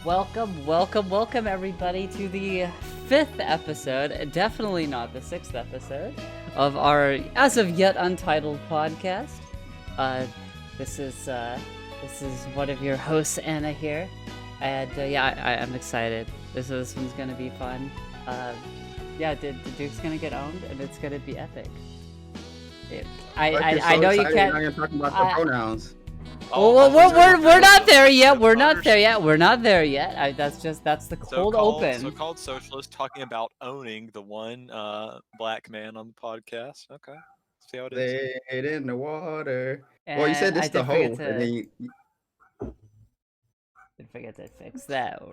Welcome everybody to the 5th episode, definitely not the 6th episode, of our as of yet untitled podcast. This is one of your hosts, Anna here, and I'm excited. This one's gonna be fun. The Duke's gonna get owned, and it's gonna be epic. I know you can't. Now you're talking about the pronouns. Well, we're not there yet. We're not there yet. That's the cold open. So-called socialist talking about owning the one black man on the podcast. Okay, see how it is. Dead in the water. And well, you said this the whole, and then didn't forget to fix that.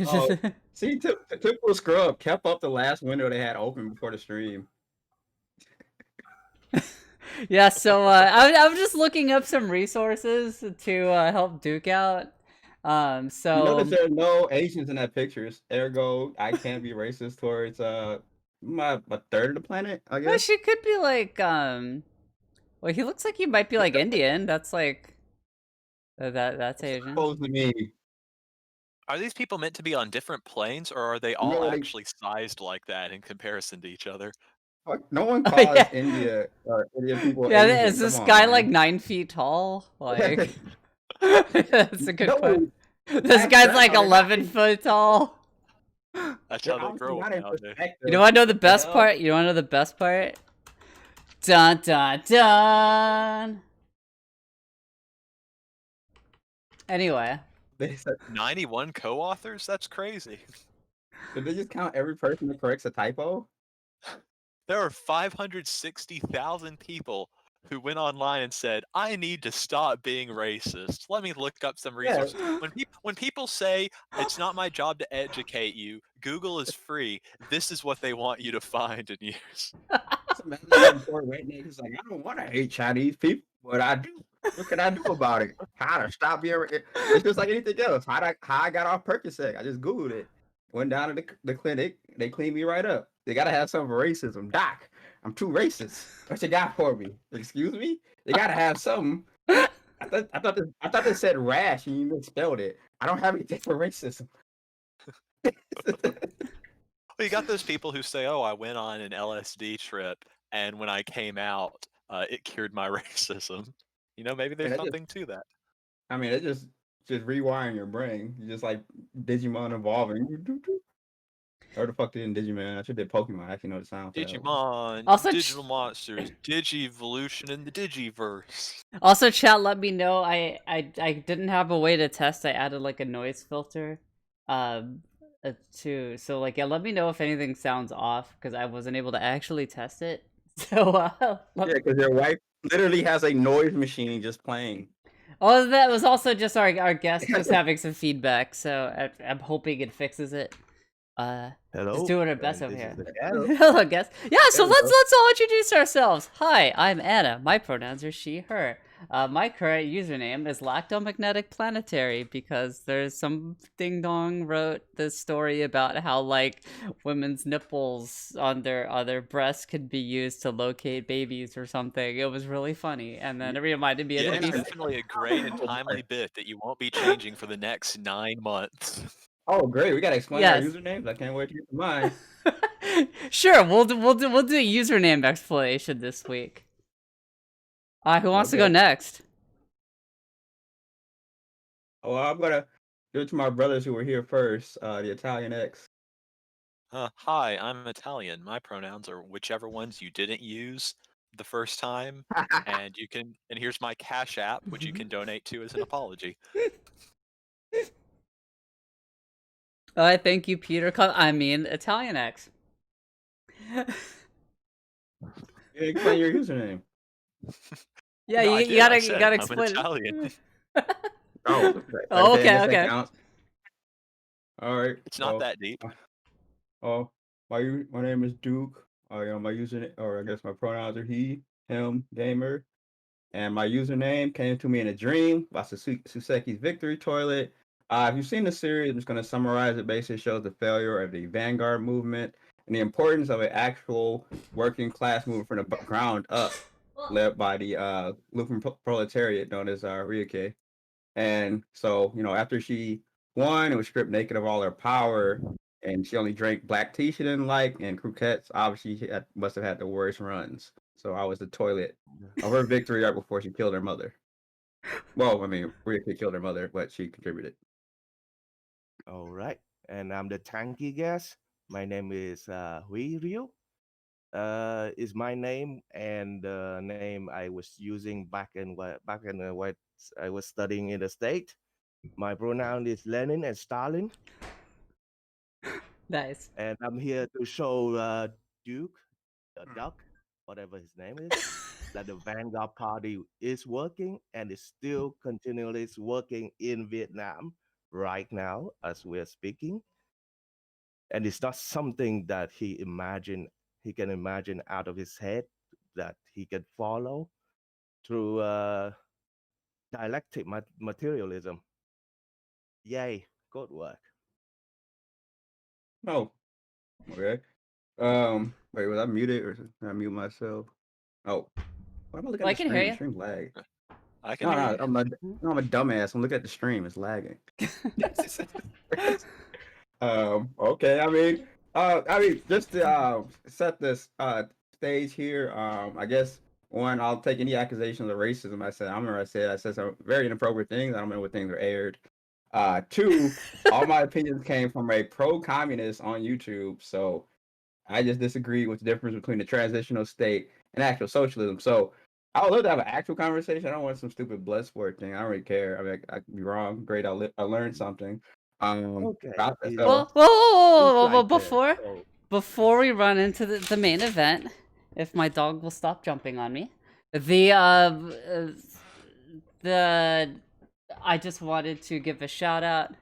Oh, see, typical scrub kept up the last window they had open before the stream. Yeah, so I'm just looking up some resources to help Duke out. So you notice there are no Asians in that pictures. Ergo, I can't be racist towards my third of the planet. I guess. Well, she could be like well, he looks like he might be like Indian. That's like that's Asian. Supposed to me. Are these people meant to be on different planes, or are they all actually sized like that in comparison to each other? No one calls India or Indian people. Yeah, Asian. is this guy like 9 feet tall? Like, that's a good point. This guy's like 11 foot tall. That's how they grow up nowadays. You know what I know the best part? You want to know the best part? Dun dun dun. Anyway. 91 co-authors? That's crazy. Did they just count every person that corrects a typo? There are 560,000 people who went online and said, "I need to stop being racist. Let me look up some resources." Yeah. When people say it's not my job to educate you, Google is free. This is what they want you to find and use. Redneck is like, I don't want to hate Chinese people, but I do. What can I do about it? How to stop being? It's just like anything else. How I got off Percocet? I just Googled it. Went down to the clinic. They cleaned me right up. They gotta have some racism. Doc, I'm too racist. What you got for me? Excuse me? They gotta have something. I thought they said rash and you misspelled it. I don't have anything for racism. Well, you got those people who say, "Oh, I went on an LSD trip, and when I came out, it cured my racism." You know, maybe there's something to that. I mean, it's just rewiring your brain. You just like Digimon evolving. Or the fuck did Digimon? I should did Pokemon. I actually know the sound. Digimon, also, digital monsters, Digivolution in the Digiverse. Also, chat, let me know. I didn't have a way to test. I added like a noise filter, so like let me know if anything sounds off because I wasn't able to actually test it. So because your wife literally has a noise machine just playing. Oh, that was also just our guest just having some feedback. So I'm hoping it fixes it. Hello. Just doing our best over here. Hello, guest. Yeah, so let's all introduce ourselves. Hi, I'm Anna. My pronouns are she, her. My current username is Lactomagnetic Planetary because there's some ding dong wrote this story about how like women's nipples on their breasts could be used to locate babies or something. It was really funny, and then it reminded me of it's definitely a great and timely bit that you won't be changing for the next 9 months. Oh, great! We gotta explain our usernames. I can't wait to get to mine. Sure, we'll do a username explanation this week. Who wants to go next? Oh, I'm gonna do it to my brothers who were here first. The Italianx. Hi, I'm Italian. My pronouns are whichever ones you didn't use the first time, and here's my Cash App, which you can donate to as an apology. I thank you, Peter. I mean, Italianx. Explain your username. Yeah, no, you gotta explain. I'm Italian. Okay. All right. It's not that deep. My name is Duke. My username, or I guess my pronouns are he, him, gamer, and my username came to me in a dream by Suseki's Victory Toilet. If you've seen the series, I'm just going to summarize it. Basically, shows the failure of the vanguard movement and the importance of an actual working class movement from the ground up, led by the Lutheran proletariat known as Ryuke. And so, after she won and was stripped naked of all her power, and she only drank black tea she didn't like, and croquettes, obviously she must have had the worst runs. So I was the toilet of her victory right before she killed her mother. Well, I mean, Rhea killed her mother, but she contributed. All right. And I'm the tanky guest. My name is Hui Ryu. Is my name and the name I was using back in what I was studying in the state. My pronoun is Lenin and Stalin, Nice. and I'm here to show Duke, the Duck, whatever his name is, that the Vanguard Party is working and is still continually working in Vietnam right now as we're speaking. And it's not something that he can imagine out of his head, that he can follow through dialectic materialism. Yay, good work. Oh, okay. Wait, was I muted or did I mute myself? Oh, why am I looking Well, I at the can hear stream? The you. stream lag. I can No, hear no, you. I'm a dumbass. I'm looking at the stream. It's lagging. Okay. Just to set this stage here. I guess one, I'll take any accusations of racism. I said some very inappropriate things. I don't remember what things were aired. Two, all my opinions came from a pro-communist on YouTube, so I just disagree with the difference between the transitional state and actual socialism. So I would love to have an actual conversation. I don't want some stupid blood sport thing. I don't really care. I mean, I could be wrong. Great, I learned something. Okay. Well, So whoa, Like before we run into the main event, if my dog will stop jumping on me, the I just wanted to give a shout out.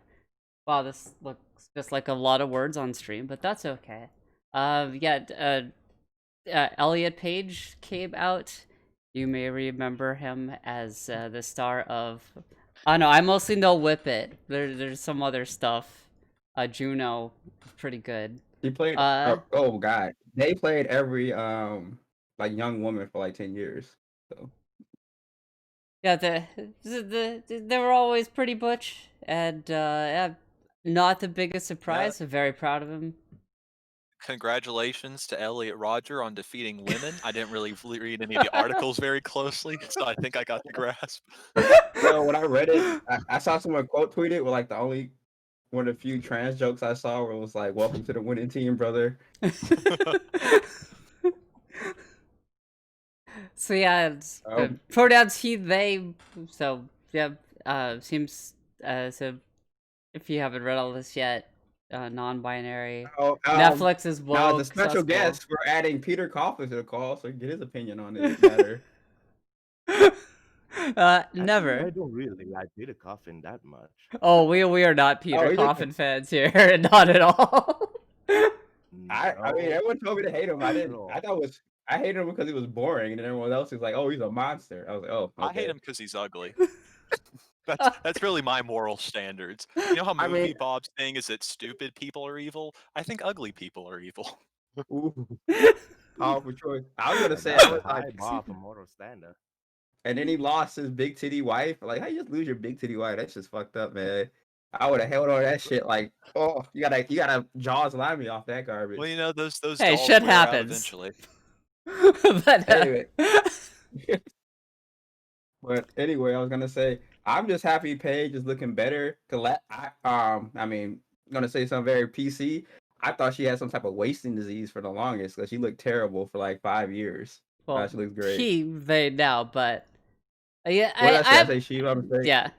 Wow, this looks just like a lot of words on stream, but that's okay. Elliot Page came out. You may remember him as the star of. I know. I mostly know Whip It. There's some other stuff. Juno, pretty good. he played. Oh God, they played every like young woman for like 10 years. So Yeah, they were always pretty butch, and yeah, not the biggest surprise. I'm very proud of him. Congratulations to Elliot Rodger on defeating women. I didn't really read any of the articles very closely, so I think I got the grasp. when I read it, I saw someone quote tweet it with like the only one of the few trans jokes I saw where it was like, "Welcome to the winning team, brother." So yeah, it's pronouns he, they. So yeah, seems so. If you haven't read all this yet, non-binary. Netflix is woke. Now, as a special guest, we're adding Peter Coughlin to the call, so you can get his opinion on this matter. Never. I don't really like Peter Coffin that much. Oh, we are not Peter Coffin fans here, not at all. I mean, everyone told me to hate him. I didn't. I hated him because he was boring, and then everyone else was like, "Oh, he's a monster." I was like, "Oh, okay." I hate him because he's ugly. That's really my moral standards. You know how movie Bob's thing is that stupid people are evil? I think ugly people are evil. Ooh. Powerful choice. I was gonna say, I was high bar for moral standard. And then he lost his big titty wife. Like, how you just lose your big titty wife? That's just fucked up, man. I would have held on that shit. Like, oh, you gotta Jaws line me off that garbage. Well, you know those hey, dolls shit wear out happens eventually. But anyway. But anyway, I was gonna say I'm just happy Paige is looking better. I mean, I'm gonna say something very PC. I thought she had some type of wasting disease for the longest because she looked terrible for like 5 years. Well, now she looks great. They now, but yeah, I say she. I'm saying. Yeah,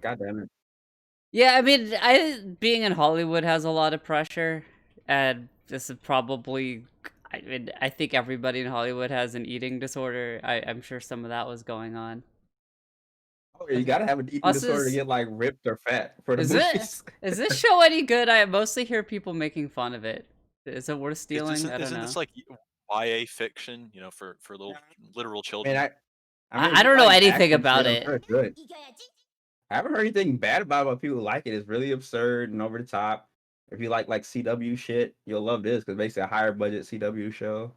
God damn it. Yeah, I mean, being in Hollywood has a lot of pressure, and this is probably. I mean, I think everybody in Hollywood has an eating disorder. I'm sure some of that was going on. Oh, yeah, you gotta have an eating disorder to get like ripped or fat for the movies. Is this show any good? I mostly hear people making fun of it. Is it worth stealing? I don't know. Isn't this like YA fiction? You know, for little literal children. I don't know anything about it. Good. I haven't heard anything bad about it, but people like it. It's really absurd and over the top. If you like CW shit, you'll love this because basically a higher budget CW show.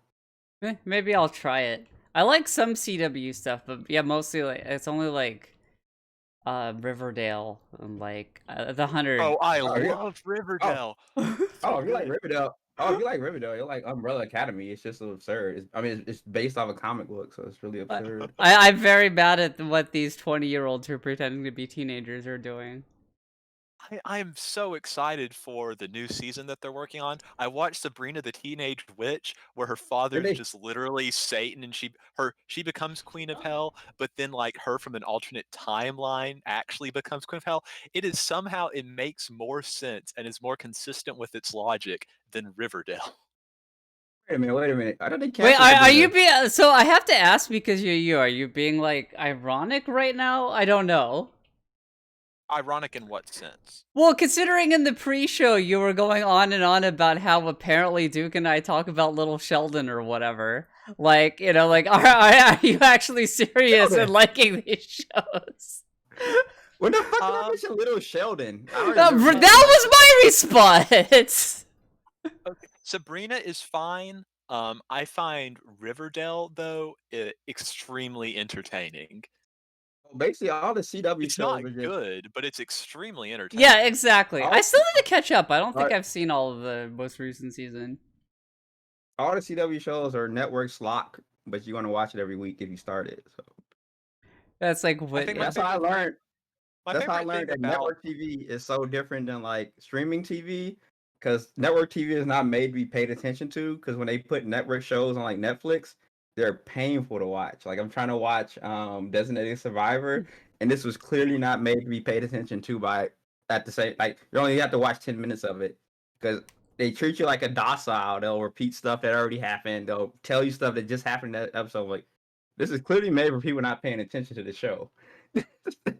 Maybe I'll try it. I like some CW stuff, but yeah, mostly like it's only like Riverdale and like the 100. Oh, I Oh, yeah. love Riverdale. Oh, So if you like good. Riverdale, if you like Riverdale, you like Umbrella Academy. It's just so absurd. It's based off a comic book, so it's really absurd. I'm very bad at what these 20-year-olds who are pretending to be teenagers are doing. I'm so excited for the new season that they're working on. I watched Sabrina the Teenage Witch, where her father's Really? just literally Satan, and she becomes Queen of Hell, but then like her from an alternate timeline actually becomes Queen of Hell. It makes more sense and is more consistent with its logic than Riverdale. Wait a minute. I thought they Wait, canceled are you Sabrina. being? So I have to ask because are you being like ironic right now? I don't know. Ironic in what sense? Well, considering in the pre-show you were going on and on about how apparently Duke and I talk about Little Sheldon or whatever. Like, like, are you actually serious in Sheldon. liking these shows? When the fuck did I mention Little Sheldon? I don't That remember. was my response. Okay. Sabrina is fine. I find Riverdale though extremely entertaining. Basically, all the CW It's shows not are just good, but it's extremely entertaining. Yeah, exactly. all, I still need to catch up. I don't think all, I've seen all of the most recent season. all the CW shows are network slot, but you're gonna watch it every week if you start it. So That's like I what? think Yeah. that's how I learned. my That's how I favorite thing learned that about network TV is so different than like streaming TV. Because network TV is not made to be paid attention to. Because when they put network shows on like Netflix, they're painful to watch. Like I'm trying to watch Designated Survivor, and this was clearly not made to be paid attention to by at the same like you only have to watch 10 minutes of it because they treat you like a docile. They'll repeat stuff that already happened. They'll tell you stuff that just happened in that episode. Like this is clearly made for people not paying attention to the show.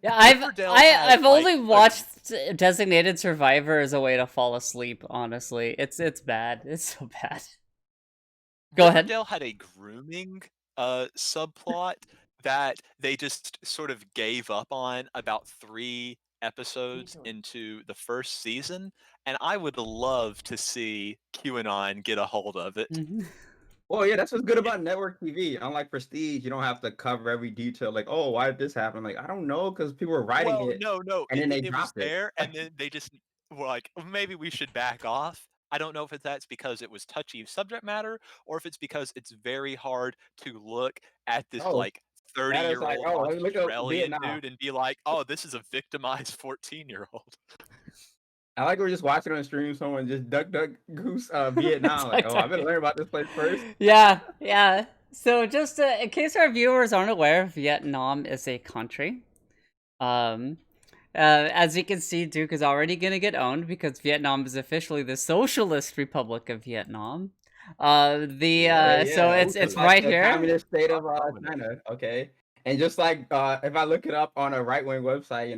Yeah, Riverdale has, I've only like, watched Designated Survivor as a way to fall asleep. Honestly, it's bad. It's so bad. Go ahead. Riverdale had a grooming subplot that they just sort of gave up on about 3 episodes into the first season, and I would love to see QAnon get a hold of it. Well, yeah, that's what's good about network TV. Unlike Prestige, you don't have to cover every detail. Like, oh, why did this happen? Like, I don't know, because people were writing Well, it no, and then they it was dropped it. there, and then they just were like, maybe we should back off. I don't know if that's because it was touchy subject matter, or if it's because it's very hard to look at this Oh, like that is like, 30-year-old oh, let me look up Australian Vietnam. dude and be like, oh, this is a victimized 14-year-old. I like we're just watching on stream someone just duck goose Vietnam. Like, oh, I better learn about this place first. Yeah. So just in case our viewers aren't aware, Vietnam is a country. As you can see, Duke is already gonna get owned because Vietnam is officially the Socialist Republic of Vietnam. So it's like right the here. communist state of China. Okay, and just like if I look it up on a right wing website,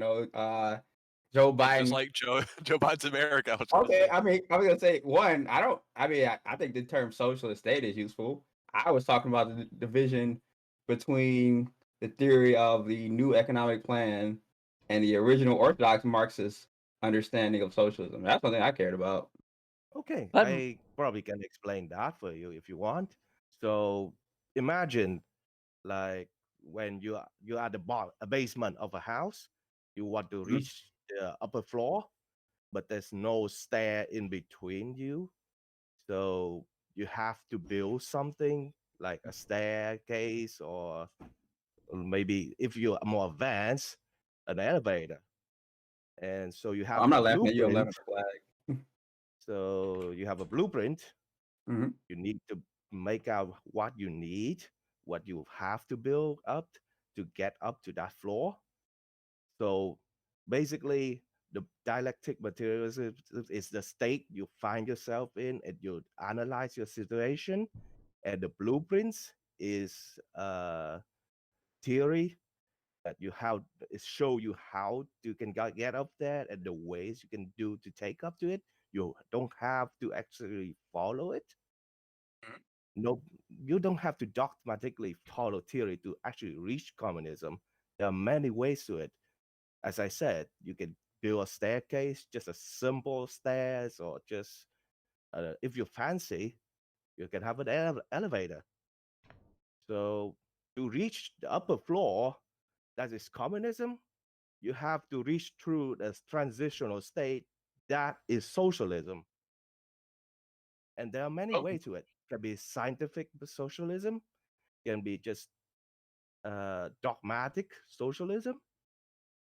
Joe Biden. Just like Joe Biden's America. Okay, I mean, I was gonna say one. I think the term socialist state is useful. I was talking about the division between the theory of the new economic plan and the original orthodox Marxist understanding of socialism. That's something I cared about. Okay, But I probably can explain that for you if you want. So imagine like when you are at a basement of a house, you want to Mhm. reach the upper floor, but there's no stair in between you. So you have to build something like a staircase or maybe if you're more advanced, an elevator. And so you have I'm the not laughing at you. I'm laughing blueprint. at the flag. So you have a blueprint. Mhm. You need to make out what you need, what you have to build up to get up to that floor. So basically, the dialectic materialism is the state you find yourself in, and you analyze your situation. And the blueprints is theory that you have it show you how you can get up there and the ways you can do to take up to it. You don't have to actually follow it. No, you don't have to dogmatically follow theory to actually reach communism. There are many ways to it. As I said, you can build a staircase, just a simple stairs, or just if you fancy, you can have an elevator. So to reach the upper floor, that is communism. you have to reach through the transitional state that is socialism. And there are many Oh, ways to it. Can be scientific socialism, can be just dogmatic socialism.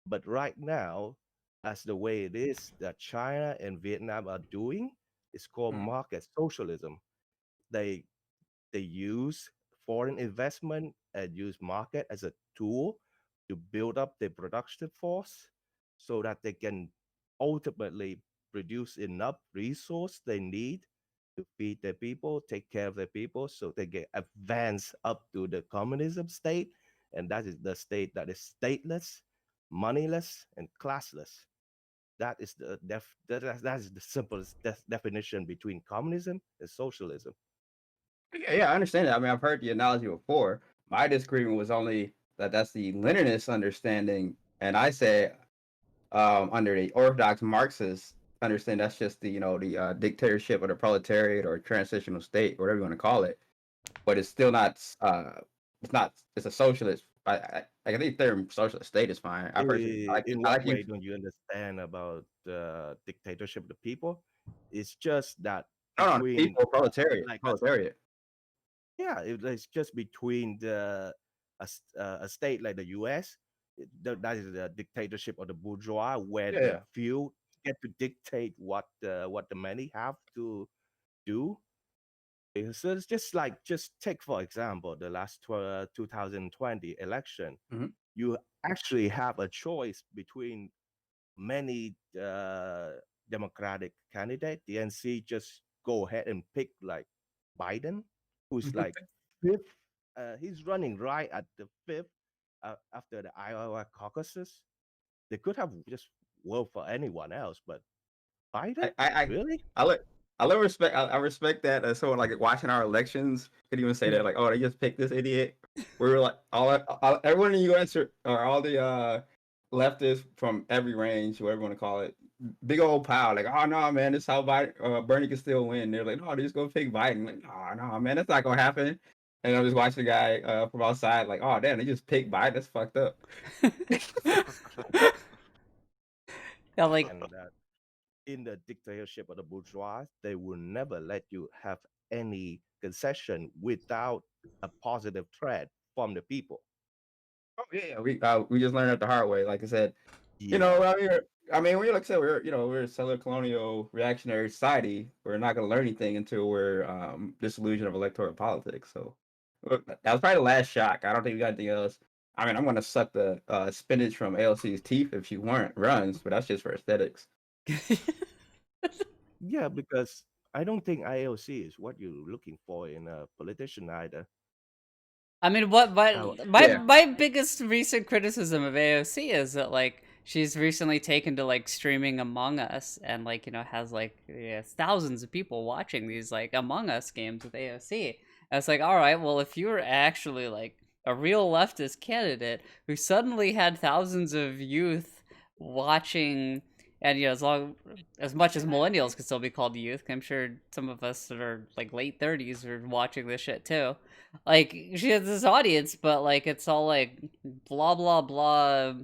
But right now, as the way it is that China and Vietnam are doing, it's called mm, market socialism. They they use foreign investment and use market as a tool to build up their production force so that they can ultimately produce enough resource they need to feed their people, take care of their people, so they get advanced up to the communism state. And that is the state that is stateless, moneyless, and classless. That is that is the simplest definition between communism and socialism. yeah, I understand that. I mean, I've heard the analogy before. My disagreement was only that that's the Leninist understanding, and I say under the orthodox Marxist understand that's just the the dictatorship of the proletariat or transitional state, whatever you want to call it. But it's still not. It's not. It's a socialist. I think the term socialist state is fine. I personally I like. In I what like you. way don't you understand about the dictatorship of the people? It's just that No, no, between people, proletariat, like proletariat. yeah, it's just between a state like the U.S. That is the dictatorship of the bourgeois, where Yeah, the yeah. few get to dictate what the many have to do. So it's just like just take for example the last 2020 election. Mhm. You actually have a choice between many Democratic candidate. The NC just go ahead and pick like Biden, who's like fifth. He's running right at the fifth after the Iowa caucuses. They could have just voted for anyone else, but I Biden, I I really? I let I let respect I respect that someone like watching our elections could even say that like, oh, they just picked this idiot. We were like everyone in the US or all the leftists from every range, whatever you want to call it, big old pile, like, oh no, man, this is how Biden, Bernie can still win. They're like, no, they just go pick Biden. Like, oh no, man, that's not gonna happen. And I'm just watching the guy from outside, like, oh damn, they just picked Biden. That's fucked up. Yeah, like And in the dictatorship of the bourgeois, they will never let you have any concession without a positive threat from the people. Oh yeah, we just learned it the hard way. Like I said, Yeah. I mean, we like I said, we're a settler colonial reactionary society. We're not gonna learn anything until we're disillusioned of electoral politics. So that was probably the last shock. I don't think we got anything else. I mean, I'm gonna suck the spinach from ALC's teeth if she weren't runs, but that's just for aesthetics. Yeah, because I don't think ILC is what you're looking for in a politician either. I mean, what How, Yeah. my biggest recent criticism of AOC is that like she's recently taken to like streaming Among Us and like has like thousands of people watching these like Among Us games with AOC. And it's like, all right, well, if you were actually like a real leftist candidate who suddenly had thousands of youth watching, and as much as millennials could still be called youth, I'm sure some of us that are like late 30s are watching this shit too. Like she has this audience, but like it's all like blah blah blah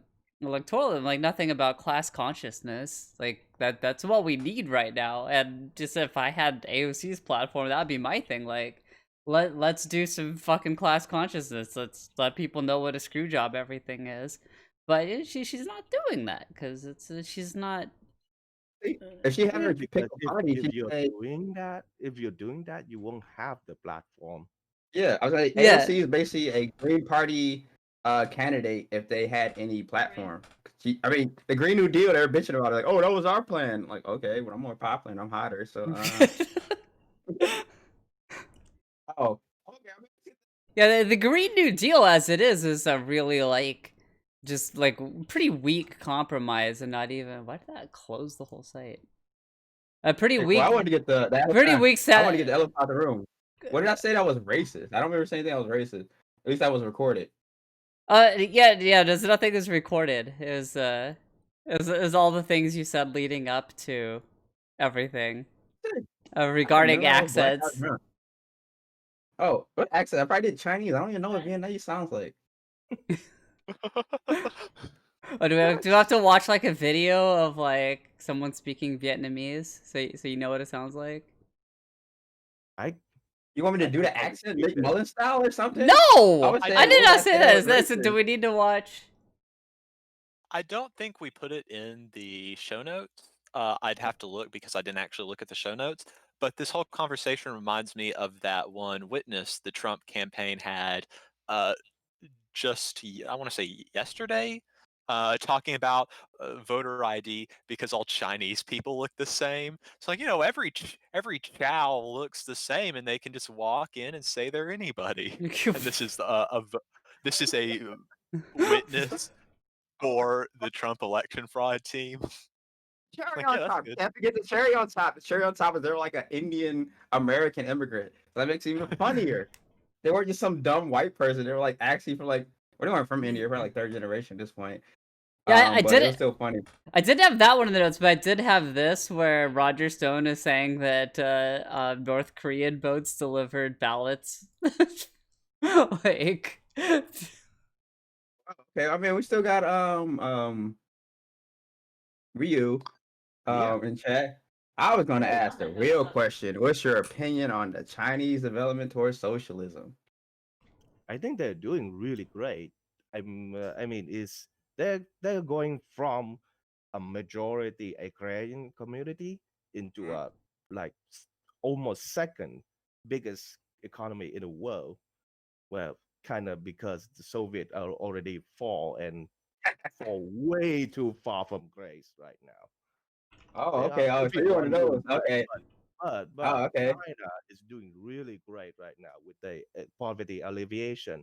electoral, like nothing about class consciousness. Like that's what we need right now. And just if I had AOC's platform, that'd be my thing. Like let's do some fucking class consciousness. Let's let people know what a screw job everything is. But she's not doing that because she's not. If she had yeah, her pick because a party, if she'd you're say, doing that, you won't have the platform. yeah, I was like, Yeah. AOC is basically a Green Party candidate if they had any platform. I mean, the Green New Deal, they're bitching about it, like, oh, that was our plan. Like, okay, well, I'm more popular and I'm hotter, so oh, okay. Yeah, the Green New Deal as it is a really like just like pretty weak compromise and not even why did that close the whole site? A pretty Well, I wanted weak to get pretty weak I wanted to get the set. elephant out of the room. What did I say that was racist? I don't remember saying anything that was racist. At least that was recorded. Yeah, there's nothing that's recorded. It was all the things you said leading up to everything. I don't Regarding remember. I was black. I was accents. drunk. Oh, what accent? I probably did Chinese. I don't even know what Vietnamese sounds like. Oh, do I have to watch like a video of like someone speaking Vietnamese so you know what it sounds like? I You want me to I do can the probably accent, do Nick it. Mullen style or something? I No! would I say, I don't. did what not would I say say that this. was Do racist? we need to watch? I don't think we put it in the show notes. I'd have to look because I didn't actually look at the show notes. But this whole conversation reminds me of that one witness the Trump campaign had uh, I want to say yesterday, talking about voter ID because all Chinese people look the same. It's like, every chow looks the same, and they can just walk in and say they're anybody. And this is a witness for the Trump election fraud team. Cherry Like, on yeah, that's top. You good. have to get the cherry on top. The cherry on top is they're like an Indian American immigrant. So that makes it even funnier. They weren't just some dumb white person. They were like actually from like, well, they weren't from India. They were like third generation at this point. Yeah, I But did it was it. still funny. I did have that one in the notes, but I did have this where Roger Stone is saying that North Korean boats delivered ballots. Like, Okay, I mean we still got Ryu Yeah, in chat. I was gonna yeah. ask the real question. What's your opinion on the Chinese development towards socialism? I think they're doing really great. I mean, is they're going from a majority agrarian community into a like almost second biggest economy in the world. Well, kind of because the Soviet are already fall way too far from grace right now. Oh, They are okay. Oh, so you're one of everyone those. doing great, Okay. Oh, but okay. China is doing really great right now with the poverty alleviation.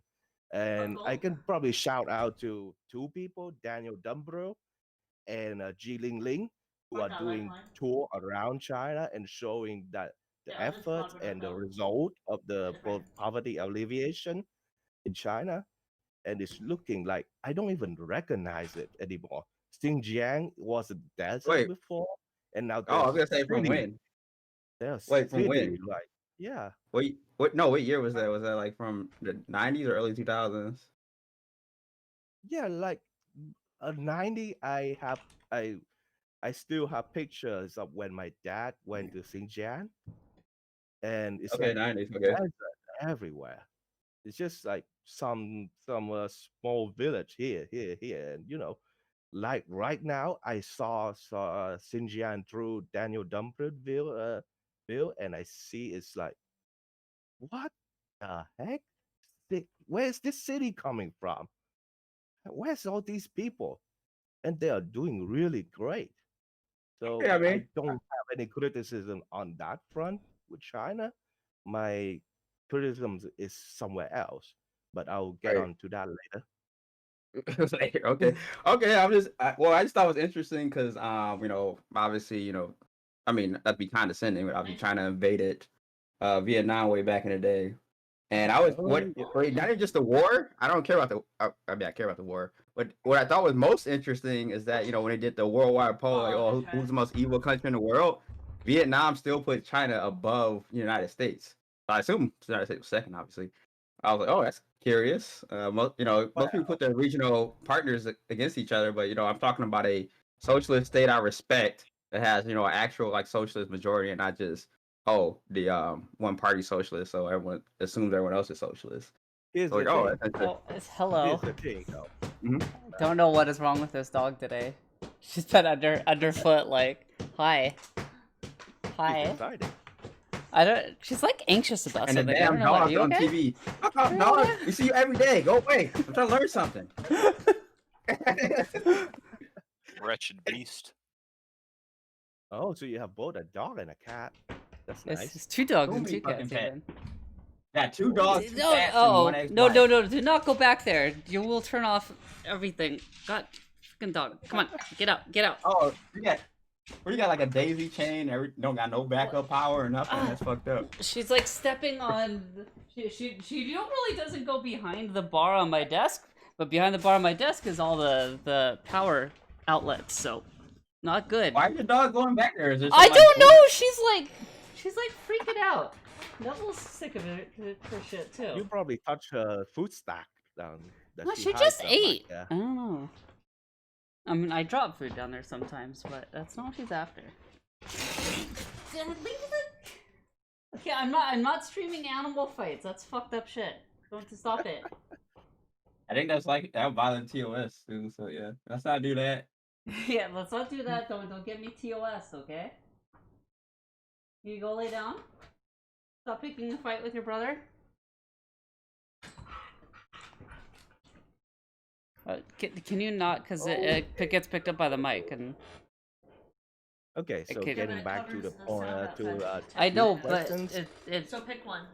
And I can probably shout out to two people, Daniel Dumbro and Ji Ling, who are doing tour around China and showing that the efforts and the result of the poverty alleviation in China. And it's looking like I don't even recognize it anymore. Xinjiang was a desert Wait. before, and now Oh, I was there's gonna say from city. when? There's Wait, from city, when? like yeah, Wait, what? No, what year was that? Was that like from the 90s or early 2000s? yeah, like a 90. I I still have pictures of when my dad went to Xinjiang, and it's Okay, like 90s. Okay. desert everywhere. It's just like some small village here, and like right now, I saw Xinjiang through Daniel Dumfriedville bill, and I see it's like, what the heck? Where's this city coming from? Where's all these people? And they are doing really great. So Yeah, I I mean, don't have any criticism on that front with China. My criticism is somewhere else, but I'll get right. on to that later. It was like, okay, okay. Well, I just thought it was interesting because, obviously, I mean, that'd be condescending, but obviously China invaded Vietnam way back in the day. And I was Oh, wait, not even just the war. I don't care about the. I mean, I care about the war. But what I thought was most interesting is that when they did the worldwide poll, like, oh, who's the most evil country in the world? Vietnam still put China above the United States. I assume the United States was second, obviously. I was like, oh, that's curious. Most people put their regional partners against each other, but I'm talking about a socialist state I respect that has an actual like socialist majority and not just the one party socialist, so everyone assumes everyone else is socialist. here's So like, the oh, thing. that's oh, it's hello. Here's the thing, though. Mhm. Don't know what is wrong with this dog today. She's been underfoot. Like, hi, She's hi. excited. I don't. She's like anxious about And the something. I don't damn know what. Are dog's you on okay? TV. Fuck off, dog. We see you every day. Go away. I'm trying to learn something. Wretched beast. Oh, so you have both a dog and a cat. That's It's nice. two dogs Too and many two fucking cats pets. even. Got 2 dogs, 2 No, cats, and 1 no, ex-wife. no, do not go back there. You will turn off everything. God, freaking dog. Come on, get out, get out. Oh, you got like a daisy chain. Don't got no backup power or nothing. That's fucked up. She's like stepping on. She really doesn't go behind the bar on my desk, but behind the bar on my desk is all the power outlets. So, not good. Why is your dog going back there? Is there I some, like, don't know. food? She's like freaking out. Neville's sick of it for shit You too. probably touch her food stack down. Does No, she she hide just them? ate. Like, I don't know. I mean, I drop food down there sometimes, but that's not what she's after. Okay, I'm not streaming animal fights. That's fucked up shit. Don't stop it. I think that's like that violent TOS too. So yeah, let's not do that. Yeah, let's not do that. Don't get me TOS, okay? You go lay down. Stop picking a fight with your brother. Can you not? Because it gets picked up by the mic and. Okay, so Okay. getting back to the point, I know, Duke but questions. it's. So pick one.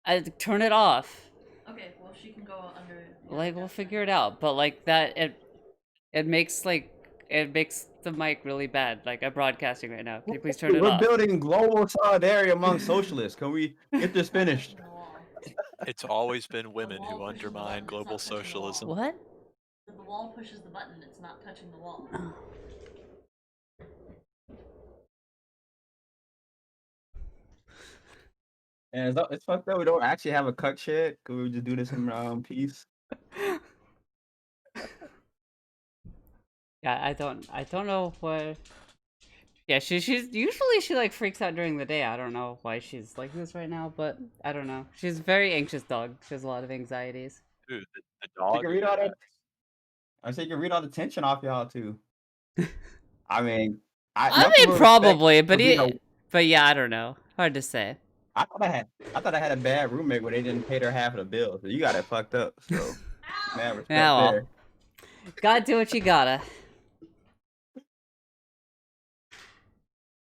I turn it off. Okay, well she can go under. Like we'll figure it out, but like that it makes the mic really bad. Like I'm broadcasting right now. Can you please turn it We're off? building global solidarity among socialists. Can we get this finished? It's always been women who undermine global socialism. What? The wall pushes the button, it's not touching the wall. And it's fucked up. We don't actually have a cut shed. Could we just do this in peace? Yeah, I don't know what. Yeah, she's usually she like freaks out during the day. I don't know why she's like this right now, but I don't know. She's a very anxious dog. She has a lot of anxieties. Dude, the You dog. can read all that. I say you can read all the tension off y'all too. I mean, probably, but yeah, I don't know. Hard to say. I thought I had a bad roommate where they didn't pay their half of the bill. So you got it fucked up. So man, respect Yeah, well. there. Gotta do what you gotta.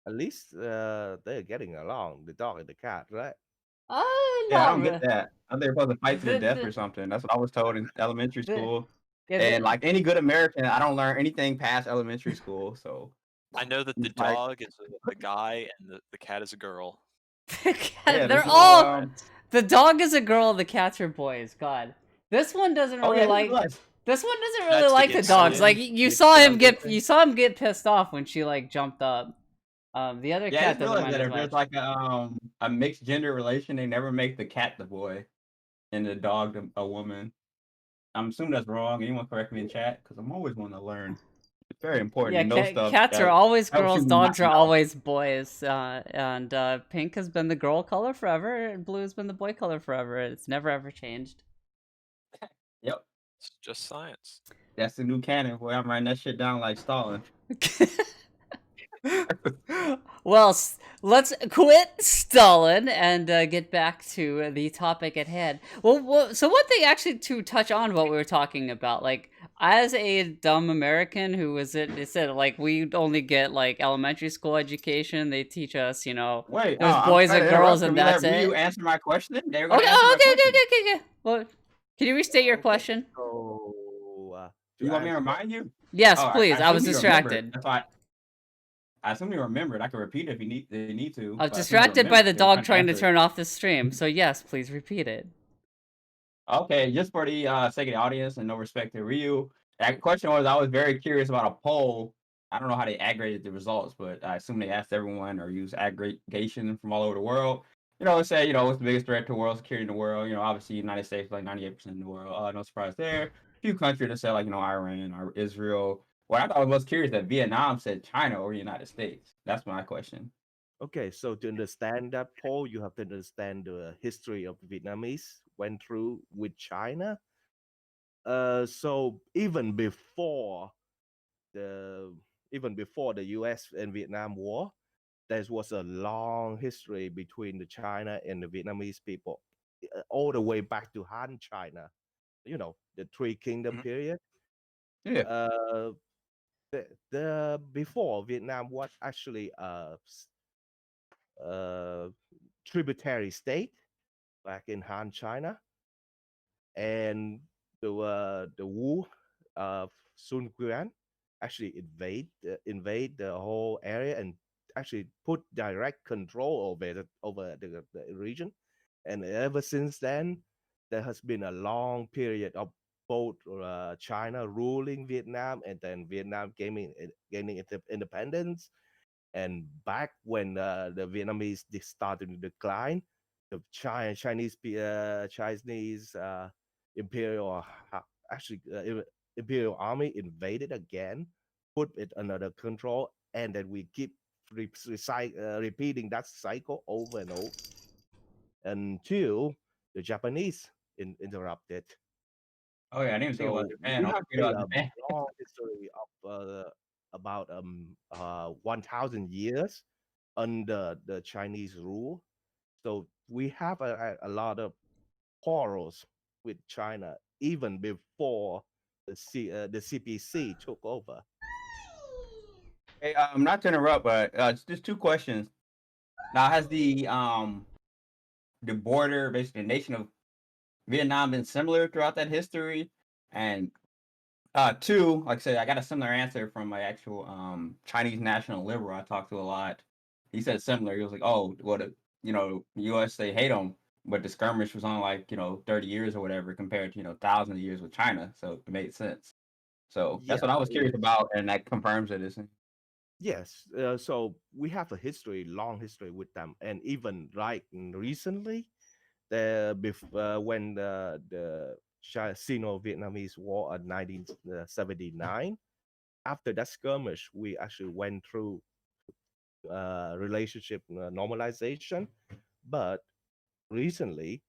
At least they're getting along, the dog and the cat, right? Yeah, I don't get that. I think they're supposed to fight to the death or something. That's what I was told in elementary school. And like any good American, I don't learn anything past elementary school. So I know that the dog is a guy and the cat is a girl. They're all. The dog is a girl. The cats are boys. God, this one doesn't really like. This one doesn't really like the dogs. Like you saw him get pissed off when she like jumped up. The other cat doesn't mind as much. There's like a mixed gender relation, they never make the cat the boy and the dog a woman. I'm assuming that's wrong. Anyone correct me in chat? Because I'm always wanting to learn. It's very important. Yeah, cats are always girls, dogs are always boys. And pink has been the girl color forever, and blue has been the boy color forever. It's never ever changed. Yep. It's just science. That's the new canon. Boy, I'm writing that shit down like Stalin. Well, let's quit Stalin and get back to the topic at hand. Well, so one thing actually to touch on what we were talking about, like as a dumb American who was it said like we only get like elementary school education. They teach us, there's boys and girls and that's it. You answer my question. Okay. Well, can you restate your question? So, do you want me to remind you? Yes, please. I was distracted. I assume you remembered. I can repeat it if they need to. I was distracted by the dog trying to turn off the stream. So yes, please repeat it. Okay, just for the sake of the audience and no respect to Ryu, that question was I was very curious about a poll. I don't know how they aggregated the results, but I assume they asked everyone or used aggregation from all over the world. It said, what's the biggest threat to world security in the world? Obviously the United States, like 98% of the world. No surprise there. A few countries that said like, Iran or Israel. What I thought was most curious that Vietnam said China or the United States. That's my question. Okay, so to understand that poll, you have to understand the history of Vietnamese went through with China. So even before the U.S. and Vietnam War, there was a long history between the China and the Vietnamese people, all the way back to Han China. The Three Kingdom period. Yeah. The before Vietnam was actually a tributary state back in Han China, and the Wu Sun Quan actually invade the whole area and actually put direct control over the region, and ever since then there has been a long period of both China ruling Vietnam and then Vietnam gaining independence. And back when the Vietnamese started to decline, the Chinese imperial imperial army invaded again put it under control, and then we keep repeating that cycle over and over until the Japanese interrupted. Oh yeah, I didn't even think about So Japan. we I was have thinking a about Japan. long history of about 1,000 years under the Chinese rule. So we have a lot of quarrels with China even before the CPC took over. Hey, not to interrupt, but just two questions. Now, has the border, basically the nation of Vietnam, been similar throughout that history? And two, like I said, I got a similar answer from my actual Chinese national liberal I talked to a lot. He said similar. He was like, "Oh, well, the U.S. they hate them, but the skirmish was on like 30 years or whatever compared to thousands of years with China, so it made sense." So that's Yeah, what I was it curious is. about, and that confirms it, isn't it? Yes. So we have a history, long history with them, and even recently, when the Sino-Vietnamese War of 1979, after that skirmish, we actually went through relationship normalization. But recently,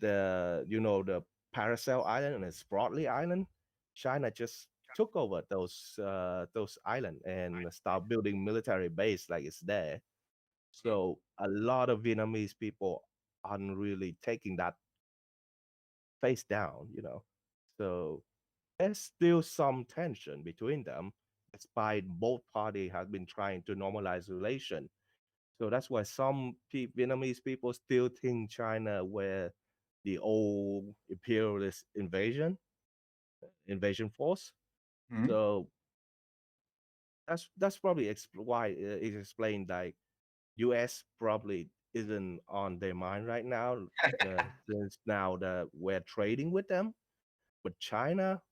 the Paracel Island and Spratly Island, China just took over those islands and start building military base like it's there. So a lot of Vietnamese people aren't really taking that face down. So there's still some tension between them, despite both parties have been trying to normalize relation. So that's why some Vietnamese people still think China were the old imperialist invasion force. Mhm. So that's probably why it explained like U.S. probably isn't on their mind right now, since now that we're trading with them. But China,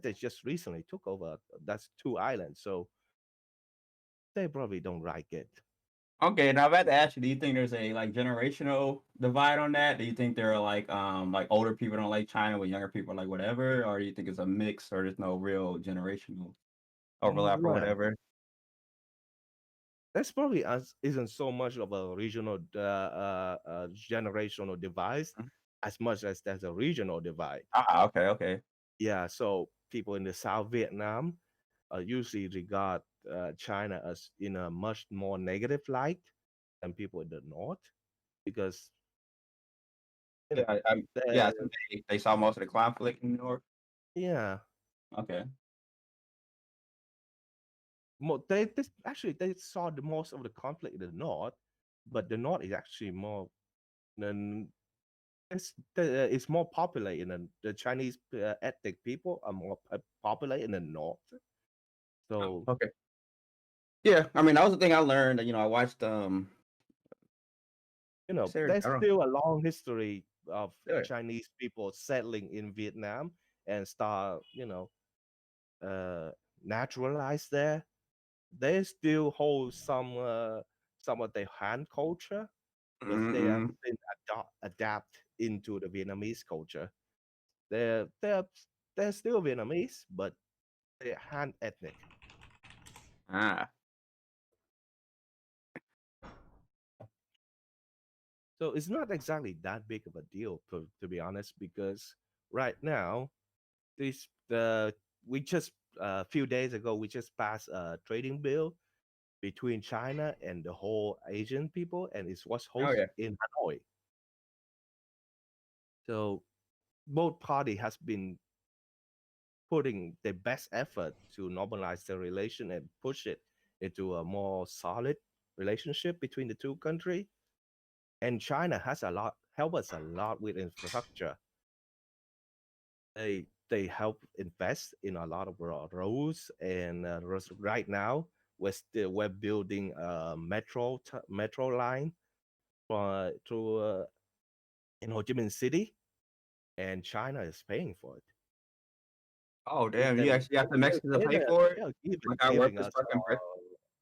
they just recently took over. That's two islands, so they probably don't like it. Okay, now I've had to ask you, do you think there's a like generational divide on that? Do you think there are like older people don't like China with younger people like whatever, or do you think it's a mix, or there's no real generational overlap or Well, whatever? that's probably isn't so much of a regional generational divide Mhm. as much as there's a regional divide. Ah, okay, okay. Yeah, so people in the South Vietnam usually regard China as in a much more negative light than people in the North because you know Yeah, yeah, the I think they saw most of the conflict in New York. yeah Okay. actually they saw the most of the conflict in the North, but the North is actually more than it's more popular in the Chinese ethnic people are more popular in the North. So Okay. Yeah, I mean that was the thing I learned. I watched there's I don't still a long history of know. Chinese people settling in Vietnam and start uh, naturalize there. They still hold some of their Han culture, but they have Mm-mm. been adapt into the Vietnamese culture. They're still Vietnamese, but they're Han ethnic. Ah. So it's not exactly that big of a deal, to be honest, because right now, this the we just a few days ago we just passed a trading bill between China and the whole Asian people, and it was Oh hosted yeah. in Hanoi. So both party has been putting their best effort to normalize the relation and push it into a more solid relationship between the two countries. And China has a lot help us a lot with infrastructure. They help invest in a lot of roads, and right now we're building a metro line through in Ho Chi Minh City, and China is paying for it. Oh And damn, you then actually got the Mexicans to pay for it? they're even Look how giving worthless us fucking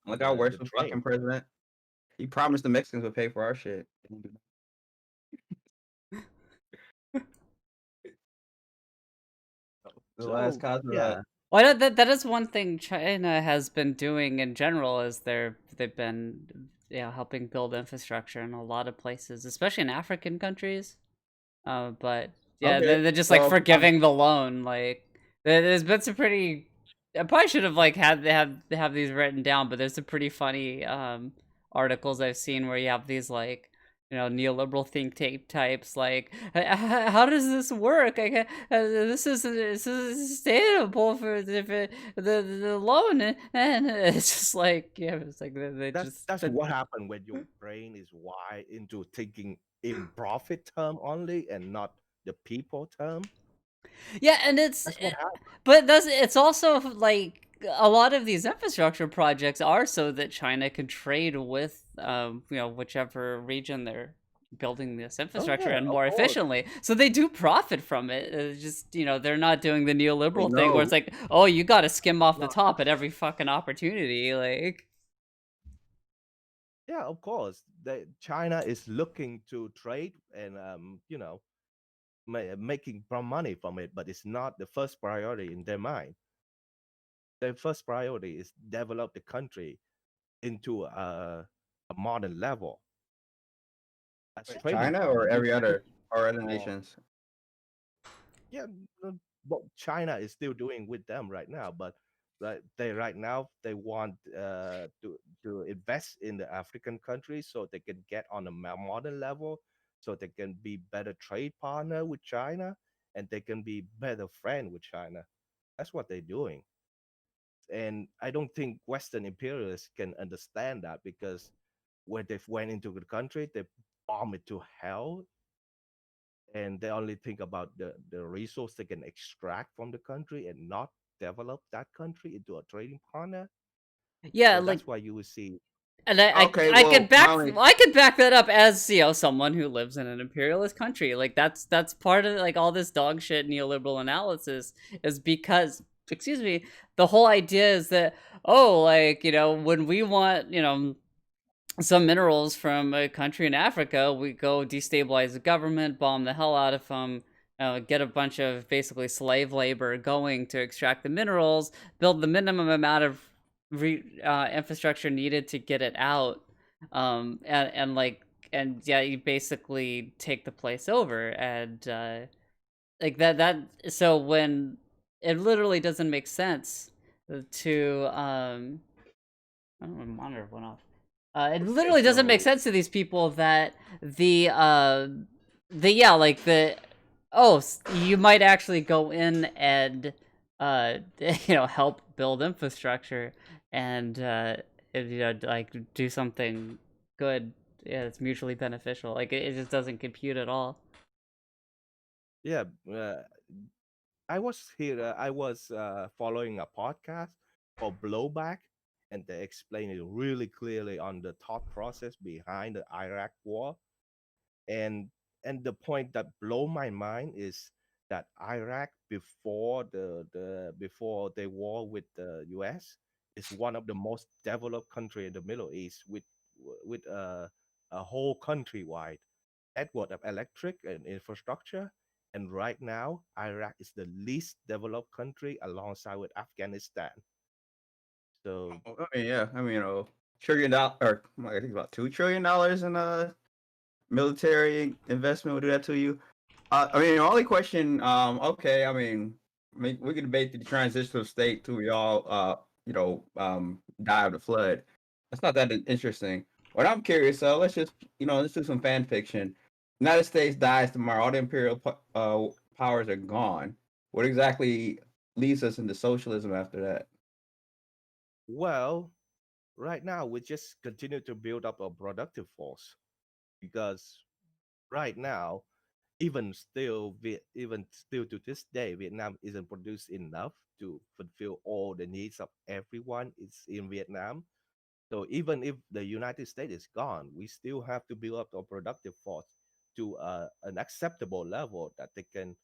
look how worse the the train. fucking president. He promised the Mexicans would pay for our shit. The last So cause of yeah, Well, that is one thing China has been doing in general is they've been helping build infrastructure in a lot of places, especially in African countries. But yeah, Okay, they're just like so forgiving the loan. Like there's been some pretty. I probably should have like had they have these written down, but there's some pretty funny articles I've seen where you have these like neoliberal think tank types like how does this work? This is sustainable for the loan and it's just like it's like they just That's what happened when your brain is wired into thinking in profit term only and not the people term. yeah, and it's That's what happened. but it's also like a lot of these infrastructure projects are so that China can trade with whichever region they're building this Oh infrastructure yeah, in of more course. efficiently. So they do profit from it. It's just they're not doing the we neoliberal thing where it's know. like, oh, you got to skim off the Not top at every fucking opportunity. Like, yeah, of course. China is looking to trade and making money from it, but it's not the first priority in their mind. Their first priority is develop the country into a modern level. As Wait, trading China partner, or you every cannot other or other for nations? yeah, what China is still doing with them right now, but right now they want to invest in the African countries so they can get on a modern level, so they can be better trade partner with China, and they can be better friend with China. That's what they're doing, and I don't think Western imperialists can understand that because when they went into the country, they bomb it to hell and they only think about the resource they can extract from the country and not develop that country into a trading partner. yeah, So like that's why you will see. and Okay, I could back that up as someone who lives in an imperialist country. Like that's part of like all this dog shit neoliberal analysis is because excuse me, the whole idea is that oh like when we want some minerals from a country in Africa, we go destabilize the government, bomb the hell out of them, get a bunch of basically slave labor going to extract the minerals, build the minimum amount of infrastructure needed to get it out, and like and yeah, you basically take the place over and like that. So when it literally doesn't make sense to I don't know, my monitor went off. It Okay, literally doesn't make so sense to these people that the yeah like the oh you might actually go in and help build infrastructure and like do something good. Yeah, it's mutually beneficial. Like it just doesn't compute at all. yeah, I was here. I was following a podcast called Blowback, and they explain it really clearly on the thought process behind the Iraq War. and and the point that blow my mind is that Iraq before before the war with the US is one of the most developed country in the Middle East with a whole countrywide network of electric and infrastructure. And right now, Iraq is the least developed country alongside with Afghanistan. So I mean, yeah, I mean, $1 trillion or I think about $2 trillion in military investment will do that to you. I mean, the only question, okay, I mean, we could debate the transitional state to we all, die of the flood. That's not that interesting. What I'm curious, so let's just, let's do some fan fiction. United States dies tomorrow. All the imperial powers are gone. What exactly leads us into socialism after that? well, right now we just continue to build up a productive force because right now even still to this day, Vietnam isn't produced enough to fulfill all the needs of everyone is in Vietnam. So even if the United States is gone, we still have to build up a productive force to an acceptable level that they can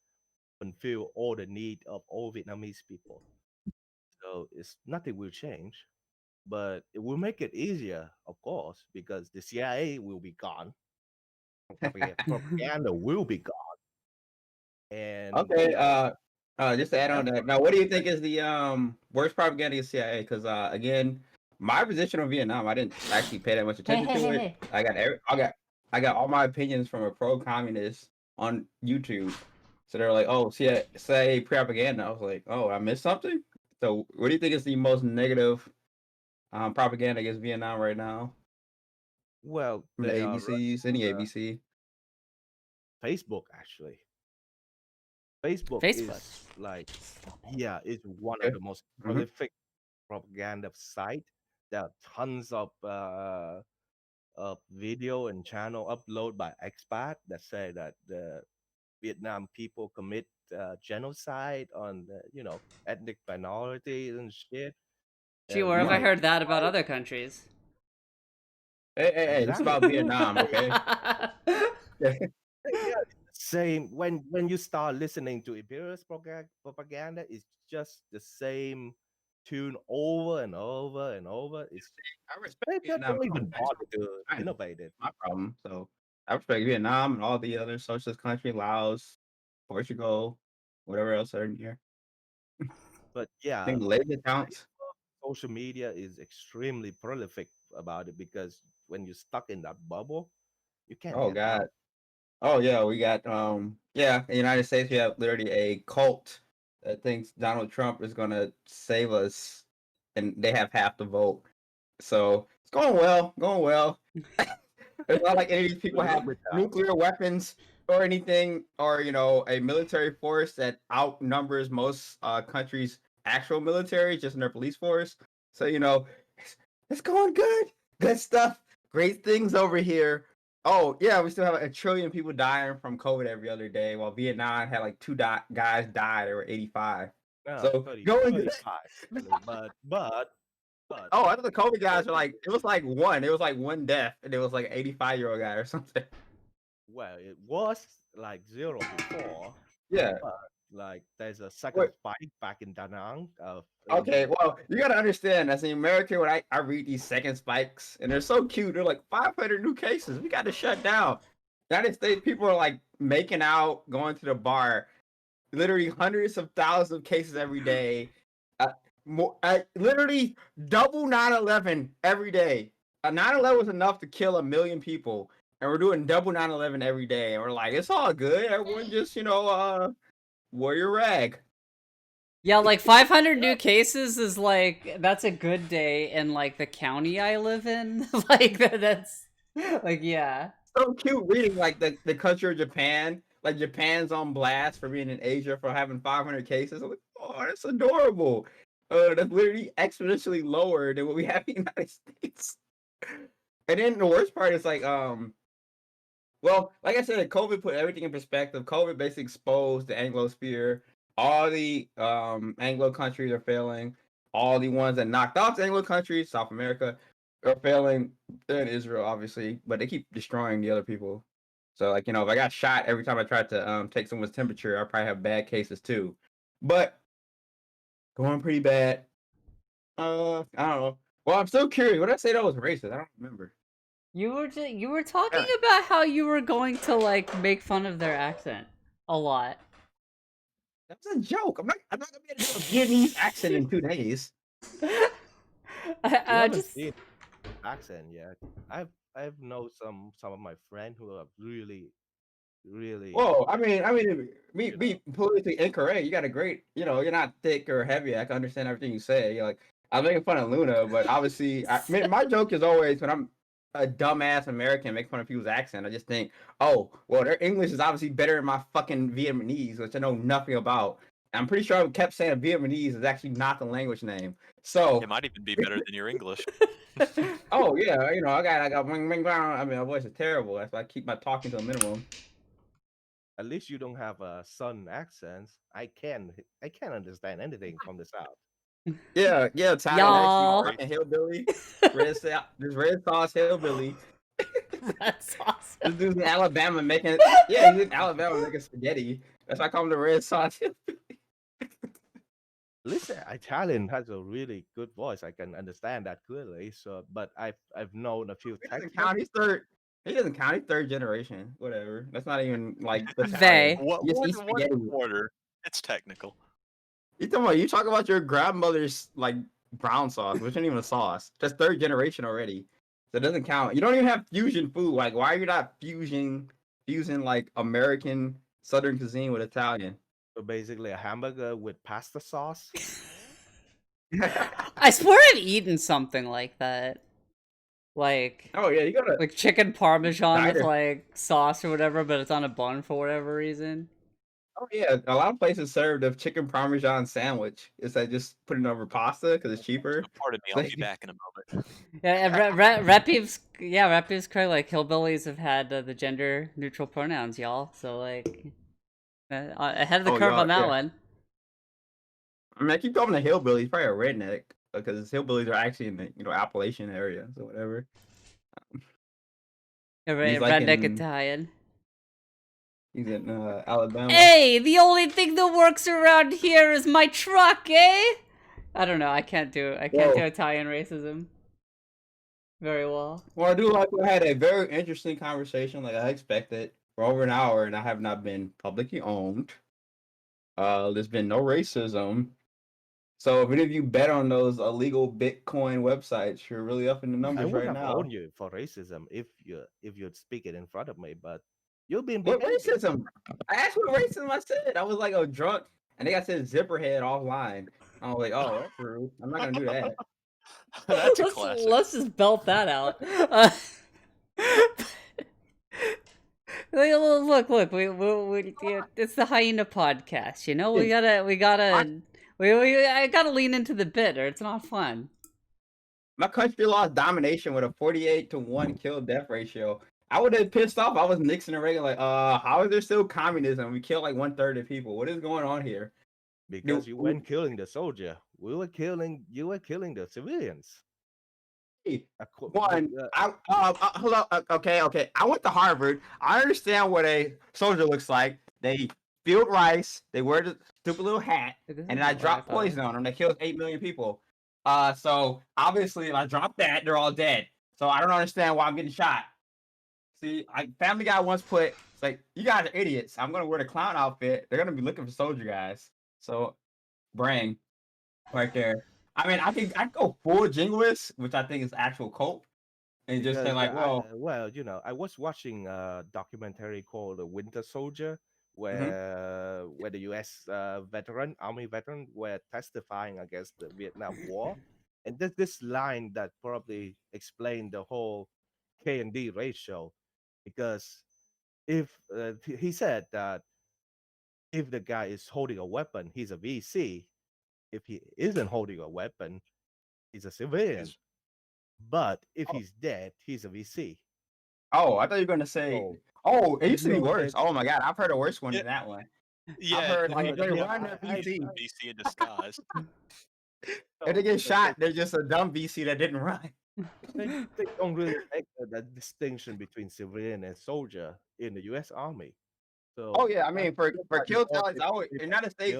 fulfill all the need of all Vietnamese people. So it's nothing will change, but it will make it easier, of course, because the CIA will be gone, propaganda will be gone, and Okay, Just to add on that. Now, what do you think is the worst propaganda against CIA? Because again, my position on Vietnam, I didn't actually pay that much attention to it. I got all my opinions from a pro-communist on YouTube. So they're like, "Oh, CIA propaganda." I was like, "Oh, I missed something." So, what do you think is the most negative propaganda against Vietnam right now Well, from the they are ABCs, any running ABC? Facebook actually. Facebook Facebook. is like, yeah, it's one of Okay. the most Mhm. prolific propaganda site. There are tons of video and channel upload by expat that say that the Vietnam people commit genocide on ethnic minorities and shit. Gee, And where have I Mhm. like, heard that about other countries? Hey, this is about exactly. Vietnam, okay? Yeah, it's the same. When you start listening to imperialist propaganda, it's just the same tune over and over and over. It's I respect they Vietnam. don't even bother to China. innovate it. My problem. So I respect Vietnam and all the other socialist countries, Laos, Portugal, whatever else are in here. But I yeah, think Malaysia counts. social media is extremely prolific about it because when you're stuck in that bubble, you can't Oh get out. God. Oh yeah, we got in the United States we have literally a cult that thinks Donald Trump is gonna save us and they have half the vote. So it's going well, going well. It's not like any of these people Good luck have with that. nuclear weapons or anything, or a military force that outnumbers most countries' actual military, just in their police force. So it's going good, good stuff, great things over here. Oh yeah, we still have a trillion people dying from COVID every other day, while Vietnam had like guys die. They were 85. Yeah, So 30, going good. 35 actually. But Oh, I thought the COVID guys were going like it was like one. It was like one death, and it was like an 85-year-old guy or something. well, it was like zero before, Yeah. but like there's a second Wait, spike back in Da Nang. okay, well, you gotta understand, as an American, when I read these second spikes, and they're so cute, they're like 500 new cases. We got to shut down. United States people are like making out, going to the bar, literally hundreds of thousands of cases every day. Literally double 9/11 every day. 9/11 was enough to kill 1 million people, and we're doing double 9/11 every day. And we're like, it's all good. Everyone just, wear your rag. Yeah, like 500 new cases is like that's a good day in like the county I live in. Like that's like yeah. So cute reading like the country of Japan. Like Japan's on blast for being in Asia for having 500 cases. I'm like, oh, that's adorable. That's literally exponentially lower than what we have in the United States. And then the worst part is like, well, like I said, COVID put everything in perspective. COVID basically exposed the Anglosphere. All the Anglo countries are failing. All the ones that knocked off the Anglo countries, South America, are failing. And Israel, obviously, but they keep destroying the other people. So, like, if I got shot every time I tried to take someone's temperature, I probably have bad cases too. But going pretty bad. I don't know. Well, I'm still curious. What did I say that was racist? I don't remember. You were talking Yeah. about how you were going to like make fun of their accent a lot. That was a joke. I'm not gonna be able to do a Vietnamese accent in 2 days. you haven't Just seen accent yet. I've know some of my friends who are really Well, I mean, you be know politically incorrect. You got a great, you're not thick or heavy. I can understand everything you say. You're like, I'm making fun of Luna, but obviously, my joke is always when I'm a dumbass American make fun of people's accent. I just think, oh, well, their English is obviously better than my fucking Vietnamese, which I know nothing about. I'm pretty sure I kept saying Vietnamese is actually not the language name. So, It might even be better than your English. oh yeah, I got, I mean, my voice is terrible. That's why I keep my talking to a minimum. at least you don't have a southern accents. I can't understand anything from the south. Yeah, Italian actually y'all. fucking hillbilly. This red sauce hillbilly. That's This awesome. dude's in Alabama making he's in Alabama making spaghetti. That's why I call him the red sauce hillbilly. At least Italian has a really good voice. I can understand that clearly. So, but I've known a few He doesn't Texans. count. He's third. He doesn't count. He's third generation. Whatever. That's not even like Italian. They. What He just one eats one spaghetti. quarter? It's technical. You talking about your grandmother's like brown sauce, which isn't even a sauce. That's third generation already. So it doesn't count. You don't even have fusion food. Like, why are you not fusing like American Southern cuisine with Italian? So basically, a hamburger with pasta sauce. I swear I've eaten something like that. Like, Oh yeah, you gotta like chicken parmesan with Diner. like sauce or whatever, but it's on a bun for whatever reason. Oh yeah, a lot of places serve the chicken parmesan sandwich. It's like just put it over pasta because it's cheaper. Pardon me, I'll be back in a moment. Yeah, and Repiv's correct. Like hillbillies have had the gender neutral pronouns, y'all. So like, ahead of the Oh, curve y'all, on that yeah. one. I mean, I keep calling him a hillbilly. He's probably a redneck because hillbillies are actually in the Appalachian area, so whatever. He's like Redneck in- Italian. He's in Alabama. Hey, the only thing that works around here is my truck, eh? I don't know. I can't do Whoa. Italian racism very well. Well, I do like we had a very interesting conversation, like I expected, for over an hour, and I have not been publicly owned. There's been no racism. So if any of you bet on those illegal Bitcoin websites, you're really up in the I numbers would right have now. owned you for racism if you'd speak it in front of me, but you've been What behaving. racism? I asked what racism I said. I was like a drunk, and they got said zipperhead offline. I was like, oh, that's rude. I'm not gonna do that. That's a classic. Let's just belt that out. Look, it's the Hyena podcast. You know, I gotta lean into the bit, or it's not fun. My country lost domination with a 48-to-1 kill death ratio. I would have pissed off. I was Nixon and Reagan, like, how is there still communism? We kill like 1/3 of people. What is going on here? Because you weren't killing the soldier. You were killing the civilians. One, hold on. Okay. I went to Harvard. I understand what a soldier looks like. They field rice. They wear the stupid little hat, and then I drop poison on them. That kills 8 million people. So obviously, if I drop that, they're all dead. So I don't understand why I'm getting shot. See, Family Guy once put, it's like, you guys are idiots. I'm gonna wear the clown outfit. They're gonna be looking for soldier guys. So, brain, right there. I mean, I can go full jingoist, which I think is actual cope, and just say like, well, I was watching a documentary called "The Winter Soldier," where the U.S. Army veteran were testifying against the Vietnam War, and there's this line that probably explained the whole K&D ratio, because if he said that if the guy is holding a weapon, he's a VC. If he isn't holding a weapon, he's a civilian. But if he's dead, he's a VC. Oh, I thought you were gonna say. Oh, it used to be worse. Oh my god, I've heard a worse one than that one. Yeah, I've heard like they're they're running a VC. VC in disguise. If they get shot, they're just a dumb VC that didn't run. They don't really make that distinction between civilian and soldier in the U.S. Army. So, oh yeah, I mean for kill talents, in the United States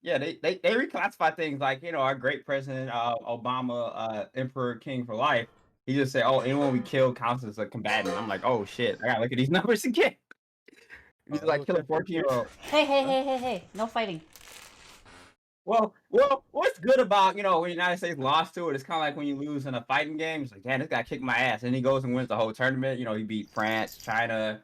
they reclassify things like our great president Obama, Emperor King for life. He just said, oh, anyone we kill counts as a combatant. I'm like, oh shit, I gotta look at these numbers again. He's like kill a 14-year-old. Hey, no fighting. Well, what's good about, when the United States lost to it, it's kind of like when you lose in a fighting game. It's like, damn, this guy kicked my ass. And he goes and wins the whole tournament. He beat France, China,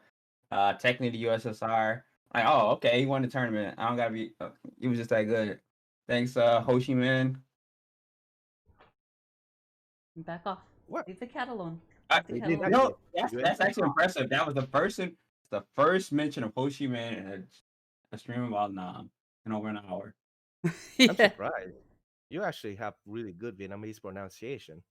technically the USSR. Like, oh, okay, he won the tournament. I don't gotta be, he was just that good. Thanks, Ho Chi Minh. Back off. What? Leave the cat alone. That's actually impressive. That was the first mention of Ho Chi Minh in a stream about in over an hour. Yeah. I'm surprised. You actually have really good Vietnamese pronunciation.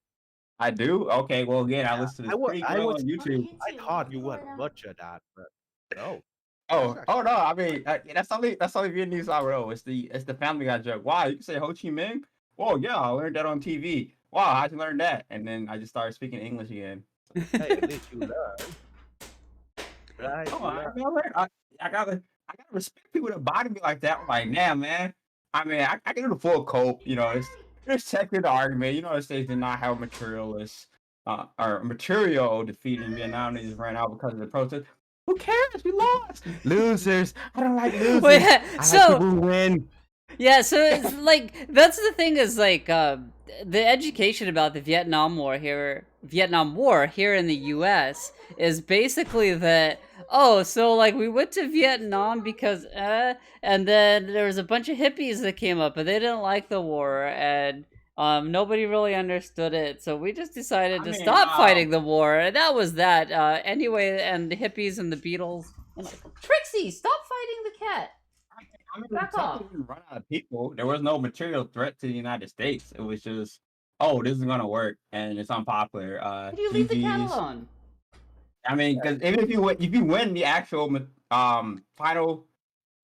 I do? Okay, well, again, I listened to this pretty well on YouTube. I thought you would butcher that, but no. Oh no! I mean, that's only Vietnamese I know. It's the Family Guy joke. Wow, you can say Ho Chi Minh? Whoa, yeah, I learned that on TV. Wow, how'd you learn that? And then I just started speaking English again. Hey, at least you learn. Right? Oh, I gotta respect people that body me like that. I'm like, damn, man. I mean, I can do the full cope. There's technically the argument. The States did not have materialist or material defeat in Vietnam. They just ran out because of the protest. Who cares? We lost. Losers. I don't like losers. Wait, I like people who win. Yeah, so it's like that's the thing is like the education about the Vietnam War here in the US is basically that so like we went to Vietnam because and then there was a bunch of hippies that came up and they didn't like the war and nobody really understood it. So we just decided I to mean, stop fighting the war and that was that. Anyway, and the hippies and the Beatles and Trixie, stop fighting the cat. I mean, Back Kentucky off. didn't run out of people. There was no material threat to the United States. It was just, oh, this is gonna work, and it's unpopular. Could you leave the cat GG's. alone? I mean, because even if you win the actual final,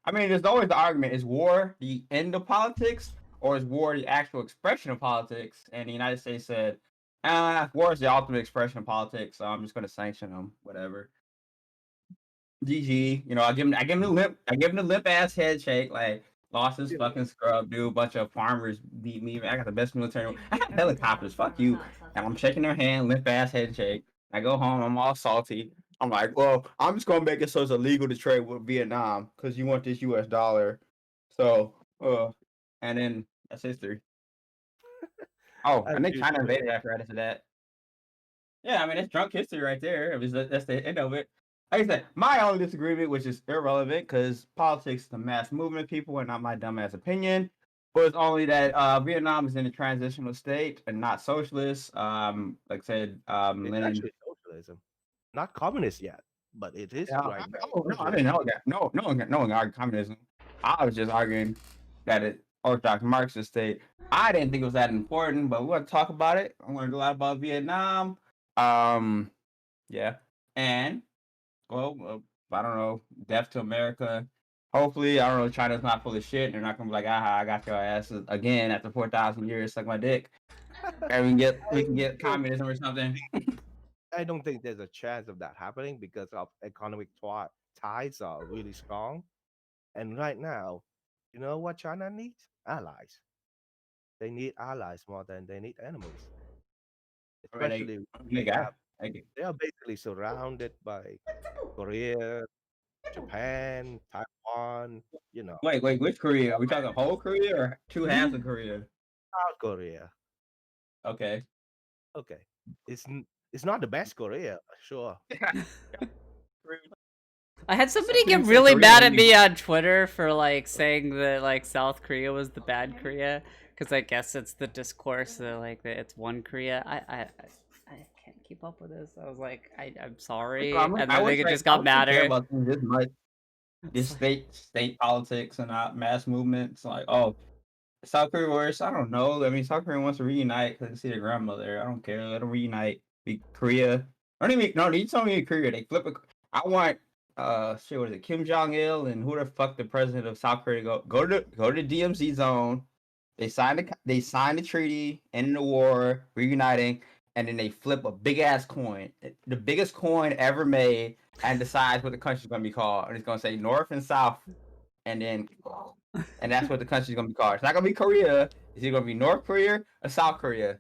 I mean, there's always the argument: is war the end of politics, or is war the actual expression of politics? And the United States said, war is the ultimate expression of politics, so I'm just gonna sanction them, whatever. GG. You know, I give him the limp ass head shake. Like lost his fucking scrub, dude. A bunch of farmers beat me. I got the best military. I have helicopters. Fuck you. And I'm shaking their hand, limp ass head shake. I go home. I'm all salty. I'm like, well, I'm just gonna make it so it's illegal to trade with Vietnam because you want this U.S. dollar. So, and then that's history. Oh, As and then China usual. invaded after that. Yeah, I mean, it's drunk history right there. It was that's the end of it. Like I said, my only disagreement, which is irrelevant because politics is a mass movement of people and not my dumbass opinion, was only that Vietnam is in a transitional state and not socialist. Like I said, It's Lenin. actually socialism, not communist yet, but it is Yeah, right now. no, I didn't know that. No one argued communism. I was just arguing that it Orthodox Marxist state. I didn't think it was that important, but we're gonna talk about it. I learned a lot about Vietnam. Um, yeah, and well, I don't know, death to America. Hopefully, I don't know, China's not full of shit. They're not gonna be like, aha, I got your ass again after 4,000 years, suck my dick. And we can get communism or something. I don't think there's a chance of that happening because of economic ties are really strong. And right now, you know what China needs? Allies. They need allies more than they need enemies. I mean, Especially they got have, it. they are basically surrounded by Korea, Japan, Taiwan, you know, Wait, which Korea? Are we talking whole Korea or two halves of Korea? South Korea. Okay. Okay. It's not the best Korea, sure. I had somebody Some get people say really Korea mad made at me me on Twitter for like saying that like South Korea was the bad Korea because I guess it's the discourse that like that it's one Korea. I can't keep up with this. I was like, I'm sorry, and I then wish they just I got wish I care madder. about things this much. This It's like, state politics and not mass movements. Like, oh, South Korea worse. I don't know. I mean, South Korea wants to reunite because they see their grandmother. I don't care. Let them reunite. Be Korea. I don't even. No, you told me Korea. They flip it. I want. Shit. What is it? Kim Jong Il and who the fuck the president of South Korea go to the DMZ zone. They signed the treaty, ending the war, reuniting, and then they flip a big ass coin, the biggest coin ever made, and decides what the country's gonna be called. And it's gonna say North and South, and then and that's what the country's gonna be called. It's not gonna be Korea. It's either gonna be North Korea or South Korea.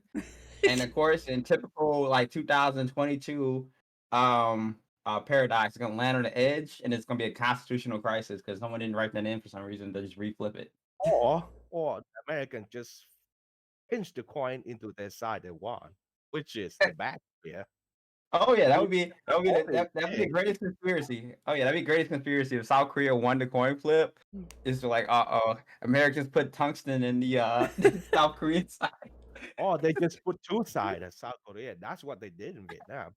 And of course, in typical like 2022 paradox, it's gonna land on the edge, and it's gonna be a constitutional crisis because someone didn't write that in for some reason. They just reflip it. Or the Americans just pinch the coin into their side they want, which is the bad Korea. Oh yeah, Which that would be only that would be the thing greatest conspiracy. Oh yeah, that'd be the greatest conspiracy if South Korea won the coin flip. It's like Americans put tungsten in the South Korean side. or they just put two sides of South Korea. That's what they did in Vietnam.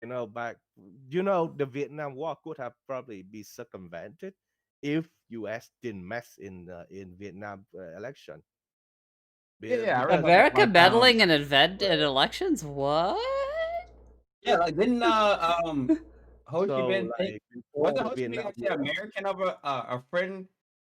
You know, back the Vietnam War could have probably be circumvented if US didn't mess in Vietnam election. Yeah, I read Because about that America one time. meddling in event in elections? What? Yeah, like didn't Ho Chi so Minh think like before wasn't the Ho Chi Minh Vietnam actually War, American of a friend?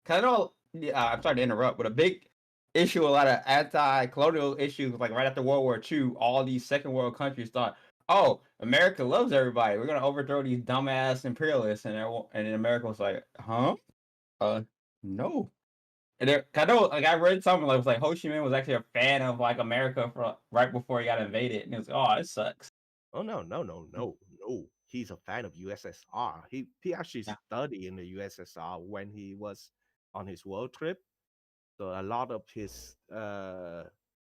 Cause I know I'm sorry to interrupt, but a big issue, a lot of anti-colonial issues, like right after World War II, all these second world countries thought, oh, America loves everybody. We're gonna overthrow these dumbass imperialists, and then America was like, huh? No. And I know, like I read something like it was like Ho Chi Minh was actually a fan of like America for right before he got invaded, and it was oh, it sucks. oh no. He's a fan of USSR. He actually Yeah. studied in the USSR when he was on his world trip. So a lot of his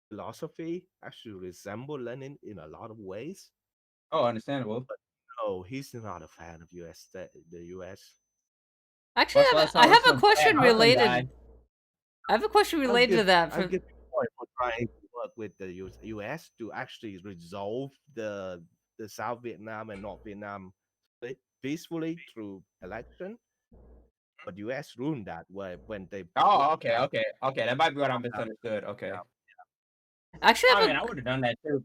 philosophy actually resemble Lenin in a lot of ways. Oh, understandable. No, he's not a fan of the US. Actually, Well, I have a some bad question husband guy. related. I have a question related to that. I'll give you a point for trying to work with the US to actually resolve the South Vietnam and North Vietnam split peacefully through election. But US ruined that when they Oh, okay. That might be what I misunderstood. Okay. Actually, I mean, I would have done that too.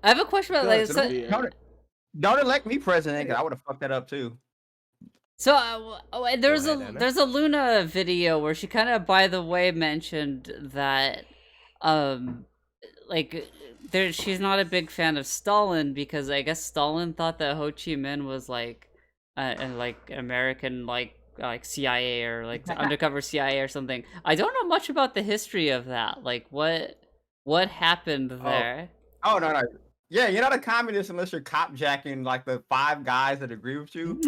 I have a question about like. Because So, Don't elect me president because I would have fucked that up too. So there's ahead, Anna. there's a Luna video where she kind of, by the way, mentioned that, like, she's not a big fan of Stalin because I guess Stalin thought that Ho Chi Minh was like, like American like CIA or like undercover CIA or something. I don't know much about the history of that. Like, what happened there? Oh no. Yeah, you're not a communist unless you're cop jacking like the 5 guys that agree with you.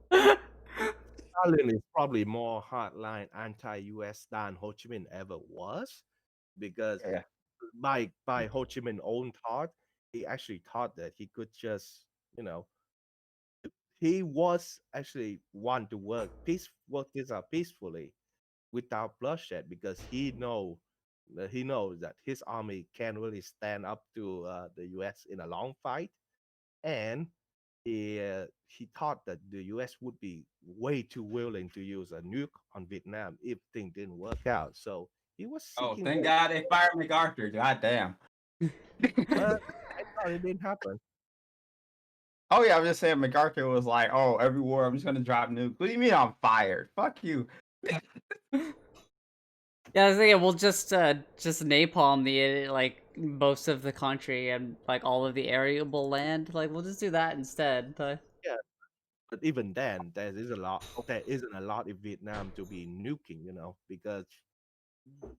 Stalin is probably more hardline anti-US than Ho Chi Minh ever was, because Yeah. by Ho Chi Minh's own thought, he actually thought that he could just, he was actually want to work this out peacefully without bloodshed, because he knows that his army can't really stand up to the US in a long fight, and he thought that the US would be way too willing to use a nuke on Vietnam if things didn't work out. So he was seeking. Thank God they fired MacArthur. God damn. But I thought it didn't happen. Oh yeah, I'm just saying MacArthur was like, oh, every war I'm just gonna drop nuke. What do you mean I'm fired? Fuck you. Yeah, I was thinking we'll just napalm the like most of the country and like all of the arable land. Like we'll just do that instead. But Yeah, but even then, there isn't a lot in Vietnam to be nuking, because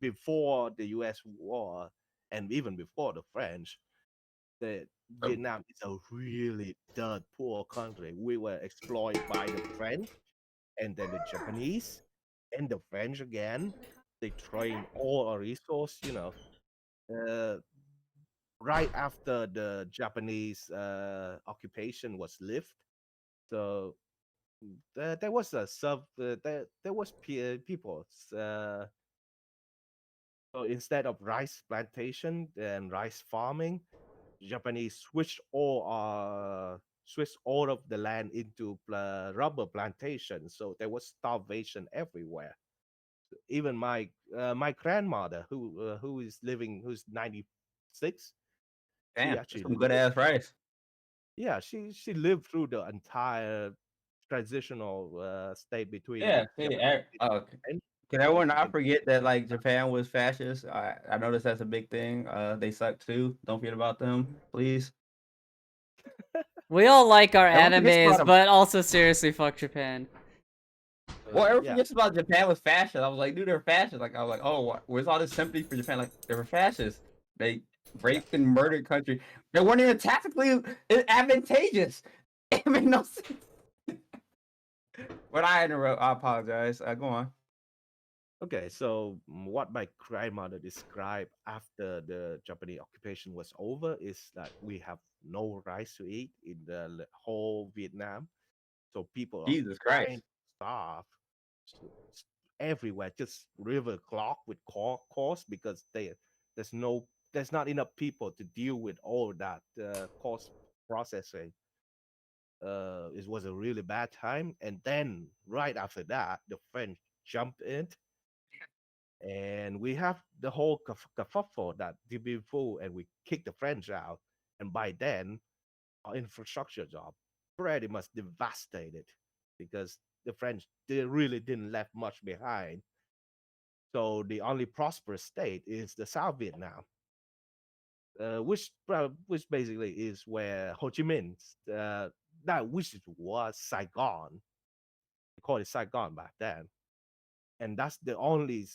before the U.S. war and even before the French, Vietnam is a really dirt poor country. We were exploited by the French and then the Japanese and the French again. They train all our resource, right after the Japanese occupation was lifted. So there was a there was people. So instead of rice plantation and rice farming, Japanese switched all of the land into rubber plantation. So there was starvation everywhere. Even my grandmother, who's 96, she Damn, actually some good ass rice. yeah, she lived through the entire transitional state between Yeah, Japan and can everyone not forget that like Japan was fascist? I noticed that's a big thing. They suck too. Don't forget about them, please. we all like our Everyone forgets about animes, 'em. but also seriously, fuck Japan. Well, everyone yeah. forgets about Japan was fascist. I was like, dude, they're fascist. Like, I was like, oh, where's all this sympathy for Japan? Like, they were fascist. They raped and murdered country. They weren't even tactically advantageous. It made no sense. But I interrupt. I apologize. Go on. Okay, so what my grandmother described after the Japanese occupation was over is that we have no rice to eat in the whole Vietnam. So people are Jesus trying Christ. to starve everywhere, just river clogged with course, because there's not enough people to deal with all that course processing. It was a really bad time, and then right after that, the French jumped in, and we have the whole kerfuffle that DB full, and we kicked the French out. And by then, our infrastructure job pretty much devastated, because the French really didn't left much behind. So the only prosperous state is the South Vietnam, which basically is where Ho Chi Minh, which was Saigon. They called it Saigon back then, and that's the only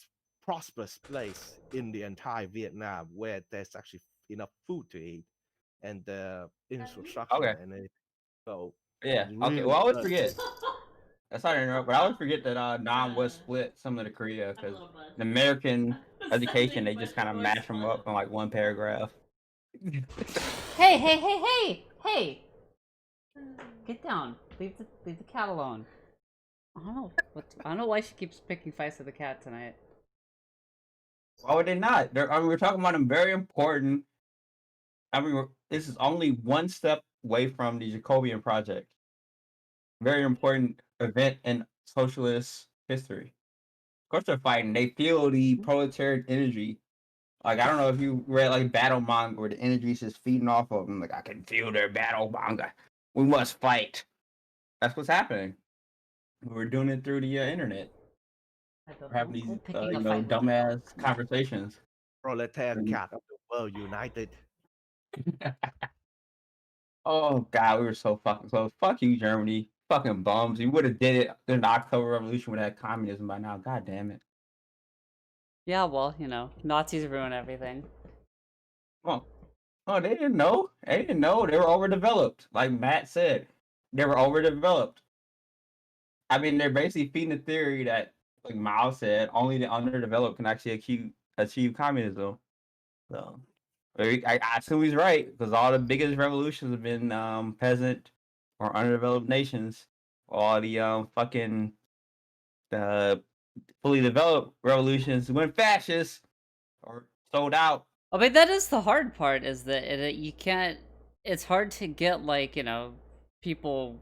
prosperous place in the entire Vietnam where there's actually enough food to eat and infrastructure Okay. and everything. So Yeah. it's Okay. really Well, I always good. forget. sorry to interrupt, but I always forget that Nam was split some of the Korea because the American education they just kind of mash them up in like one paragraph. Hey, hey, hey, hey, hey! Get down. Leave the cat alone. I don't know why she keeps picking fights with the cat tonight. Why would they not? We're talking about them very important. This is only one step away from the Jacobian project. Very important event in socialist history. Of course, they're fighting. They feel the proletariat energy. Like I don't know if you read like battle manga where the energy is just feeding off of them. Like I can feel their battle manga. We must fight. That's what's happening. We're doing it through the internet. We're having these dumbass conversations. Proletariat cat of the world united. Oh God, we were so fucking close. Fuck you, Germany. Fucking bums. You would have did it in the October Revolution with that communism by now. God damn it. Yeah, well, Nazis ruin everything. Oh, they didn't know. They didn't know. They were overdeveloped. Like Matt said, they were overdeveloped. I mean, they're basically feeding the theory that, like Mao said, only the underdeveloped can actually achieve communism. So, I assume he's right because all the biggest revolutions have been peasant or underdeveloped nations. All the fucking fully developed revolutions went fascist or sold out. I mean, that is the hard part, is that you can't. It's hard to get people,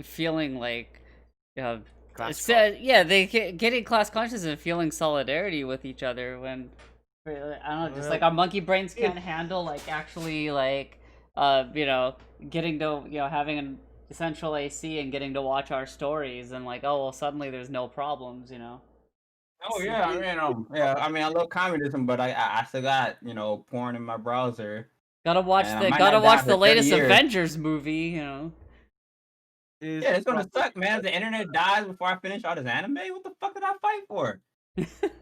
feeling like, they getting class conscious and feeling solidarity with each other when, I don't know, just like our monkey brains can't handle actually getting to having an central AC and getting to watch our stories and suddenly there's no problems. Oh yeah, I mean I love communism, but I still got porn in my browser. Gotta watch the latest Avengers movie. Yeah, it's gonna suck, man. If the internet dies before I finish all this anime, what the fuck did I fight for?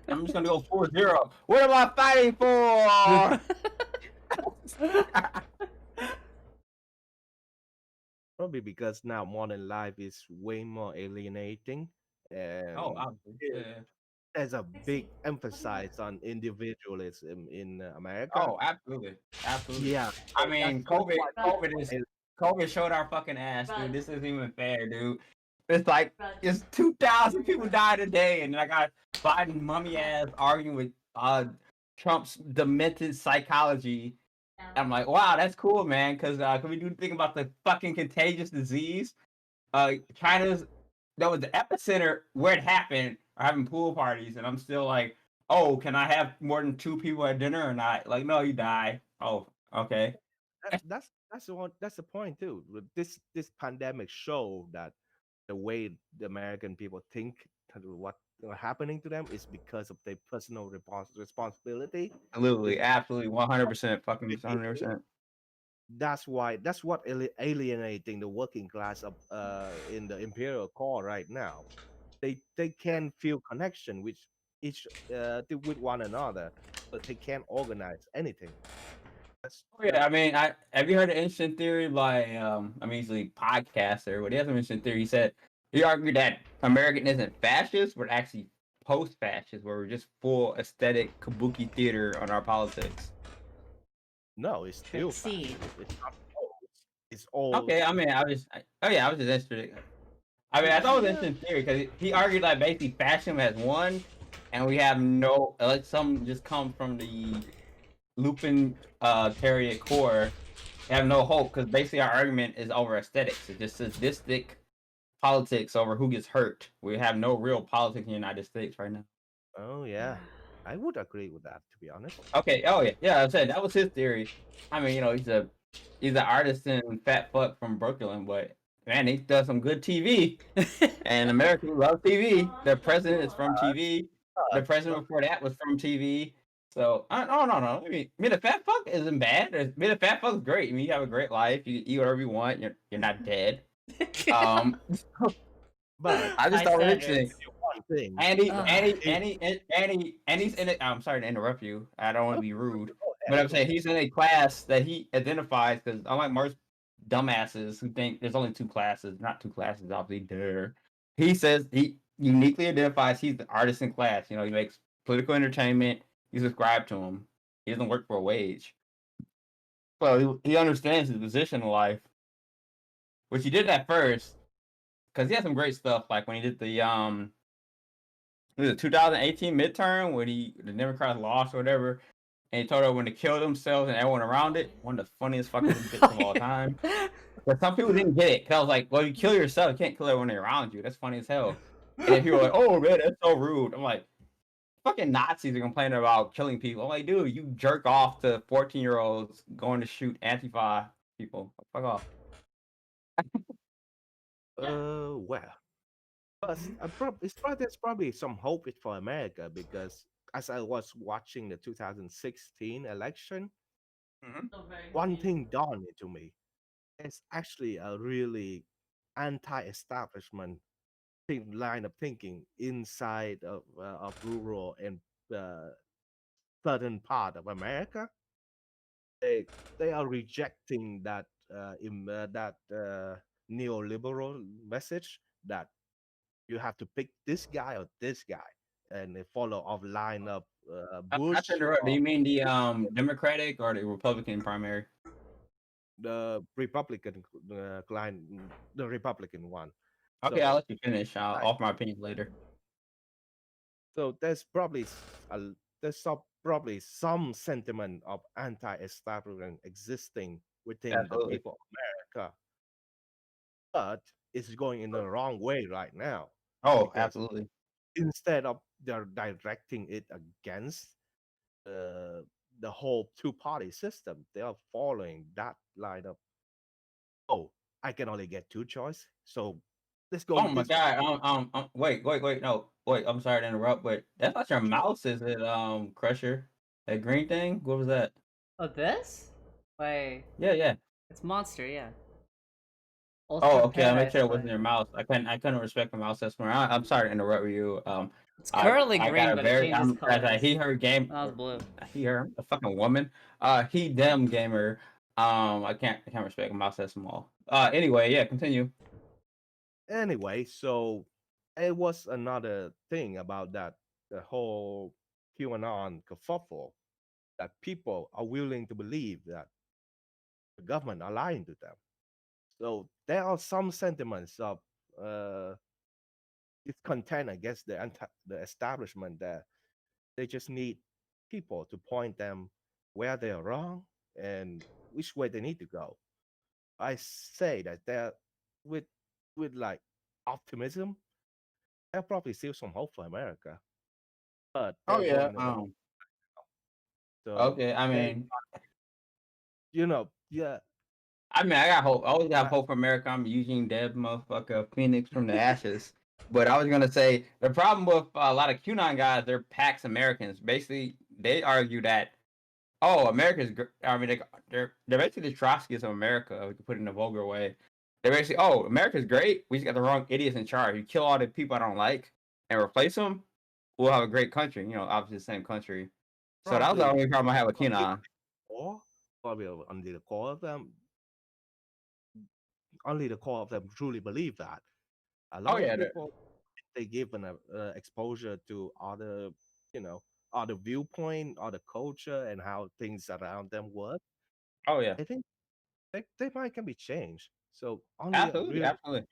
I'm just gonna go 4-0. What am I fighting for? Probably because now modern life is way more alienating, and there's a big emphasis on individualism in America. Oh, absolutely. Yeah. I mean, COVID showed our fucking ass, dude. This isn't even fair, dude. It's like it's 2,000 people died a day, and I got Biden mummy ass arguing with Trump's demented psychology. I'm like, wow, that's cool, man. Because can we do think about the fucking contagious disease? China's that was the epicenter where it happened. Are having pool parties, and I'm still like, oh, can I have more than 2 people at dinner or not? Like, no, you die. Oh, okay. That's the point too. This pandemic showed that the way the American people think what happening to them is because of their personal responsibility. Absolutely, 100%, fucking 100%. That's what alienating the working class of in the imperial core right now. They can feel connection with with one another, but they can't organize anything. I mean, have you heard of instant theory by he's a podcaster, but he has an instant theory. He argued that American isn't fascist, but actually post-fascist, where we're just full aesthetic kabuki theater on our politics. No, it's still fascist. It's not post. It's all okay. I mean, I was just interested. I mean, I thought it was interesting theory because he argued that basically fascism has won, and we have no some just come from the Lupin Terrier core have no hope because basically our argument is over aesthetics. It's just sadistic politics over who gets hurt. We have no real politics in the United States right now. Oh yeah, I would agree with that, to be honest. Okay. Oh yeah. I said that was his theory. I mean, he's an artisan fat fuck from Brooklyn, but man, he does some good TV. And Americans love TV. The president is from TV. The president before that was from TV. So no. I mean, the fat fuck isn't bad. The fat fuck is great. I mean, you have a great life. You eat whatever you want. You're not dead. But I just thought it was interesting. And he's in it. I'm sorry to interrupt you. I don't want to be rude, but I'm saying he's in a class that he identifies because unlike most dumbasses who think there's only two classes, not two classes, obviously. There, he says he uniquely identifies he's the artist in class. You know, he makes political entertainment. You subscribe to him. He doesn't work for a wage. Well, he understands his position in life, which he did at first because he had some great stuff. Like when he did the it was a 2018 midterm when the Democrats lost or whatever, and he told everyone to kill themselves and everyone around it. One of the funniest fucking bits of all time. But some people didn't get it because I was like, well, you kill yourself, you can't kill everyone around you. That's funny as hell. And then people were like, oh man, that's so rude. I'm like, fucking Nazis are complaining about killing people. I'm like, dude, you jerk off to 14-year-olds going to shoot Antifa people. Fuck off. Well, but there's probably some hope for America because as I was watching the 2016 election, Still very one confused. thing dawned into me. It's actually a really anti-establishment line of thinking inside of rural and uh, southern part of America. They they are rejecting that neoliberal message that you have to pick this guy or this guy, and they follow off line of Not to Bush interrupt, do or you mean the Democratic or the Republican primary? the Republican line, the Republican one. Okay, So I'll let you finish. I'll I, offer my opinion later. so there's probably probably some sentiment of anti-establishment existing within the Absolutely. people of America, but it's going in the wrong way right now Oh, because absolutely. instead of they're directing it against uh, the whole two-party system, they are following that line of, oh, I can only get two choice, so let's go Oh with my this one. god. Wait, no, wait. I'm sorry to interrupt, but that's not your Sure. mouse, is it? Crusher, that green thing. What was that? Oh, this? Wait, Yeah, yeah. it's Monster, yeah. Oh, Ultra okay. I'll make Paradise sure it wasn't Play. your mouse. I couldn't respect the mouse. That's more. I'm sorry to interrupt you. It's currently I green, got a but it very. changes As a colors. he her game. That was blue. He her a fucking woman. He them gamer. I can't respect a mouse that small. Anyway, yeah. Continue. Anyway, so it was another thing about that the whole QAnon kerfuffle that people are willing to believe that the government are lying to them. So there are some sentiments of uh, discontent against the establishment that they just need people to point them where they are wrong and which way they need to go. I say that there with like optimism, there's probably still some hope for America, but Oh they're yeah. going the wrong. So Okay. I they, mean, yeah, I got hope. I always have hope for America. I'm Eugene Deb, motherfucker, Phoenix from the ashes. But I was gonna say the problem with a lot of QAnon guys, they're Pax Americans. Basically, they argue that America's. I mean, they're basically the Trotskyists of America. We could put it in a vulgar way. They're basically, America's great. We just got the wrong idiots in charge. You kill all the people I don't like and replace them, we'll have a great country. You know, obviously the same country. So that was the probably only problem I have with probably QAnon. or probably only the core of them, only the core of them truly believe that. A Oh lot of yeah. people they give an exposure to other, you know, other viewpoint, other culture, and how things around them work. Oh yeah. I think they might can be changed. So only a Absolutely. real Absolutely.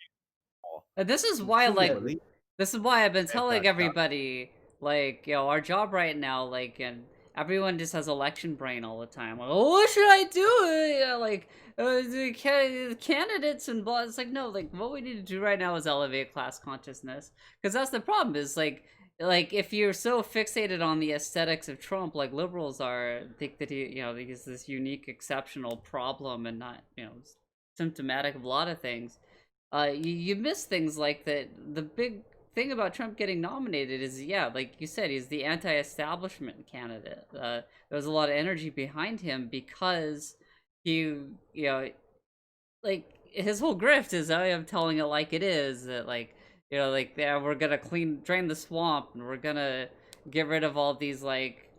core And this is who why, truly like, Yeah. believe this is why I've been America telling does. everybody, like, our job right now, like, and everyone just has election brain all the time. Like, oh, what should I do? Like, the candidates and blah. It's like, no, like, what we need to do right now is elevate class consciousness. Because that's the problem, is, like, if you're so fixated on the aesthetics of Trump, like liberals are, think that he's this unique, exceptional problem and not, symptomatic of a lot of things. You miss things like that. The big thing about Trump getting nominated is, yeah, like you said, he's the anti-establishment candidate. There's a lot of energy behind him because he, like his whole grift is, I am telling it like it is, that like, like, yeah, we're gonna drain the swamp, and we're gonna get rid of all these, like,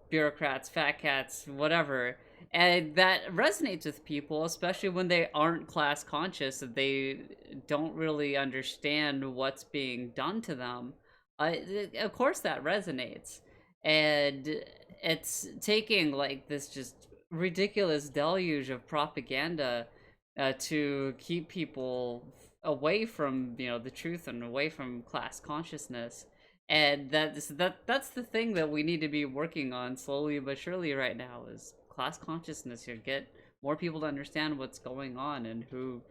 bureaucrats, fat cats, whatever. And that resonates with people, especially when they aren't class conscious, that they don't really understand what's being done to them. Of course, that resonates. And it's taking like this just ridiculous deluge of propaganda to keep people away from, you know, the truth and away from class consciousness. And that's the thing that we need to be working on slowly but surely right now is class consciousness here. Get more people to understand what's going on and who,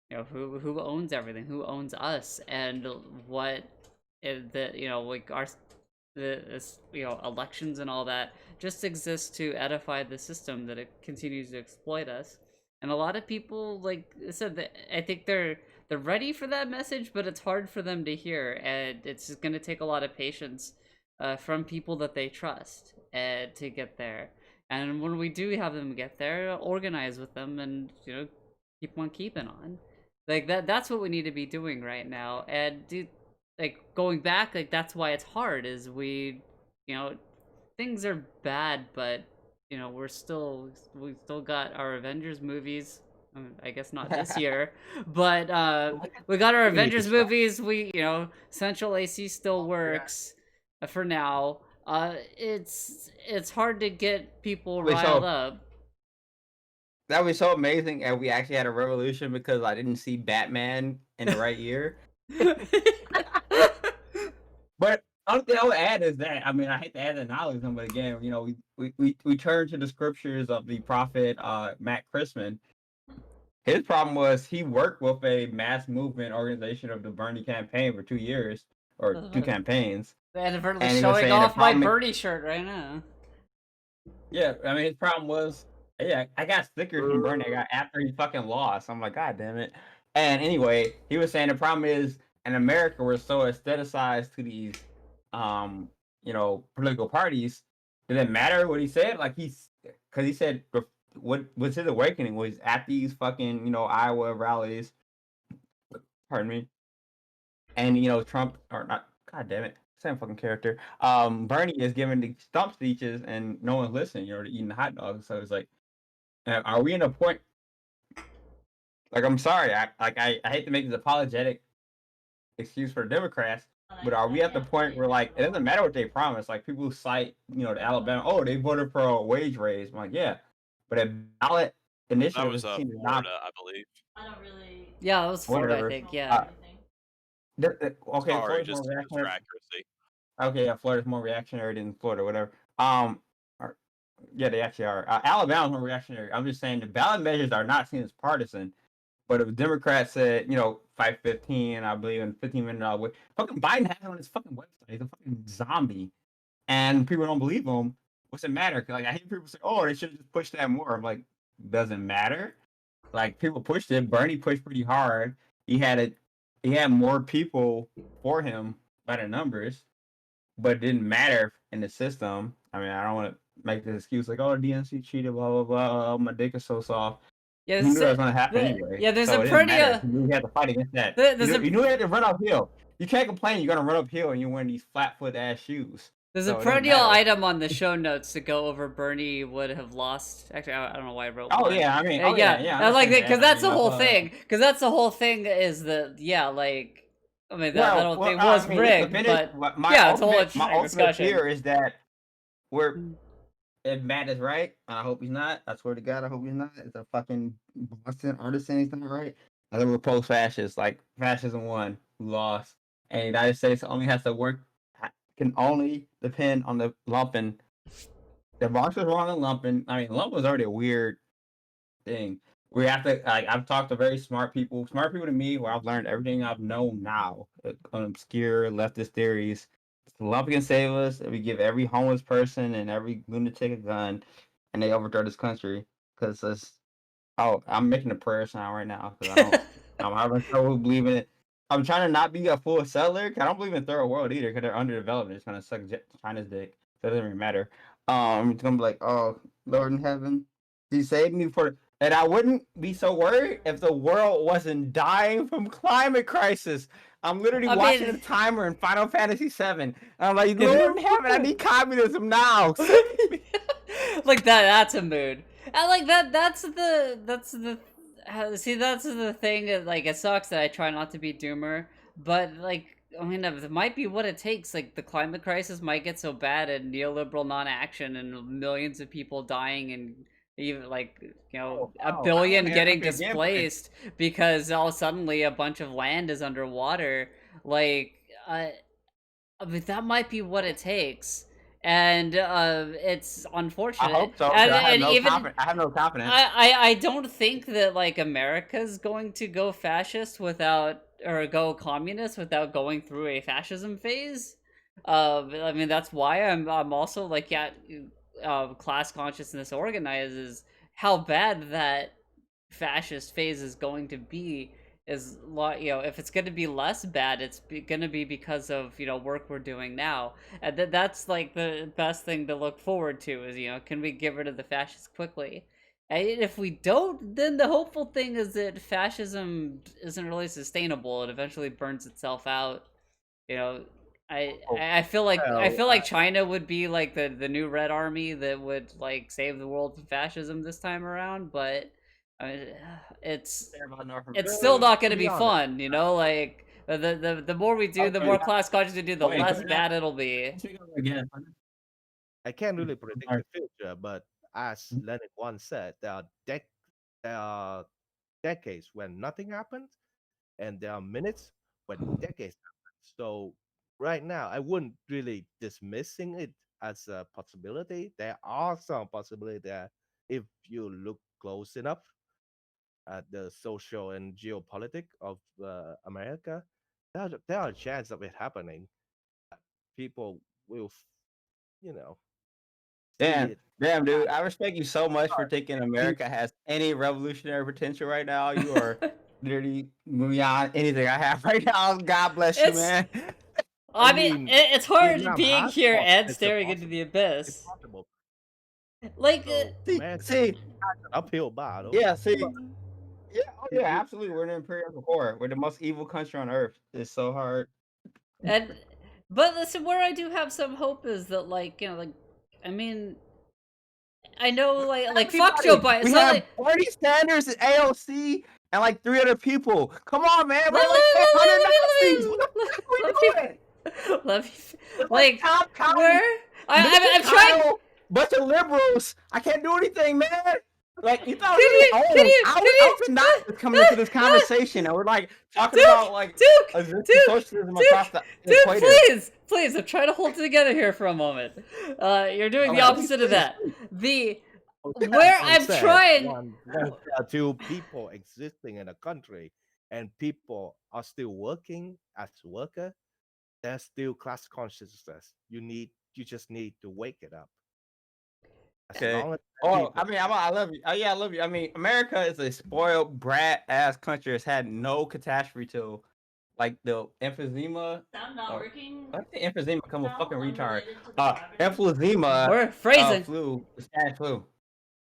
you know, who owns everything, who owns us, and what the, you know, like our you know, elections and all that just exist to edify the system that it continues to exploit us. And a lot of people, like I said, that I think they're ready for that message, but it's hard for them to hear, and it's just going to take a lot of patience from people that they trust to get there. And when we do have them get there, organize with them and, you know, keep on keeping on. Like that's what we need to be doing right now. And like going back, like that's why it's hard is we, you know, things are bad, but you know, we still got our Avengers movies. I guess not this year, but we got our Avengers movies. We, you know, Central AC still works for now. It's hard to get people riled up. That was so amazing, and we actually had a revolution because I didn't see Batman in the right year. But only thing I would add is that, I mean, I hate to add the knowledge, but again, you know, we turn to the scriptures of the prophet Matt Christman. His problem was he worked with a mass movement organization of the Bernie campaign for 2 years, or 2 campaigns. And showing off my Bernie shirt right now. Yeah, I mean, his problem was, yeah, I got stickers from Bernie after he fucking lost. I'm like, God damn it. And anyway, he was saying the problem is in America we're so aestheticized to these, you know, political parties. Did it matter what he said? Like because he said what was his awakening was at these fucking, you know, Iowa rallies. Pardon me. And you know, Trump or not. God damn it. Same fucking character. Bernie is giving the stump speeches and no one's listening. You know, they're eating the hot dogs. So it's like, are we in a point? Like, I'm sorry. I hate to make this apologetic excuse for the Democrats, but are we at the point where, like, it doesn't matter what they promise? Like, people cite, you know, the Alabama, oh, they voted for a wage raise. I'm like, yeah, but a ballot initiative that was Florida, I believe. I don't really. Yeah, it was Florida, I think. Yeah. Okay, sorry, just for accuracy. Okay, yeah, Florida's more reactionary than Florida, whatever. Yeah, they actually are. Alabama's more reactionary. I'm just saying the ballot measures are not seen as partisan. But if a Democrat said, you know, 515, I believe, in 15-minute wait, fucking Biden has it on his fucking website. He's a fucking zombie, and people don't believe him. What's it matter? Like, I hear people say, "Oh, they should just push that more." I'm like, doesn't matter. Like, people pushed it. Bernie pushed pretty hard. He had more people for him by the numbers, but it didn't matter in the system. I mean, I don't want to make this excuse like, "Oh, the DNC cheated," blah blah blah. Oh, my dick is so soft. Yeah, you knew that was going to happen anyway. Yeah, there's so a pretty. You knew you had to fight against that. You knew you had to run uphill. You can't complain. You're going to run uphill and you're wearing these flat-foot ass shoes. There's a perennial item on the show notes to go over. Bernie would have lost. Actually, I don't know why I wrote. Oh yeah, I mean, yeah. I like that because that's the whole thing. Because that's the whole thing is that like. I mean, that I don't think was rigged, but yeah, it's a whole discussion. My ultimate fear is that if Matt is right, and I hope he's not, I swear to God, I hope he's not. It's a fucking Boston artisan, he's not right. I think we're post-fascist, like fascism won, who lost, and the United States only has to work, can only depend on the lumping. The Bronx was wrong on lumping. I mean, lump was already a weird thing. We have to, like, I've talked to very smart people to me, where I've learned everything I've known now on obscure leftist theories. Lump can save us if we give every homeless person and every lunatic a gun, and they overthrow this country. Because I'm making a prayer sign right now because I'm having trouble believing it. I'm trying to not be a full settler. I don't believe in third world either because they're underdeveloped. It's gonna suck China's dick. So it doesn't really matter. It's gonna be like, oh Lord in heaven, He saved me and I wouldn't be so worried if the world wasn't dying from climate crisis. I'm literally watching the timer in Final Fantasy VII. I'm like, Lord in heaven, I need communism now. Like that's a mood. I like that. That's the see. That's the thing. Like, it sucks that I try not to be doomer, but like, I mean, it might be what it takes. Like, the climate crisis might get so bad and neoliberal non-action and millions of people dying and even like a billion getting displaced because all suddenly a bunch of land is underwater. Like, I mean, that might be what it takes. And it's unfortunate. I hope so. And, I have and no even confidence. I have no confidence. I don't think that like America's going to go fascist without or go communist without going through a fascism phase. I mean, that's why I'm also like, yeah, class consciousness organizes how bad that fascist phase is going to be. Is if it's going to be less bad, it's going to be because of work we're doing now, and that's like the best thing to look forward to is can we get rid of the fascists quickly? And if we don't, then the hopeful thing is that fascism isn't really sustainable. It eventually burns itself out. You know, I feel like China would be like the new Red Army that would like save the world from fascism this time around, but I mean, it's still not going to be fun, like the more we do, the more class conscious we do, the less bad it'll be. I can't really predict the future, but as Lenin once said, there are decades when nothing happens, and there are minutes when decades happen. So right now, I wouldn't really dismissing it as a possibility. There are some possibility there if you look close enough at the social and geopolitics of America. There are a chance of it happening. People will, you know, Damn, dude. I respect you so much for thinking America has any revolutionary potential right now. You are literally beyond anything I have right now. God bless you, man. I mean, it's hard being here and staring into the abyss. Like, see, uphill battle. Yeah, see. Yeah, yeah, absolutely. We're an imperial core. We're the most evil country on earth. It's so hard. But listen, where I do have some hope is that, like, I mean, I know, like fuck Joe Biden. We have Bernie Sanders and AOC and like 3 other people. Come on, man. We're like 800 Nazis. What the fuck are we doing? Let me, like, where? I'm trying. Bunch of liberals. I can't do anything, man. Like, you thought I was not coming into this conversation, and we're like talking about like socialism across the equator. Please, I'm trying to hold it together here for a moment. You're doing the opposite of that. Where I'm trying. There are 2 people existing in a country, and people are still working as worker. There's still class consciousness. You just need to wake it up. Okay. I mean, I love you. Oh, yeah, I love you. I mean, America is a spoiled brat ass country. It's had no catastrophe till like the emphysema. Sound not working. I think emphysema come a fucking retard. Emphysema. We're phrasing. The Spanish flu.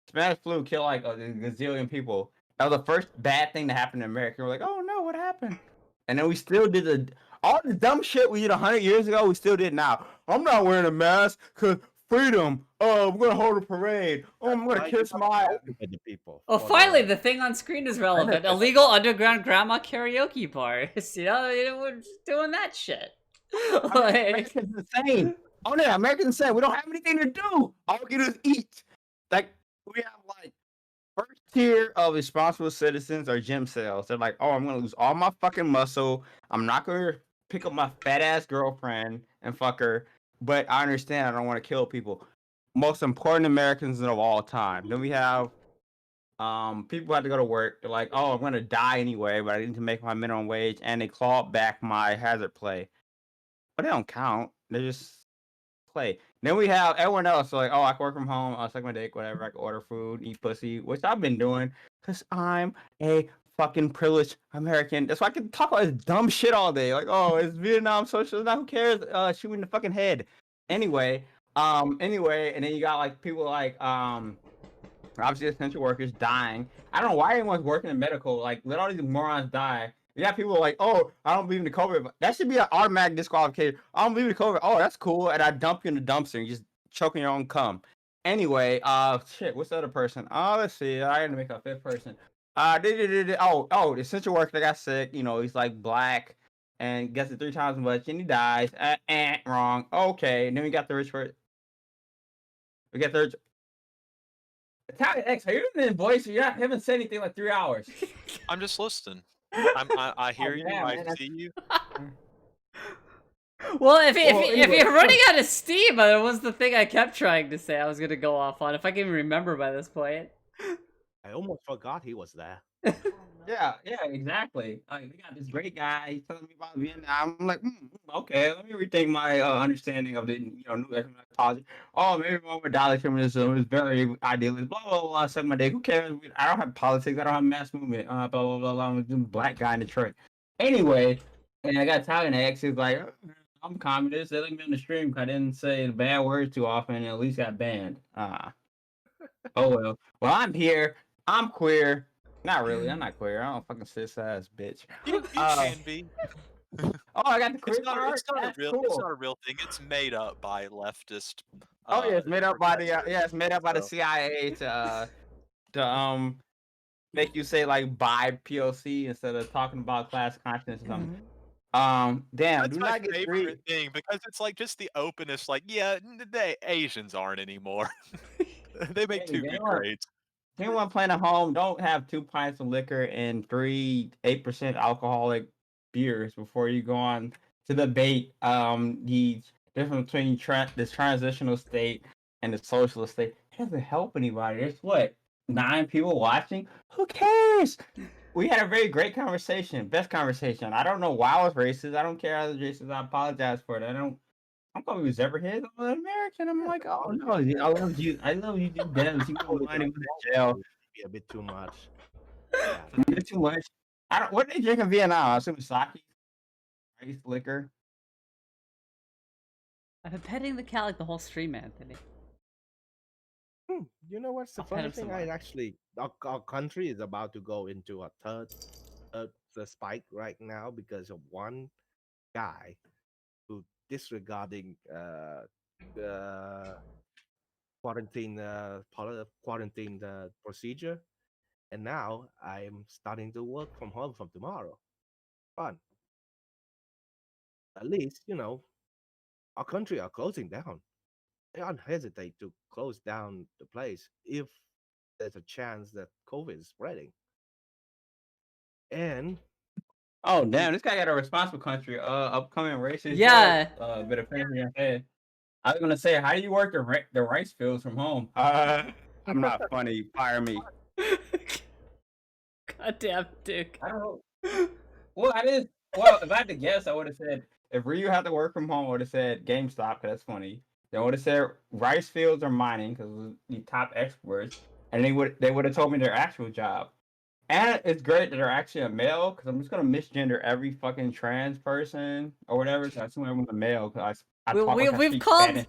Spanish flu killed like a gazillion people. That was the first bad thing to happen in America. We're like, oh no, what happened? And then we still did all the dumb shit we did 100 years ago. We still did now. I'm not wearing a mask because freedom. Oh, we're gonna hold a parade. Oh, I'm gonna kiss my people. Oh, finally, the thing on screen is relevant. Illegal underground grandma karaoke bars. We're doing that shit. Americans insane. Oh no, Americans insane. We don't have anything to do. All we can do is eat. Like we have like first tier of responsible citizens are gym sales. They're like, oh, I'm gonna lose all my fucking muscle. I'm not gonna pick up my fat ass girlfriend and fuck her. But I understand I don't want to kill people. Most important Americans of all time. Then we have people who have to go to work. They're like, oh, I'm gonna die anyway, but I need to make my minimum wage, and they claw back my hazard pay. But they don't count. They just play. Then we have everyone else. So like, oh, I can work from home. I'll suck my dick, whatever. I can order food, eat pussy, which I've been doing because I'm a fucking privileged American. That's why I can talk about this dumb shit all day. Like, oh, it's Vietnam socialism. Now who cares? Shoot me in the fucking head. Anyway, and then you got like people like obviously essential workers dying. I don't know why anyone's working in medical. Like, let all these morons die. You got people like, oh, I don't believe in the COVID. That should be an automatic disqualification. I don't believe in the COVID. Oh, that's cool. And I dump you in the dumpster and you just choking your own cum. Anyway, shit, what's the other person? Let's see. I had to make a fifth person. Oh, the essential worker that got sick. You know, he's like black and gets it 3 times as much, and he dies. Wrong. Okay, and then we got the rich person. We got the rich. Italianx, are you in voice? You haven't said anything in like 3 hours. I'm just listening. I hear you. man, I man, see you. Well, if anyway, you're running out of steam, that was the thing I kept trying to say. I was gonna go off on if I can even remember by this point. I almost forgot he was there. Oh, no. Yeah, exactly. Like, we got this great guy. He's telling me about Vietnam. I'm like, okay, let me rethink my understanding of the new economic policy. Oh, maybe more dollar feminism is very idealist. Blah blah blah. Suck my dick. Who cares? I don't have politics. I don't have mass movement. Blah blah blah blah. I'm a black guy in Detroit. Anyway, and I got Italianx. He's like, I'm communist. They let me on the stream because I didn't say the bad words too often, and at least got banned. Oh well. Well, I'm here. I'm queer. Not really. I'm not queer. I don't fucking cis ass bitch. You can be. Oh, I got the queer It's not card. a That's real. cool. It's not a real thing. It's made up by leftist. Oh yeah, it's made up by the protesters. it's made up by the So- CIA to make you say like bi POC instead of talking about class consciousness or something. Damn, That's do my not get favorite greedy. thing because it's like just the openness. Like, yeah, they Asians aren't anymore. They make Hey, two they good are. grades. Anyone playing at home, don't have 2 pints of liquor and 3 8% alcoholic beers before you go on to debate the difference between the transitional state and the socialist state. It doesn't help anybody. There's what, 9 people watching? Who cares? We had a very great conversation, best conversation. I don't know why I was racist. I don't care how I was racist. I apologize for it. I'm gonna be Zebrahead. I'm an American. I'm like, oh no, I love you. I love you, Devs. You don't mind him in jail. Maybe a bit too much. Yeah. Not too much. I don't. What do they drink in Vietnam? I assume sake, ice liquor. I've been petting the cat like the whole stream, Anthony. You know what's the I'll pet funny him thing? some I more. actually our country is about to go into a third the spike right now because of one guy who disregarding quarantine procedure, and now I'm starting to work from home from tomorrow. Fun. At least our country are closing down. They don't hesitate to close down the place if there's a chance that COVID is spreading. And Oh damn, this guy got a responsible country. Upcoming racist. Yeah. Joke, bit of pain in your head. I was gonna say, how do you work the rice fields from home? I'm not funny. Fire me. Goddamn Duke. I don't know. Well, if I had to guess, I would have said if Ryu had to work from home, I would have said GameStop because that's funny. They would have said rice fields or mining because the top experts, and they would have told me their actual job. And it's great that they're actually a male because I'm just gonna misgender every fucking trans person or whatever. So I assume everyone's a male because I talk like I We've speak called Spanish.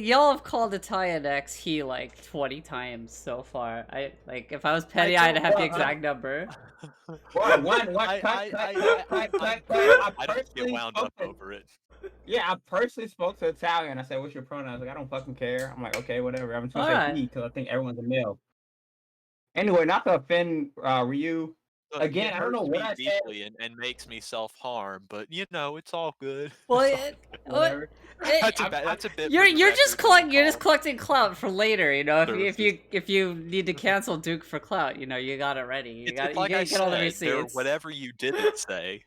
y'all have called Italianx he like 20 times so far. I like if I was petty, I'd have the exact number. What? I don't get wound up over it. Yeah, I personally spoke to Italian. I said, "What's your pronoun?" Like, I don't fucking care. I'm like, okay, whatever. I'm just gonna say Alright. he because I think everyone's a male. Anyway, not to offend Ryu. Look, Again, it I don't know hurts what me I said. deeply and makes me self-harm, but it's all good. Well, Whatever. That's a bit. you're just collecting collecting clout for later. If Services. you need to cancel Duke for clout, you got it ready. You It's got like you I get all the said, there, receipts. whatever you didn't say.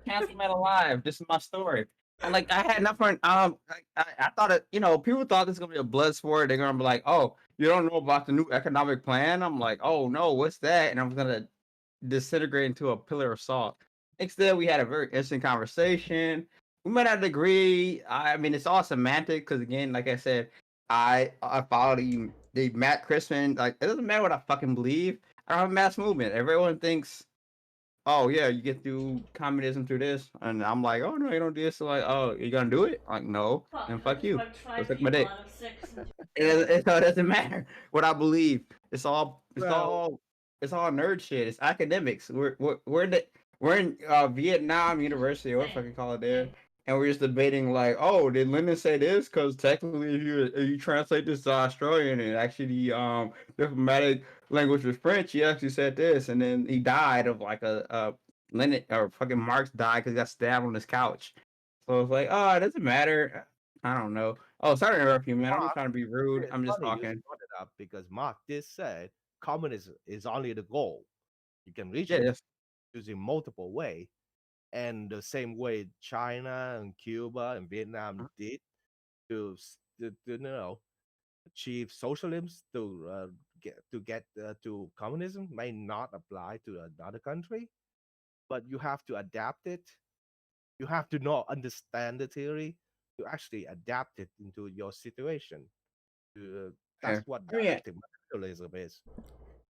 Cancel Man Alive. This is my story. And like, I had nothing. I thought it. People thought this was gonna be a blood sport. They're gonna be like, "Oh, you don't know about the new economic plan?" I'm like, "Oh no, what's that?" And I'm gonna disintegrate into a pillar of salt. Instead, we had a very interesting conversation. We might not agree. I mean, it's all semantic because, again, like I said, I follow the Matt Crispin. Like, it doesn't matter what I fucking believe. I don't have a mass movement. Everyone thinks, oh yeah, you get through communism through this, and I'm like, oh no, you don't do this. So like, oh, you gonna do it? Like, no, then fuck you. Go suck my dick. It doesn't matter what I believe. It's all nerd shit. It's academics. We're in Vietnam University, or what fucking call it there. and we're just debating like, oh, did Lenin say this? Because technically, if you translate this to Australian and actually the diplomatic language was French, he actually said this, and then he died of like a Lenin or fucking Marx died because he got stabbed on his couch. So it's like, oh, it doesn't matter. I don't know. Oh, sorry to interrupt you, man. I'm just Mark, trying to be rude. it's I'm just funny you talking. brought it up because Mark did say communism is only the goal. You can reach Yeah, it yes. using multiple ways. And the same way China and Cuba and Vietnam did to you know achieve socialism to get to communism may not apply to another country, but you have to adapt it. You have to not understand the theory to actually adapt it into your situation. Yeah. That's what I mean, dialectic materialism is.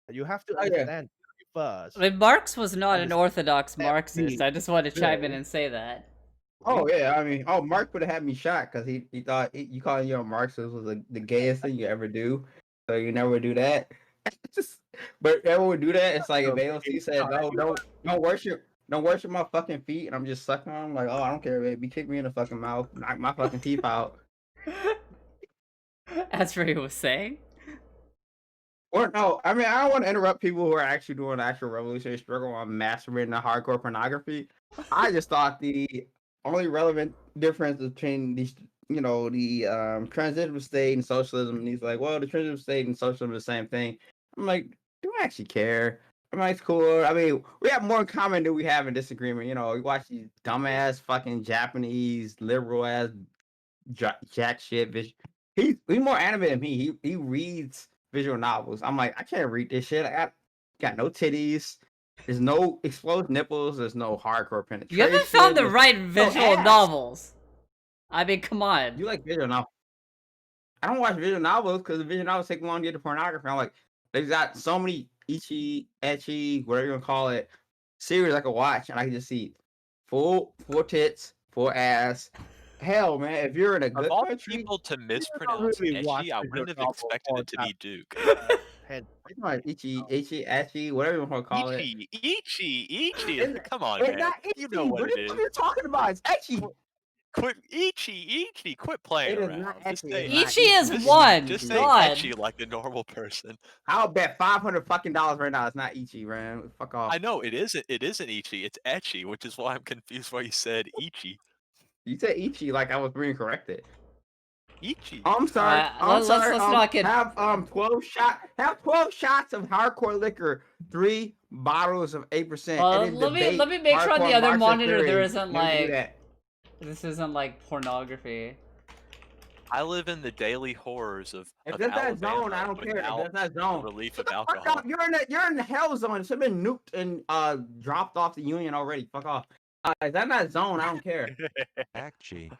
You have to oh yeah. understand theory first. I mean, Marx was not an Understand orthodox that Marxist. we I just want to chime in will and say that. Oh reach. yeah, I mean, oh Mark would have had me shot because he thought you calling your Marxist was the gayest thing you ever do, so you never do that. Just, but everyone would do that. It's like if So, AOC said, no, don't worship my fucking feet, and I'm just sucking on them like, oh, I don't care, baby, kick me in the fucking mouth, knock my fucking teeth out. As Ray was saying. Or no, I mean, I don't want to interrupt people who are actually doing the actual revolutionary struggle on masturbating to hardcore pornography. I just thought the only relevant difference between these, the transitive state and socialism, and he's like, well, the transitive state and socialism is the same thing. I'm like, do I actually care? I'm like, it's cool. I mean, we have more in common than we have in disagreement. We watch these dumbass fucking Japanese liberal ass jack shit. He's more anime than me. He reads visual novels. I'm like, I can't read this shit. I got no titties. There's no exposed nipples. There's no hardcore penetration. You haven't found the there's right no visual ass. novels. I mean, come on. You like visual novels? I don't watch visual novels because the visual novels take long to get to pornography. I'm like, they've got so many ecchi, whatever you want to call it, series I can watch, and I can just see full tits, full ass. Hell, man, if you're in a Of good all the country, people to don't mispronounce really watch etchy, I visual wouldn't have novel expected all it to that be Duke. it's not itchy, whatever you want to call it. Ichi. Come on, It's man. not You itchy. know what What it the is. fuck are you talking about? It's etchy. Quit Ichi. Quit playing It is around. not Just etchy. say, It's not Ichi itchy. is It's one. just say God. etchy like a normal person. I'll bet $500 fucking right now. It's not itchy, man. Fuck off. I know it isn't. It isn't Ichi. It's etchy, which is why I'm confused why you said Ichi. You said itchy like I was being corrected. Ichi. I'm sorry. Let's not get. Have 12 shots of hardcore liquor, 3 bottles of 8%. And then Let me make sure on the hardcore other Marxist monitor there theory. isn't Never do like that. this isn't like pornography. I live in the daily horrors of If that's that Alabama zone, I don't care. If without that's that the zone, relief shut of the fuck alcohol. up. You're in the hell zone. It should have been nuked and dropped off the union already. Fuck off. If that's that zone, I don't care. Actually,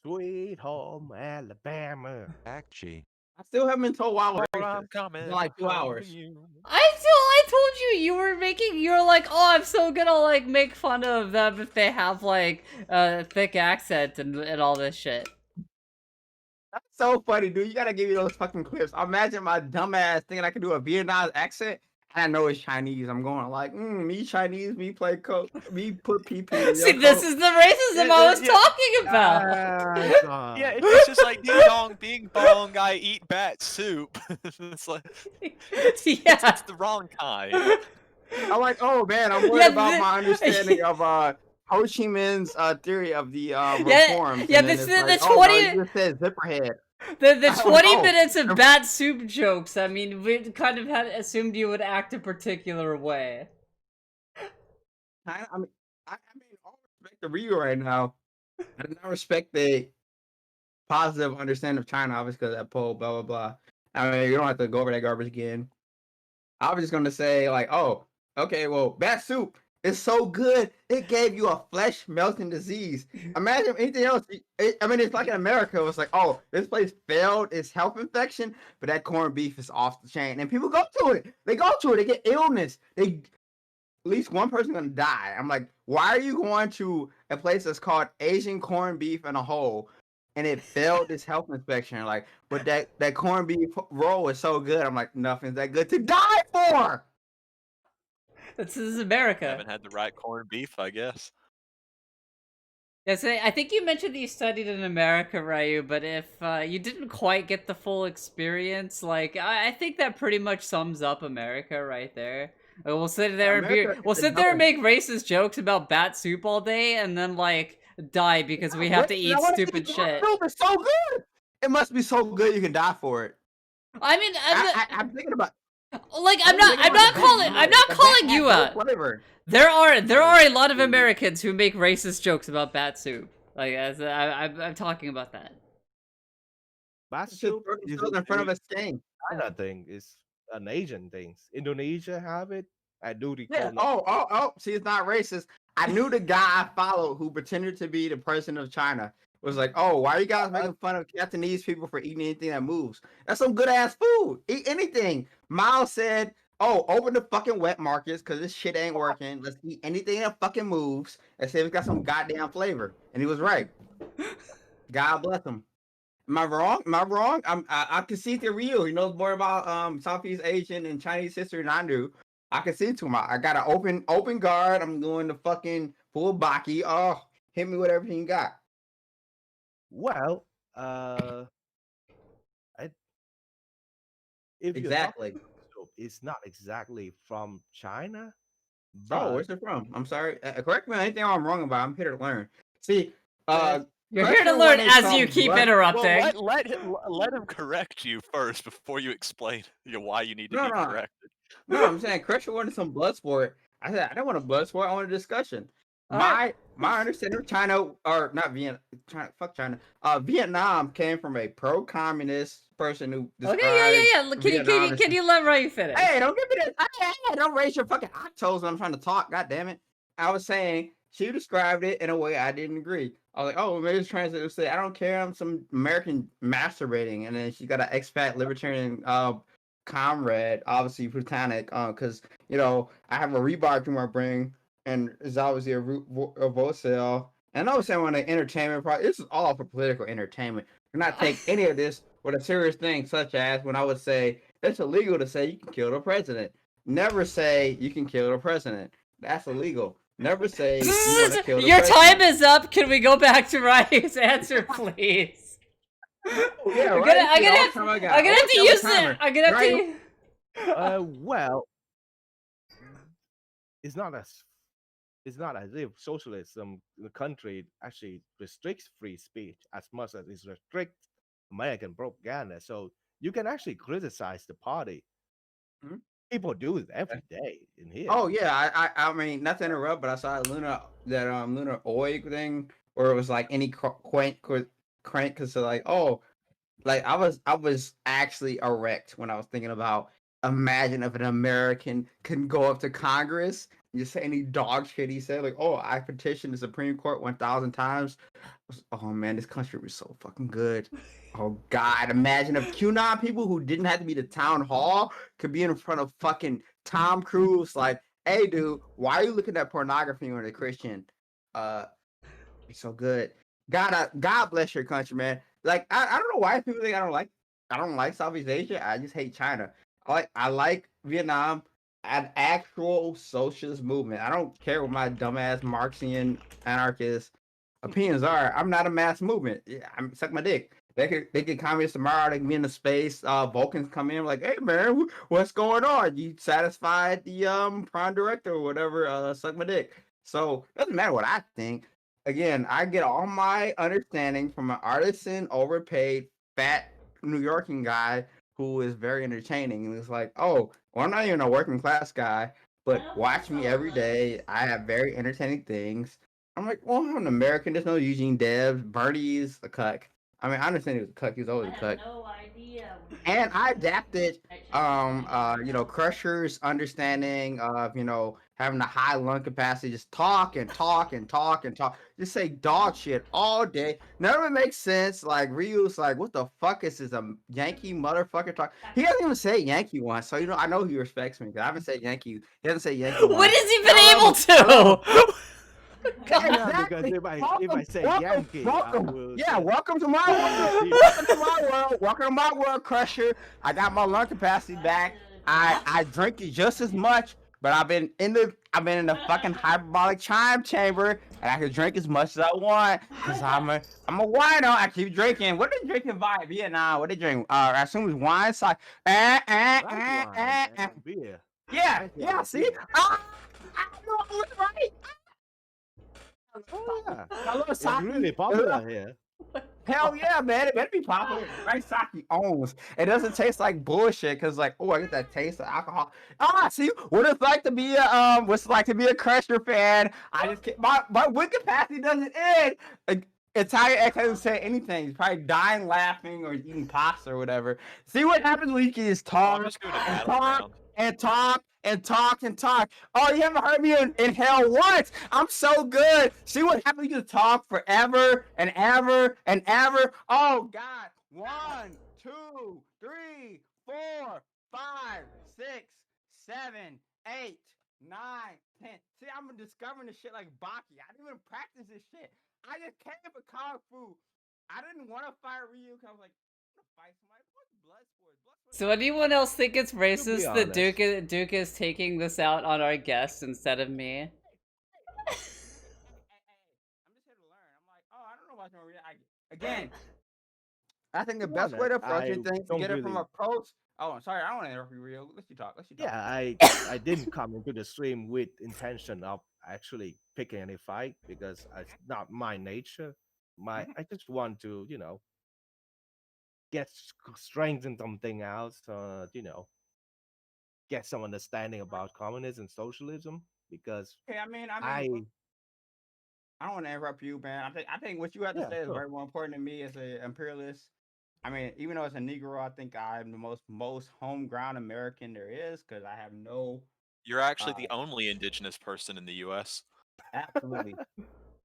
Sweet home Alabama. actually, I still haven't been told why I was I'm racist. It's coming been like 2 home hours. to you. I told you you're like, oh, I'm so gonna like make fun of them if they have like a thick accent and all this shit. That's so funny, dude. You gotta give me those fucking clips. Imagine my dumbass thinking I can do a Vietnamese accent. And I know it's Chinese. I'm going like, me Chinese, me play coke, me put PP in See, your this coke. is the racism I was Yeah. talking about. Yeah, it's just like ding dong, bing bong. I eat bat soup. It's like Yeah. it's the wrong kind. I'm like, oh man, I'm worried about my understanding of Ho Chi Minh's theory of the reforms. Yeah, and then the it's like, 20 oh, no, you just said zipperhead. the 20 know. minutes of bat soup jokes. I mean, we kind of had assumed you would act a particular way. I mean, all respect to Ryu right now. I do not respect the positive understanding of China, obviously, because of that poll, blah, blah, blah. I mean, you don't have to go over that garbage again. I was just going to say, like, oh, okay, well, bat soup is so good, it gave you a flesh melting disease. Imagine anything else. I mean, it's like in America, it's like, oh, this place failed its health infection, but that corned beef is off the chain. And people go to it. They go to it. They get illness. At least one person gonna die. I'm like, why are you going to a place that's called Asian corned beef in a hole, and it failed its health inspection? Like, but that corned beef roll is so good. I'm like, nothing's that good to die for. This is America. Haven't had the right corned beef, I guess. Yes, I think you mentioned that you studied in America, Ryu, but if you didn't quite get the full experience, like I think that pretty much sums up America right there. We'll sit there and America we'll is sit there and another. make racist jokes about bat soup all day, and then like die because we have What? to I eat want to stupid eat shit. soup. It's so good. It must be so good you can die for it. I mean, I'm thinking about. like I'm thinking about the I'm not the calling bat you has no out. flavor. There are a lot of Americans who make racist jokes about bat soup. Like I'm talking about that. Bat Just soup throw is themselves in front of a stain. China thing. It's an Asian thing. Indonesia have it. I do Yeah. recall. Oh. See, it's not racist. I knew the guy I followed who pretended to be the president of China was like, "Oh, why are you guys making fun of Cantonese people for eating anything that moves? That's some good ass food. Eat anything." Mao said, "Oh, open the fucking wet markets because this shit ain't working. Let's eat anything that fucking moves and see if it's got some goddamn flavor." And he was right. God bless him. Am I wrong? Am I wrong? I can see the real. He knows more about Southeast Asian and Chinese history than I do. I can see to him. I got an open guard. I'm doing the fucking full baki. Oh, hit me with everything you got. Well, I, if you're talking Exactly. soup, it's not exactly from China, Oh, but where's it from? I'm sorry. Correct me on anything I'm wrong about. I'm here to learn. See, there's You're here to Crusher learn wanted as you some keep blood. Well, interrupting. let him correct you first before you explain why you need to be No. corrected. No, I'm saying Crusher wanted some blood sport. I said I don't want a blood sport. I want a discussion. Alright. My understanding of China, or not Vietnam, China, fuck China. Vietnam came from a pro-communist person who described Yeah. Vietnam as. Can you let Ryu finish? Hey, don't give me this. Hey, don't raise your fucking octos when I'm trying to talk. God damn it. I was saying she described it in a way I didn't agree. I was like, oh, maybe it's translated to say, I don't care. I'm some American masturbating, and then she got an expat libertarian comrade, obviously Plutonic, because I have a Reebok in my brain, and it's obviously a Vocel. And I was saying when the entertainment part, this is all for political entertainment. Do not take any of this with a serious thing, such as when I would say it's illegal to say you can kill the president. Never say you can kill the president. That's illegal. Never say you want to kill the Your president. time is up. Can we go back to Ryu's answer, please? Yeah, I'm right. gonna have to use it. I'm gonna have to. well, it's not as if socialism in the country actually restricts free speech as much as it restricts American propaganda. So you can actually criticize the party. Mhm. People do it every day in here. Oh yeah, I mean, not to interrupt, but I saw Lunar Oig thing where it was like any crank because like I was actually erect when I was thinking about imagine if an American can go up to Congress and just say any dog shit he said, like, oh, I petitioned the Supreme Court 1,000 times. Oh man, this country was so fucking good. Oh God, imagine if QAnon people who didn't have to be to town hall could be in front of fucking Tom Cruise, like, hey dude, why are you looking at pornography when a Christian? It's so good. God bless your country, man. Like I don't know why people think I don't like Southeast Asia. I just hate China. I like Vietnam, an actual socialist movement. I don't care what my dumbass Marxian anarchist opinions are. I'm not a mass movement. Yeah, I'm suck my dick. They could communist tomorrow. They can be in the space. Vulcans come in like, hey man, what's going on? You satisfied the prime director or whatever? Suck my dick. So it doesn't matter what I think. Again, I get all my understanding from an artisan, overpaid, fat New Yorking guy who is very entertaining. And it's like, oh, well, I'm not even a working class guy, but watch me every day. I have very entertaining things. I'm like, well, I'm an American. There's no Eugene Debs. Bernie's a cuck. I mean, I understand he was a cuck. He was always a cuck. No idea. And I adapted, Crusher's understanding of, having a high lung capacity, just talk and talk and talk and talk. Just say dog shit all day. None of it makes sense. Like, Ryu's like, what the fuck is this, a Yankee motherfucker talk? He doesn't even say Yankee once, so, I know he respects me, because I haven't said Yankee. He hasn't said Yankee once. When has he been able to? Yeah, because if I say Yankee, I will say, welcome to my world. Welcome to my world. Welcome to my world, Crusher. I got my lung capacity back. I drink it just as much, but I've been in the fucking hyperbolic chime chamber And I can drink as much as I want because I'm a wino. I keep drinking. What they drinking by Vietnam? What they drink? I assume it's wine. So, Rice wine and beer. yeah, Rice wine yeah. and See, beer. I know I was right. Oh yeah, I love it's sake. really popular here. Hell yeah, man. It better be popular. Rice sake owns. It doesn't taste like bullshit because like, oh, I get that taste of alcohol. See what it's like to be a what's it like to be a Crusher fan. I just can't, my wit capacity doesn't end. Italianx hasn't said anything. He's probably dying laughing or eating pasta or whatever. See what happens when you can just Oh, I'm talk just doing a and battle talk round. and talk and talk and talk. Oh, you haven't heard me in hell once. I'm so good. See what happens? You just talk forever and ever and ever. Oh God. 1, 2, 3, 4, 5, 6, 7, 8, 9, 10. See, I'm discovering this shit like Baki. I didn't even practice this shit. I just came for Kung Fu. I didn't want to fight Ryu because I was like, I'm gonna fight somebody. What's blood sports? Blood sports. So anyone else think it's be racist that honest. Duke is taking this out on our guest instead of me? I'm just here to learn. I'm like, oh, I don't know what's going on. Again, I think the To be best way to honest, approach I anything to don't get it from really. approach. Oh, I'm sorry. I don't want to interrupt you, Rio. Let you talk. Let you talk. Yeah, I didn't come into the stream with intention of actually picking any fight because it's not my nature. Mhm. I just want to get strengthen something out. Get some understanding about communism and socialism because Okay, I mean, I I don't want to interrupt you, man. I think what you have to yeah say is sure. very more important to me as an imperialist. I mean, even though as a Negro, I think I'm the most home ground American there is because I have no You're actually uh the only indigenous person in the U.S. absolutely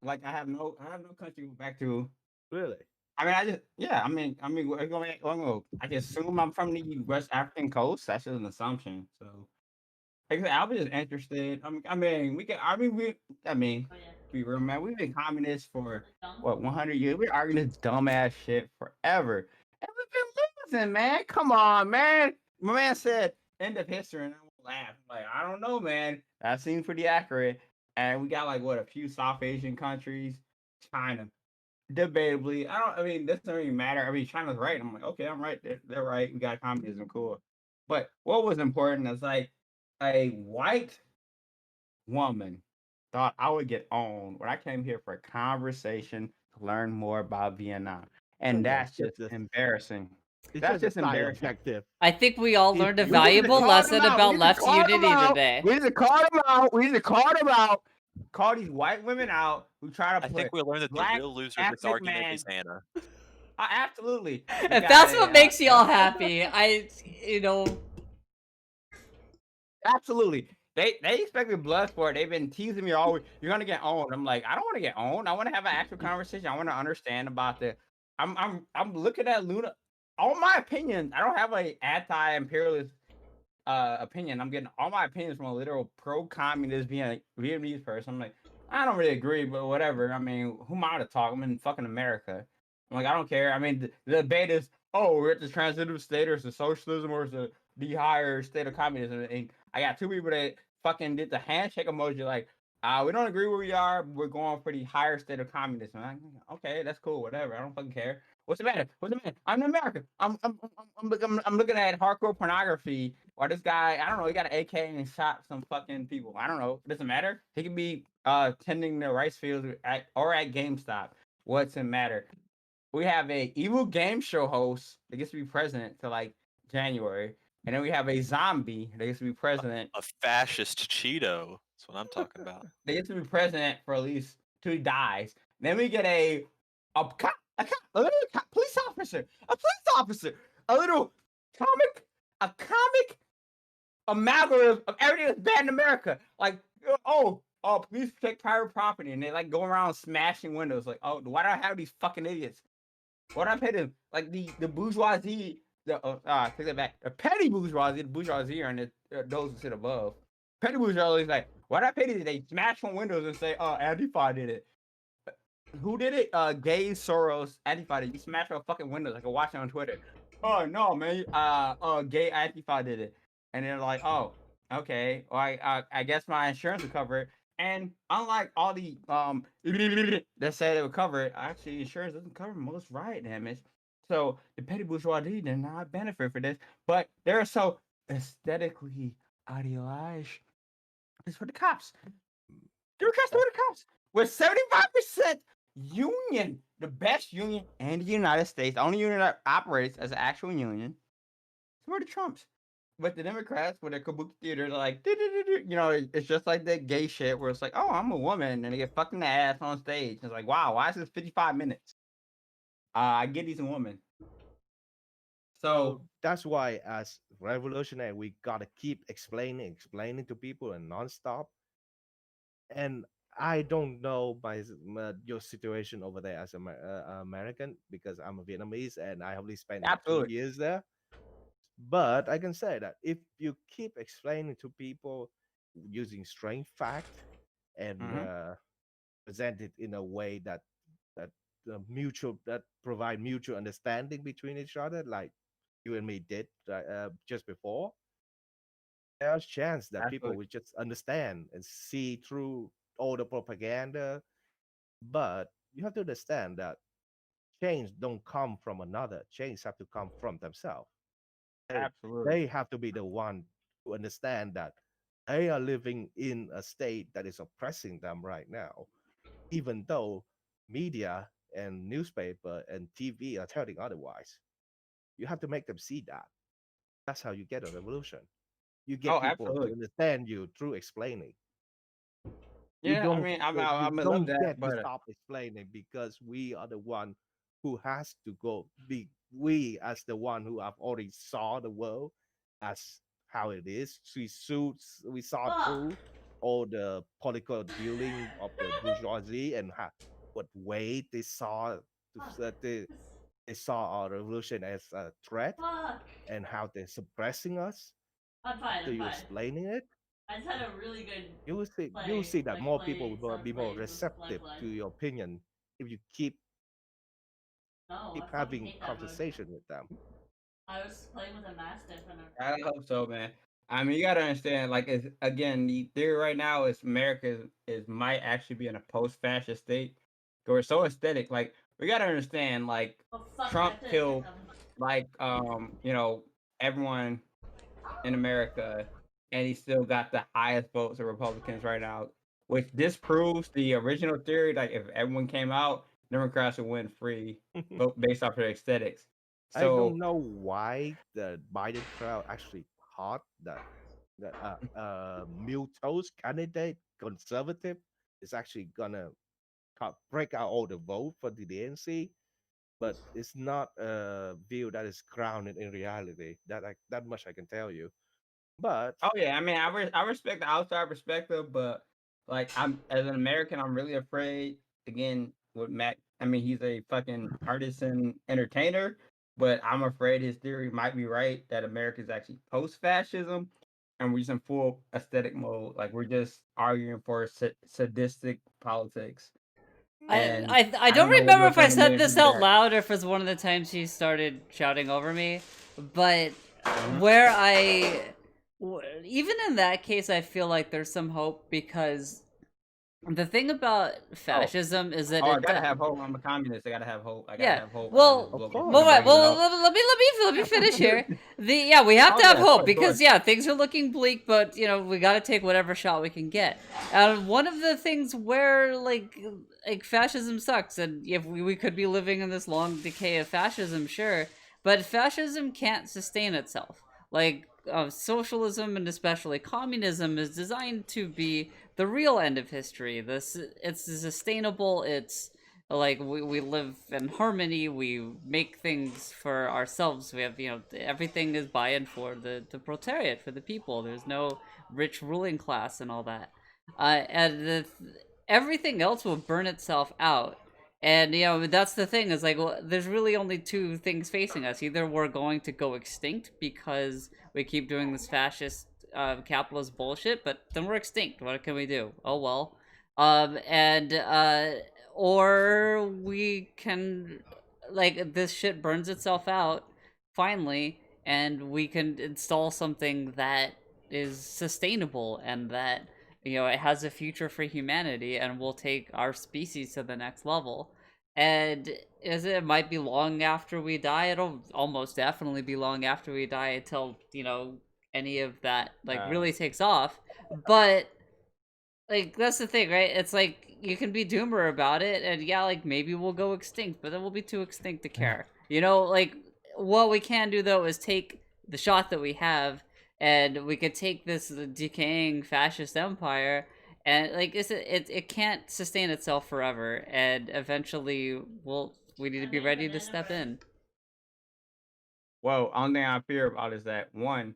like I have no country to go back to. Really. I mean, I just yeah. I can assume I'm from the West African coast. That's just an assumption. So like I said, I was just interested. I mean, we can. I mean, we. I mean, Oh yeah. be real, man. We've been communists for Dumb. what 100 years. We're arguing this dumbass shit forever, and we've been losing, man. Come on, man. My man said end of history, and I won't laugh. Like I don't know, man. That seems pretty accurate. And we got like what a few South Asian countries, China. Debatably, I don't. I mean, this doesn't really matter. I mean, China's right. I'm like, okay, I'm right. They're right. We got communism, cool. But what was important is like a white woman thought I would get on when I came here for a conversation to learn more about Vietnam, So and yeah, that's just embarrassing. it's That's just a just side embarrassing. objective. I think we all If learned a you We need to valuable call them lesson out. We about need to left call them unity out. today. We need to call them out. We need to call them out. Call these white women out who try to I think put we learned that the black real loser of this ethnic argument man. is Hannah. Absolutely. We If got that's a what makes y'all happy, you know, absolutely. They expect me blood sport. They've been teasing me all week. You're gonna get owned. I'm like, I don't want to get owned. I want to have an actual conversation. I want to understand about the. I'm looking at Luna. All my opinions. I don't have a anti-imperialist opinion. I'm getting all my opinions from a literal pro-communist Vietnamese person. I'm like, I don't really agree, but whatever. I mean, who am I to talk? I'm in fucking America. I'm like, I don't care. I mean, the debate is, oh, we're at the transitive state, or is it socialism, or is it the higher state of communism? And I got two people that fucking did the handshake emoji, like, we don't agree where we are, but we're going for the higher state of communism. I'm like, okay, that's cool, whatever. I don't fucking care. What's the matter? What's the matter? I'm in America. I'm looking at hardcore pornography, or this guy, I don't know, he got an AK and shot some fucking people. I don't know. It doesn't matter. He could be tending the rice fields at GameStop. What's it matter? We have a evil game show host that gets to be president till like January, and then we have a zombie that gets to be president. A fascist Cheeto. That's what I'm talking about. They get to be president for at least till he dies. Then we get a little police officer, a little comic amalgam of everything that's bad in America. Like, police protect private property, and they like go around smashing windows. Like, oh, why do I have these fucking idiots? What I pay them? Like the bourgeoisie, take that back. The petty bourgeoisie are in those that sit above. Petty bourgeoisie is like, why do I pay these? They smash on windows and say, oh, Antifa did it. Who did it? Gay Soros Antifa did it. You smash on fucking windows. I can watch it on Twitter. Oh no, man. Gay Antifa did it. And they're like, oh, okay. Well, I guess my insurance will cover it. And unlike all the that say they would cover it, actually insurance doesn't cover most riot damage. So the petty bourgeoisie did not benefit for this, but they're so aesthetically idealized. It's for the cops. Democrats for the cops with 75% union, the best union in the United States, the only union that operates as an actual union. It's for the Trumps. But the Democrats, with their kabuki theater, they're like, it's just like that gay shit where it's like, oh, I'm a woman, and they get fucked in the ass on stage. It's like, wow, why is this 55 minutes? I get these women. So that's why, as revolutionary, we gotta keep explaining to people and nonstop. And I don't know your situation over there as an American, because I'm a Vietnamese and I only spent like 2 absolutely, years there. But I can say that if you keep explaining to people using strength fact and hmm present it in a way that that provide mutual understanding between each other, like you and me did just before, there's chance that people absolutely, will just understand and see through all the propaganda. But you have to understand that change don't come from another. Change have to come from themselves. they, absolutely, they have to be the one to understand that they are living in a state that is oppressing them right now, even though media and newspaper and TV are telling otherwise. You have to make them see that. That's how you get a revolution. You get oh, people to absolutely, understand you through explaining. You yeah. I don't mean, I you may love don't that, get to but stop explaining, because we are the one who has to go be we as the one who have already saw the world as how it is. We saw Fuck! through all the political dealing of the bourgeoisie and what way they saw Fuck! they saw our revolution as a threat, Fuck! and how they're suppressing us. I'm fine, After I'm you fine. explaining it, I just had a really good you will see that more people play, will start be more playing the supply receptive flag. to your opinion if you keep No, I fucking having hate that mode. conversation with them. I was playing with a mastiff and I hope so, man. I mean, you gotta understand, like, it's, again, the theory right now is America is might actually be in a post-fascist state. We're so aesthetic. Like, we gotta understand, like, oh fuck, I Trump have to get killed, them. like, everyone in America, and he still got the highest votes of Republicans right now, which disproves the original theory. Like, if everyone came out, Democrats would win free, vote based off of their aesthetics. I So, don't know why the Biden crowd actually thought that milquetoast candidate conservative is actually gonna break out all the vote for the DNC, but it's not a view that is grounded in reality. That much I can tell you. But oh yeah, I mean, I respect the outside perspective, but like I'm as an American, I'm really afraid again with Mac. I mean, he's a fucking artisan entertainer, but I'm afraid his theory might be right that America is actually post-fascism, and we're just in full aesthetic mode. Like we're just arguing for sadistic politics, I, and I I I don't don't know what remember will if I bring a said million this people out back. loud or if it's one of the times he started shouting over me, but Mhm. where even in that case, I feel like there's some hope because the thing about Oh, fascism is that oh, I it gotta have hope. I'm a communist. I gotta have hope. I gotta yeah. have hope. I just Well, of well, course, right, bring it well, up. let me finish here. We have Oh to have yeah, of hope course, of course. because things are looking bleak, but we got to take whatever shot we can get. And one of the things where like fascism sucks, and if we could be living in this long decay of fascism, sure, but fascism can't sustain itself. Like socialism and especially communism is designed to be the real end of history. It's sustainable. It's like we live in harmony, we make things for ourselves, we have everything is by and for the proletariat, for the people. There's no rich ruling class and all that, everything else will burn itself out. And that's the thing, is like, well, there's really only two things facing us. Either we're going to go extinct because we keep doing this fascist capitalist bullshit, but then we're extinct. What can we do? Oh well. And or we can, like, this shit burns itself out finally, and we can install something that is sustainable and that it has a future for humanity and will take our species to the next level. And it might be long after we die. It'll almost definitely be long after we die until, any of that really takes off. But that's the thing, right? It's like you can be doomer about it, and yeah, maybe we'll go extinct, but then we'll be too extinct to care. What we can do though is take the shot that we have, and we could take this decaying fascist empire, and it can't sustain itself forever, and eventually we need to be ready to step in. Well, only thing I fear about is that one,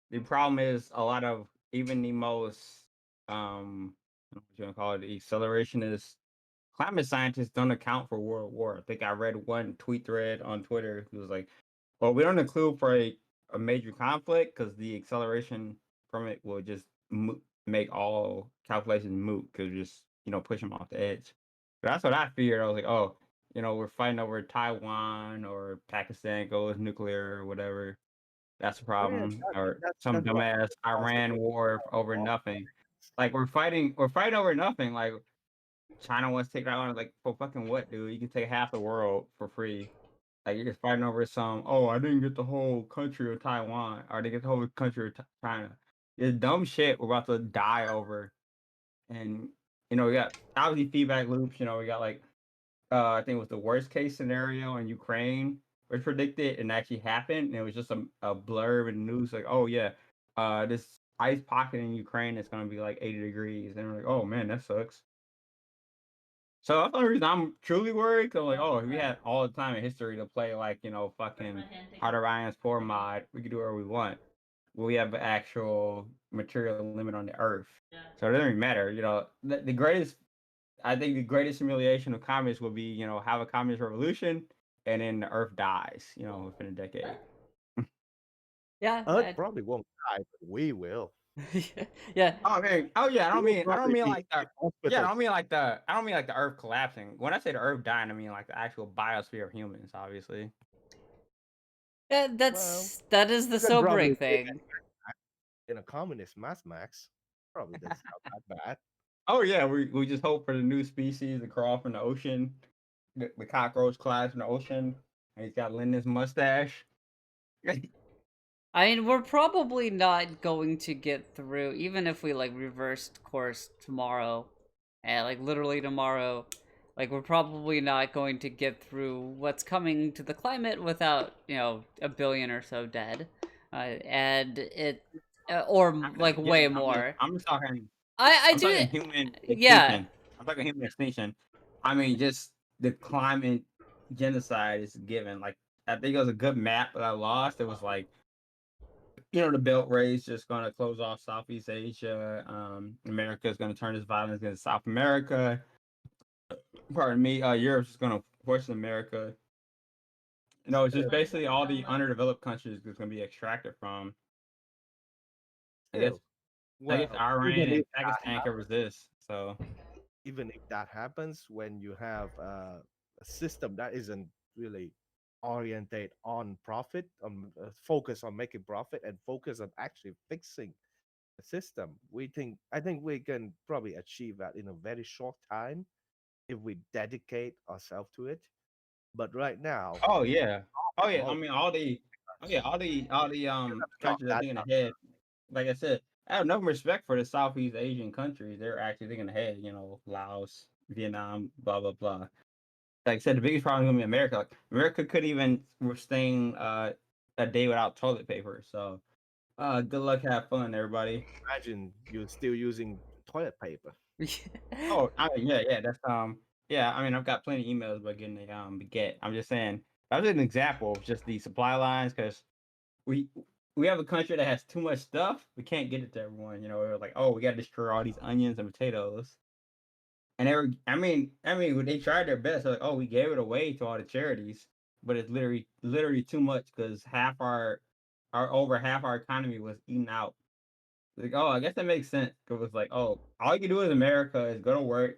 the problem is a lot of even the most what you gonna call it, the accelerationist climate scientists don't account for world war. I think I read one tweet thread on Twitter. It was like, well, we don't include for a major conflict because the acceleration from it will just make all calculations moot because just push them off the edge. But that's what I feared. I was like, oh, we're fighting over Taiwan or Pakistan goes nuclear or whatever. That's a Oh yeah, problem. Or some that's what dumbass Iran war over all nothing. Like we're fighting over nothing. Like China wants to take Taiwan. Like for fucking what, dude? You can take half the world for free. Like you're just fighting over some. Oh, I didn't get the whole country of Taiwan, or they get the whole country of China. It's dumb shit we're about to die over, and we got obviously feedback loops. We got I think it was the worst case scenario in Ukraine was predicted and actually happened. And it was just a blurb in the news like, oh yeah, this ice pocket in Ukraine is gonna be like 80 degrees, and we're like, oh man, that sucks. So that's the only reason I'm truly worried. Cause I'm like, oh, if we had all the time in history to play fucking Heart of Iron's poor mod, we could do whatever we want. Well, we have an actual material limit on the Earth, so it doesn't even matter. The greatest, I think, the greatest humiliation of communists will be, have a communist revolution, and then the Earth dies, within a decade. Yeah. Earth probably won't die, but we will. Yeah. Oh man. Oh yeah. I don't mean like the. Yeah, I hospital. don't mean like the Earth collapsing. When I say the Earth dying, I mean like the actual biosphere of humans, obviously. Yeah, that is the You can probably sobering live thing. in a communist mass, probably doesn't sound that bad. Oh yeah, we just hope for the new species to crawl from the ocean. The cockroach climbs from the ocean, and he's got Linda's mustache. I mean, we're probably not going to get through, even if we reversed course tomorrow, and literally tomorrow, we're probably not going to get through what's coming to the climate without a billion or so dead, and it or way more. I'm just talking. I'm talking human extinction. Yeah. I'm talking human extinction. I mean, just the climate genocide is given. Like, I think it was a good map that I lost. It was like, the Beltway is just going to close off Southeast Asia. America is going to turn its violence against South America. Pardon me. Europe's just going to force America. It's just basically all the underdeveloped countries is going to be extracted from. I guess Iran and Pakistan can resist. So even if that happens, when you have a system that isn't really oriented on profit, on focus on making profit, and focus on actually fixing the system, I think we can probably achieve that in a very short time if we dedicate ourselves to it. But right now, oh yeah. I mean, all the countries are thinking ahead. Like I said, I have no respect for the Southeast Asian countries. They're actually thinking ahead. Laos, Vietnam, blah blah blah. Like I said, the biggest problem is gonna be America. Like, America couldn't even sustain a day without toilet paper. So, good luck, have fun, everybody. Imagine you're still using toilet paper. Oh, I mean, yeah, that's yeah. I mean, I've got plenty of emails about getting the baguette. I'm just saying that was an example of just the supply lines because we we have a country that has too much stuff. We can't get it to everyone. We're like, oh, we got to destroy all these onions and potatoes. And they were, when they tried their best. They're like, oh, we gave it away to all the charities, but it's literally too much because over half our economy was eaten out. Like, oh, I guess that makes sense. It was like, oh, all you can do in America is go to work,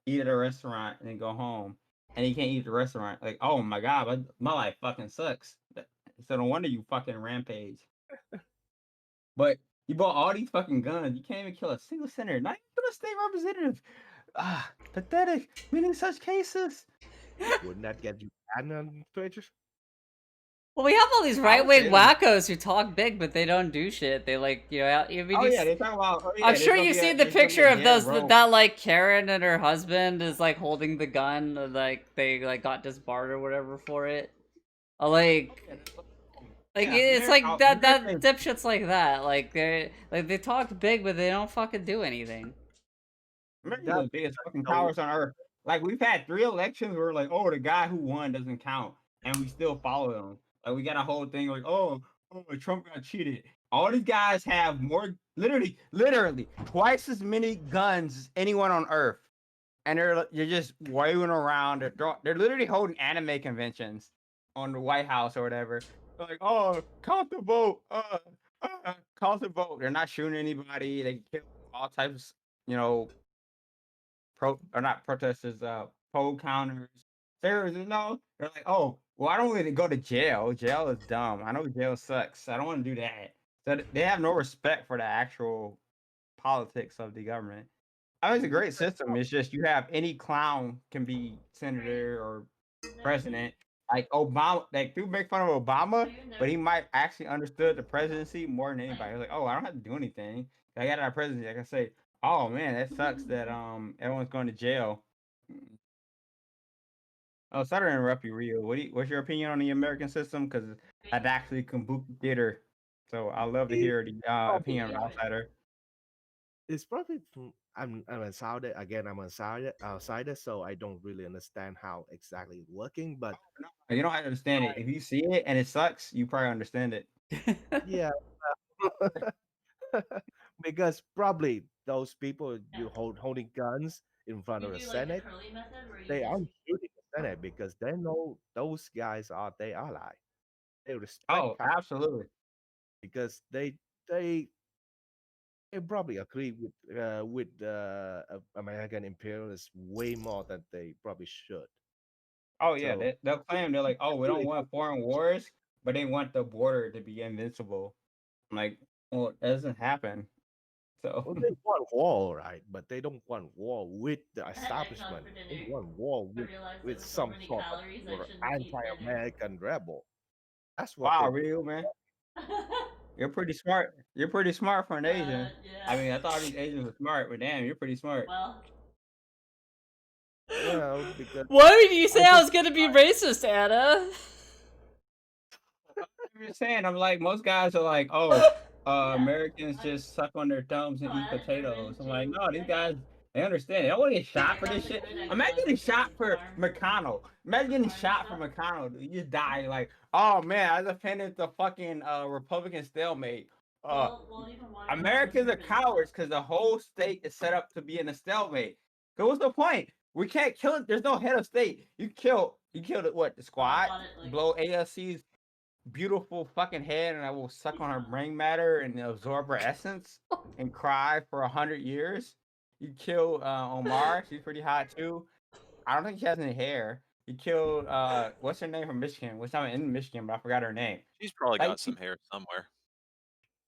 eat at a restaurant, and then go home. And you can't eat at the restaurant. Like, oh my god, my life fucking sucks. So no wonder you fucking rampage. But You bought all these fucking guns. You can't even kill a single senator. Not even a state representative. Ah, pathetic. Many such cases. Wouldn't that get you banned on Twitter? Well, we have all these I right would say wing that- wackos who talk big, but they don't do shit. They like, you know, I mean, Oh you yeah, s- they talk about. Oh, yeah, I'm there's sure gonna you've be a- seen the there's gonna be picture a of damn those row. that like Karen and her husband is like holding the gun, and, like they like got disbarred or whatever for it. Like Yeah, it's America- like that America- dipshits like that. Like they talk big, but they don't fucking do anything. America's the biggest fucking cowards on earth. Like we've had 3 elections where like, oh, the guy who won doesn't count, and we still follow him. Like we got a whole thing like, oh, Trump got cheated. All these guys have more, literally, twice as many guns as anyone on earth, and they're just waving around. They're literally holding anime conventions on the White House or whatever. They're like, oh, count the vote, count the vote. They're not shooting anybody. They kill all types, you know, not protesters, poll counters, terrorists. No, they're like, oh, well, I don't want to go to jail. Jail is dumb. I know jail sucks. I don't want to do that. So they have no respect for the actual politics of the government. I mean, it's a great system. It's just you have any clown can be senator or president. Like Obama, like people make fun of Obama, but he might actually understood the presidency more than anybody. He's like, oh, I don't have to do anything. I got our presidency. I can say, oh man, that sucks that everyone's going to jail. Oh, sorry to interrupt you, Rio. What's your opinion on the American system? Because I'd actually kabuki theater, so I'd love to hear the opinion of an outsider. It's probably I'm outsider again. I'm outsider, so I don't really understand how exactly it's working. But You don't understand it. If you see it and it sucks, you probably understand it. yeah, because probably those people holding guns in front You of the do like the Senate, curly method where you they just aren't shooting the Senate because they know those guys are their ally. They respect Oh, Congress absolutely. because they probably agree with American imperialists way more than they probably should. Oh yeah, So they'll claim they're like, oh, we don't really, want foreign wars, but they want the border to be invincible. I'm like, well, it doesn't happen. So well, they want war, right? But they don't want war with the I had eggnog establishment. for They dinner. want war I with realized it with was so some many sort calories I of shouldn't eat dinner. anti-American rebel. That's what wow, they real man, you're pretty smart. You're pretty smart for an Asian. I Yeah. mean, I thought these Asians were smart, but damn, you're pretty smart. Well, because Why would you say I was just gonna be racist, Anna? I'm just saying, I'm like, most guys are like, oh, Americans just suck on their thumbs and no, eat I had potatoes. I'm like, bourbon too. no, these guys, they understand. They don't want to get shot for That's this a shit. good idea. Imagine getting shot for Farm. McConnell. Imagine getting Farm shot for stuff. McConnell. Dude. You just die. Like, oh man, I defended the fucking Republican stalemate. Well, even water Americans are bourbon cowards because the whole state is set up to be in a stalemate. So what's the point? We can't kill it. There's no head of state. You killed it. What the squad? bought it, like- Blow AFC's beautiful fucking head, and I will suck on her brain matter and absorb her essence and cry for 100 years. You kill Omar. She's pretty hot too. I don't think she has any hair. You killed what's her name from Michigan? What's not in Michigan, but I forgot her name. She's probably Like, got some hair somewhere.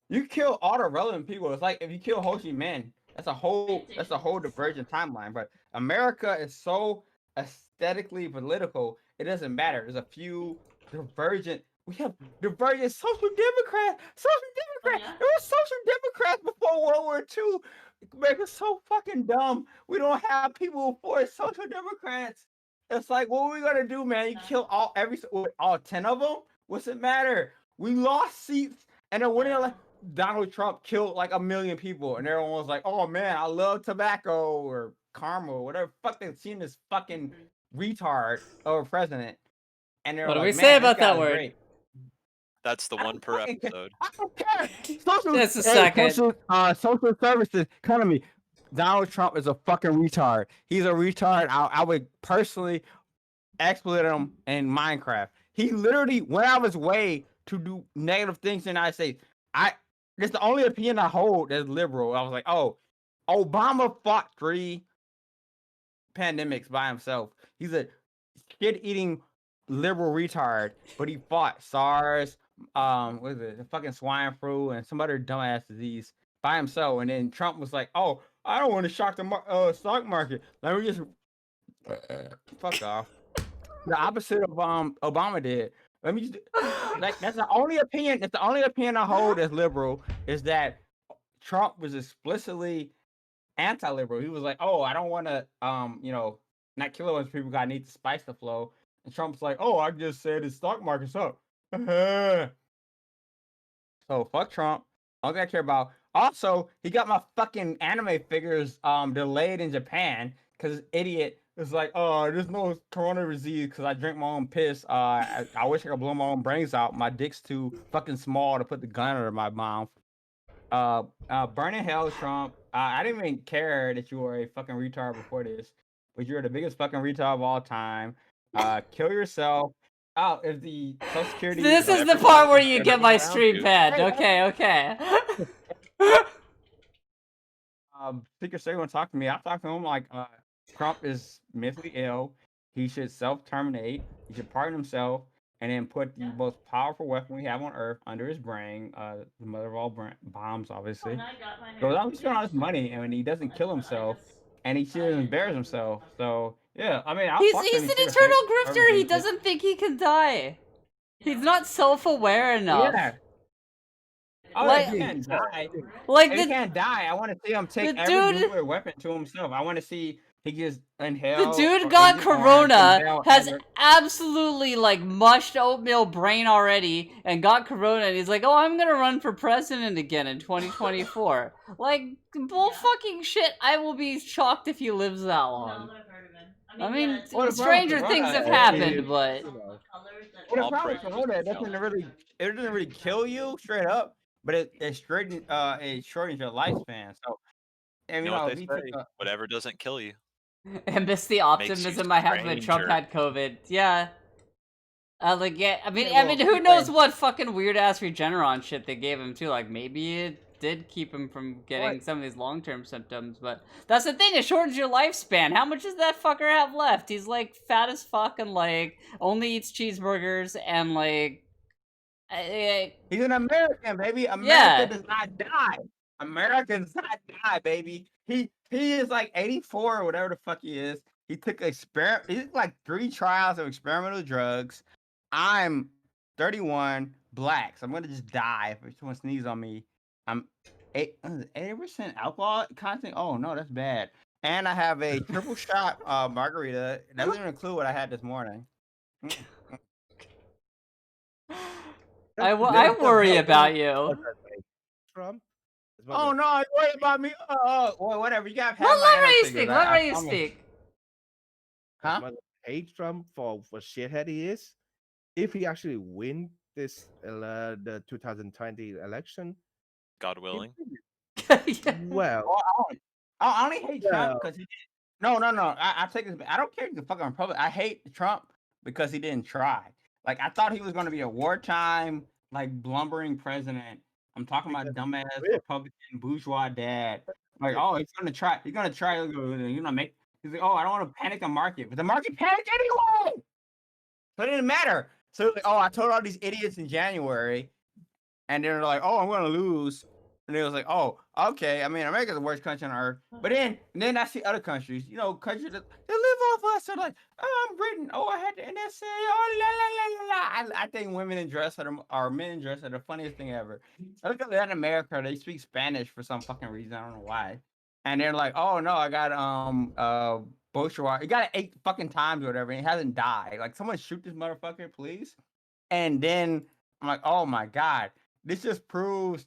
You kill all the relevant people. It's like if you kill Ho Chi Minh, that's a whole divergent timeline. But America is so aesthetically political, it doesn't matter. There's a few divergent. We have divergent social democrats. yeah? There were social democrats before World War II. America's so fucking dumb. We don't have people for social democrats. It's like, what are we gonna do, man? You kill all 10 of them. What's it matter? We lost seats, and then when they're like, Donald Trump killed like 1 million people, and everyone was like, "Oh man, I love tobacco or karma or whatever." Fuck, they've seen this fucking retard of a president, and they're What do like, we "Man, say this about that guy's word? great." That's the I one don't per fucking care. episode. I don't care. Social, Just a second. social services economy. Donald Trump is a fucking retard. He's a retard. I would personally exploit him in Minecraft. He literally went out of his way to do negative things in the United States. It's the only opinion I hold that's liberal. I was like, oh, Obama fought 3 pandemics by himself. He's a shit-eating liberal retard, but he fought SARS, what is it? The fucking swine flu and some other dumbass disease by himself. And then Trump was like, "Oh, I don't want to shock the stock market. Let me just fuck off." The opposite of Obama did. Let me just like that's the only opinion. That's the only opinion I hold as liberal is that Trump was explicitly anti-liberal. He was like, "Oh, I don't want to not kill a bunch of people. I need to spice the flow." And Trump's like, "Oh, I just said the stock market's up." So fuck Trump. All I care about. Also, he got my fucking anime figures delayed in Japan because this idiot was like, "Oh, there's no corona disease because I drink my own piss. I wish I could blow my own brains out. My dick's too fucking small to put the gun under my mouth." Burn in hell, Trump. I didn't even care that you were a fucking retard before this, but you're the biggest fucking retard of all time. Kill yourself. Oh, if the Social Security. This is the part where you get my stream banned. Okay, okay. Secret Service want to talk to me. I'll talk to him like Trump is mentally ill. He should self-terminate. He should pardon himself and then put the most powerful weapon we have on Earth under his brain, the mother of all bombs, obviously. So I'm spending all this money, and he doesn't kill himself, and he shouldn't embarrass himself. So yeah, I mean, he's an eternal grifter. He doesn't think he can die. He's not self-aware enough. Yeah. Oh, Like- he can't die. Like If he can't die, I want to see him take the every dude- nuclear weapon to himself. I want to see he just inhale. The dude or got inhale corona, inhale has air. absolutely like mushed oatmeal brain already, and got corona, and he's like, "Oh, I'm gonna run for president again in 2024." Like bull fucking shit. I will be shocked if he lives that long. No, I've heard of him. I mean, yeah, What about stranger corona? things have Yeah, happened, but colors that Well, the All problem with praise corona, it to doesn't really kill you straight up, but it shortens your lifespan. So, and You know what if they he say? took Whatever doesn't kill you. I miss the optimism I had when Trump stranger. had COVID. Yeah. Like yeah, I mean, Yeah, well, who knows what fucking weird ass Regeneron shit they gave him too? Like maybe it did keep him from getting What? some of these long-term symptoms, but that's the thing. It shortens your lifespan. How much does that fucker have left? He's like fat as fuck and like only eats cheeseburgers and like. He's an American, baby. America does not die. America does not die, baby. He is like 84 or whatever the fuck he is. He took he took like 3 trials of experimental drugs. I'm 31, black, so I'm gonna just die if someone sneezes on me. I'm 80% alcohol content. Oh no, that's bad. And I have a triple shot margarita. That doesn't even include what I had this morning. I worry about you. Trump. Oh no, you worry about me. Well, whatever. You got. Well, let Ray speak. Let Ray speak. Huh? Hate Trump for shithead he is. If he actually win this the 2020 election, God willing. well, I only hate Trump because he did. No. I take this. I don't care if he's a fucking Republican. I hate Trump because he didn't try. Like I thought he was going to be a wartime, like blubbering president. I'm talking about dumbass Republican bourgeois dad. Like, oh, he's gonna try. He's gonna try. You know, make. He's like, oh, I don't want to panic the market, but the market panicked anyway. So it didn't matter. So like, oh, I told all these idiots in January, and they're like, oh, I'm gonna lose. And it was like, oh, okay. I mean, America's the worst country on earth. But then I see other countries, countries that they live off us. They're like, oh, I'm Britain. Oh, I had the NSA. Oh, la la la la. I think women in dress or men in dress are the funniest thing ever. I look at Latin America. They speak Spanish for some fucking reason. I don't know why. And they're like, oh no, I got Bourgeois. He got it 8 fucking times or whatever. And he hasn't died. Like, someone shoot this motherfucker, please. And then I'm like, oh my god, this just proves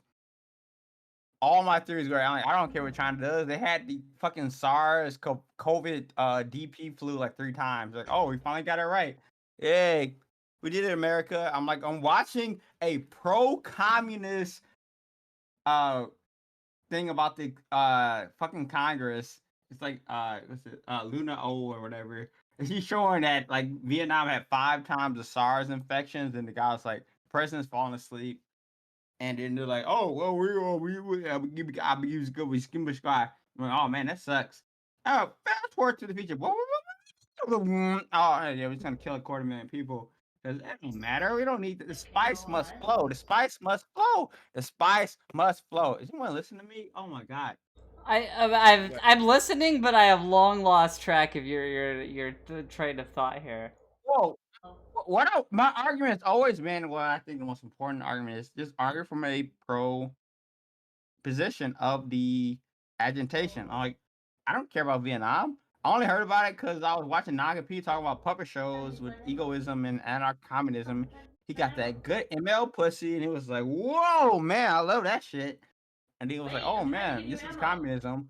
all my theories were. I don't care what China does. They had the fucking SARS, COVID, DP flu like 3 times. Like, oh, we finally got it right. Yay, we did it, America. I'm like, I'm watching a pro-communist thing about the fucking Congress. It's like what's it? Luna O or whatever. And she's showing that like Vietnam had 5 times the SARS infections, and the guy's like, the president's falling asleep. And then they're like, oh, well, I'll be using good with skin sky. I'm like, oh man, that sucks. Oh, fast forward to the future. Oh yeah, we're just gonna kill 250,000 people. Because that don't matter. We don't need the spice must flow. The spice must flow. The spice must flow. Is anyone listening to me? Oh my god. I'm listening, but I have long lost track of your train of thought here. Whoa. My argument has always been, well, I think the most important argument is just argue from a pro position of the agitation. Like, I don't care about Vietnam. I only heard about it because I was watching Naga P talk about puppet shows with egoism and anarcho-communism. He got that good ML pussy, and he was like, "Whoa, man, I love that shit." And he was like, "Oh man, this is communism."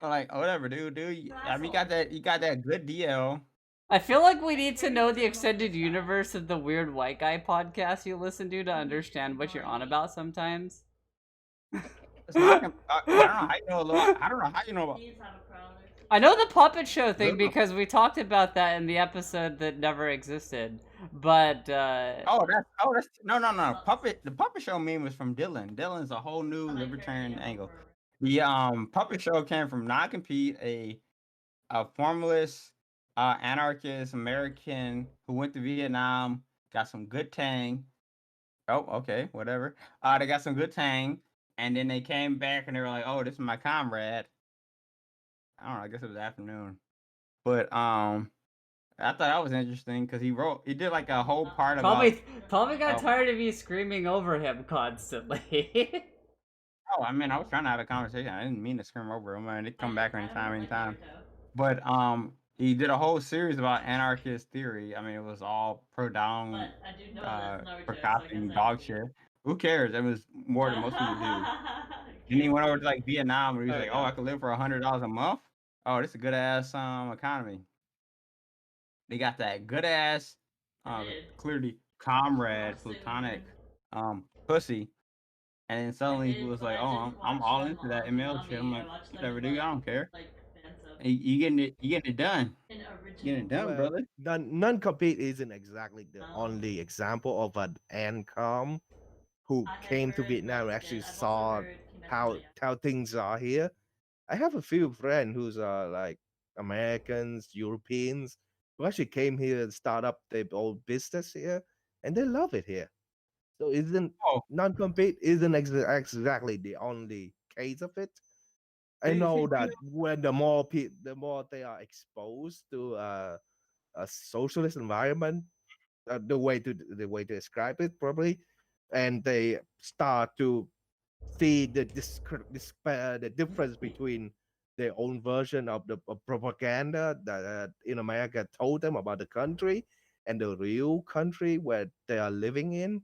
I'm like, oh, whatever, dude. I mean, you got that good DL. I feel like we need to know the extended universe of the weird white guy podcast you listen to understand what you're on about sometimes. It's not. I don't know how you know a little. I don't know how you know about. I know the puppet show thing because we talked about that in the episode that never existed. But that's no. The puppet show meme was from Dylan. Dylan's a whole new libertarian angle. The puppet show came from non-compete, a formalist anarchist American who went to Vietnam, got some good tang. Oh, okay, whatever. They got some good tang, and then they came back and they were like, "Oh, this is my comrade." I don't know. I guess it was afternoon, but I thought that was interesting because he did like a whole part about. Probably got tired of you screaming over him constantly. Oh, I mean, I was trying to have a conversation. I didn't mean to scream over him. They'd come back anytime. But he did a whole series about anarchist theory. I mean, it was all pro down, for copying dog shit. Who cares? It was more than most people do. And he went over to like Vietnam, where he was like, "Oh, I could live for $100 a month. Oh, this is a good ass economy." They got that good ass, clearly comrade, platonic, pussy. And then suddenly he was like, "Oh, I'm all into that ML shit." I'm like, "Whatever, dude. I don't care. You getting it done. Getting it done, Well, brother." non-compete isn't exactly the only example of an ANCOM who came to Vietnam and actually saw how things are here. I have a few friends who's like Americans, Europeans, who actually came here and start up their own business here, and they love it here. So isn't Oh, non-compete isn't exactly the only case of it. I know that when the more they are exposed to a socialist environment, the way to describe it probably, and they start to see the difference between their own version of the propaganda that in America told them about the country and the real country where they are living in.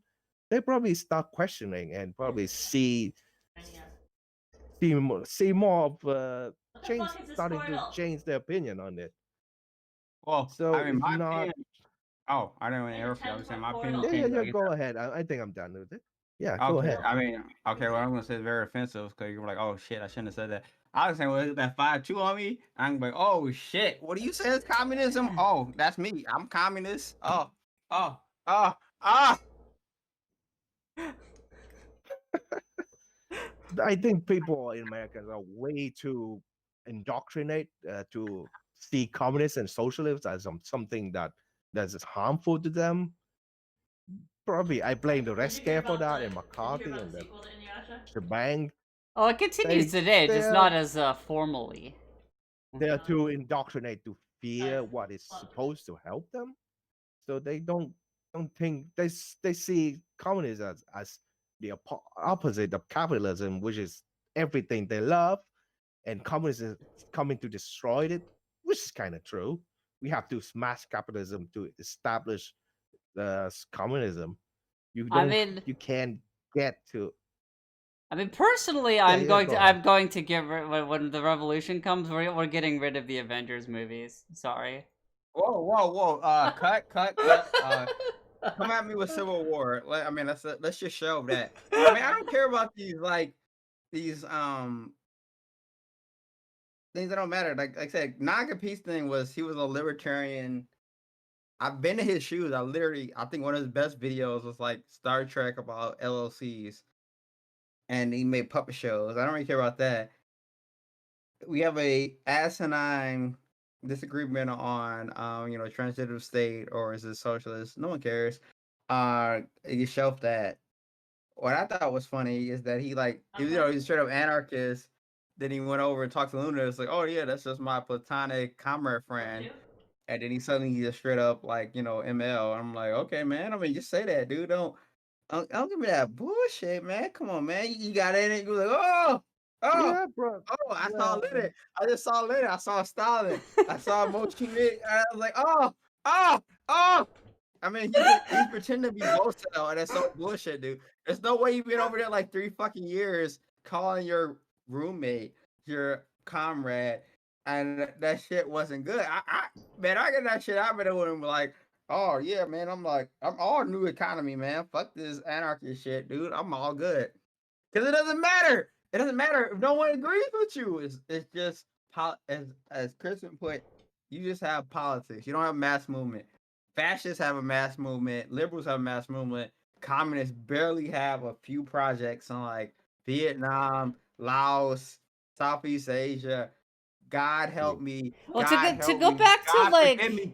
They probably start questioning and probably see more of starting to change their opinion on it. well, So I mean, it's my not. opinion. Oh, I didn't want to interrupt you. I was saying my opinion Yeah, yeah, changed. yeah. I guess. Go ahead. I think I'm done with it. Yeah, go Okay, ahead. I mean, okay. What I'm gonna say is very offensive because you're like, "Oh shit, I shouldn't have said that." I was saying, "Well, that 5-2 on me." I'm like, "Oh shit, what do you say is communism?" Oh, that's me. I'm communist. Oh, oh, oh, ah. I think people in America are way too indoctrinate to see communists and socialists as something that's harmful to them. Probably, I blame the Red Scare for that, and McCarthy and the shebang. Oh, it continues They today, just they're not as formally. they're too indoctrinated to fear what is supposed to help them, so they don't think they see communism as the opposite of capitalism, which is everything they love, and communism is coming to destroy it, which is kind of true. We have to smash capitalism to establish communism. I mean, You can't get to. personally, Yeah, I'm yeah, going go to ahead. I'm going to get when the revolution comes. We're getting rid of the Avengers movies. Sorry. Whoa. Cut. Come at me with Civil War. I mean, let's just shelve that. I mean, I don't care about these things that don't matter. Like I said, non-compete thing was he was a libertarian. I've been in his shoes. I think one of his best videos was like Star Trek about LLCs, and he made puppet shows. I don't really care about that. We have a asinine disagreement on transitive state or is it socialist? No one cares. You shelf that. What I thought was funny is that he like he's straight up anarchist. Then he went over and talked to Luna. It's like, oh yeah, that's just my platonic comrade friend. And then he suddenly just straight up like ML. I'm like, okay, man. I mean, just say that, dude. Don't give me that bullshit, man. Come on, man. You got in it. You was like, oh, Yeah, bro. I saw Well, Leonard. I just saw Leonard. I saw Stalin. I saw Mochi. I was like, oh. I mean, he's pretending to be Mosel, and that's so bullshit, dude. There's no way you've been over there like 3 fucking years calling your roommate your comrade, and that shit wasn't good. Man, I get that shit out of there with him like, oh yeah, man. I'm all new economy, man. Fuck this anarchy shit, dude. I'm all good. Because it doesn't matter. It doesn't matter if no one agrees with you. It's just as Kristen put, you just have politics. You don't have mass movement. Fascists have a mass movement. Liberals have a mass movement. Communists barely have a few projects on like Vietnam, Laos, Southeast Asia. God help me. Well, God to help go me. back to God like forgive me.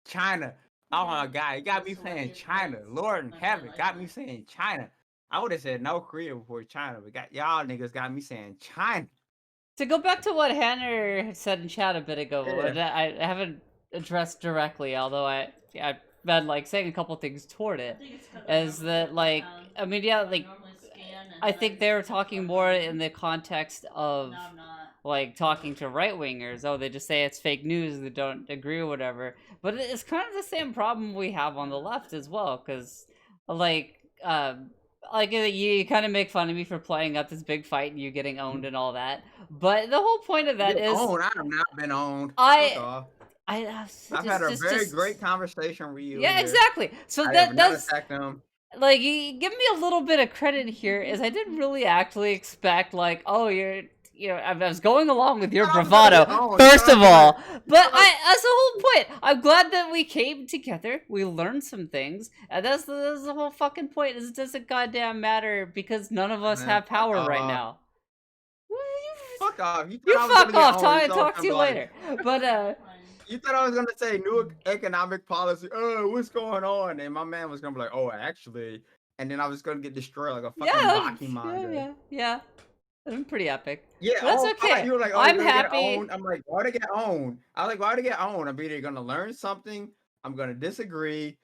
China. Oh my God, it got me saying China. Lord in heaven, got me saying China. I would have said no Korea before China, but y'all niggas got me saying China. to go back to what Hannah said in chat a bit ago, Yeah. and I haven't addressed directly, although I've been like saying a couple things toward it, is that like I mean like I think they were talking more in the context of like talking to right wingers. Oh, they just say it's fake news, they don't agree or whatever. But it's kind of the same problem we have on the left as well, because like you kind of make fun of me for playing up this big fight and you getting owned and all that. But the whole point of that is owned. I have not been owned. I've had a very great conversation with you. Yeah, here. exactly. So I that's not attacked them. like you give me a little bit of credit here, is I didn't really actually expect like, oh, I was going along with your bravado, first of all. But as a whole point, I'm glad that we came together. We learned some things, and that's the whole fucking point. Is it doesn't goddamn matter because none of us have power right now. Fuck off! You fuck off. Talk to you later. But you thought I was gonna say new economic policy. Oh, what's going on? And my man was gonna be like, oh, actually, and then I was gonna get destroyed like a fucking Baki manga. Yeah. I'm pretty epic. Yeah, that's okay. You were like, I'm happy. I'm like, why to get owned? I was like, why to get owned? I'm either gonna learn something, I'm gonna disagree,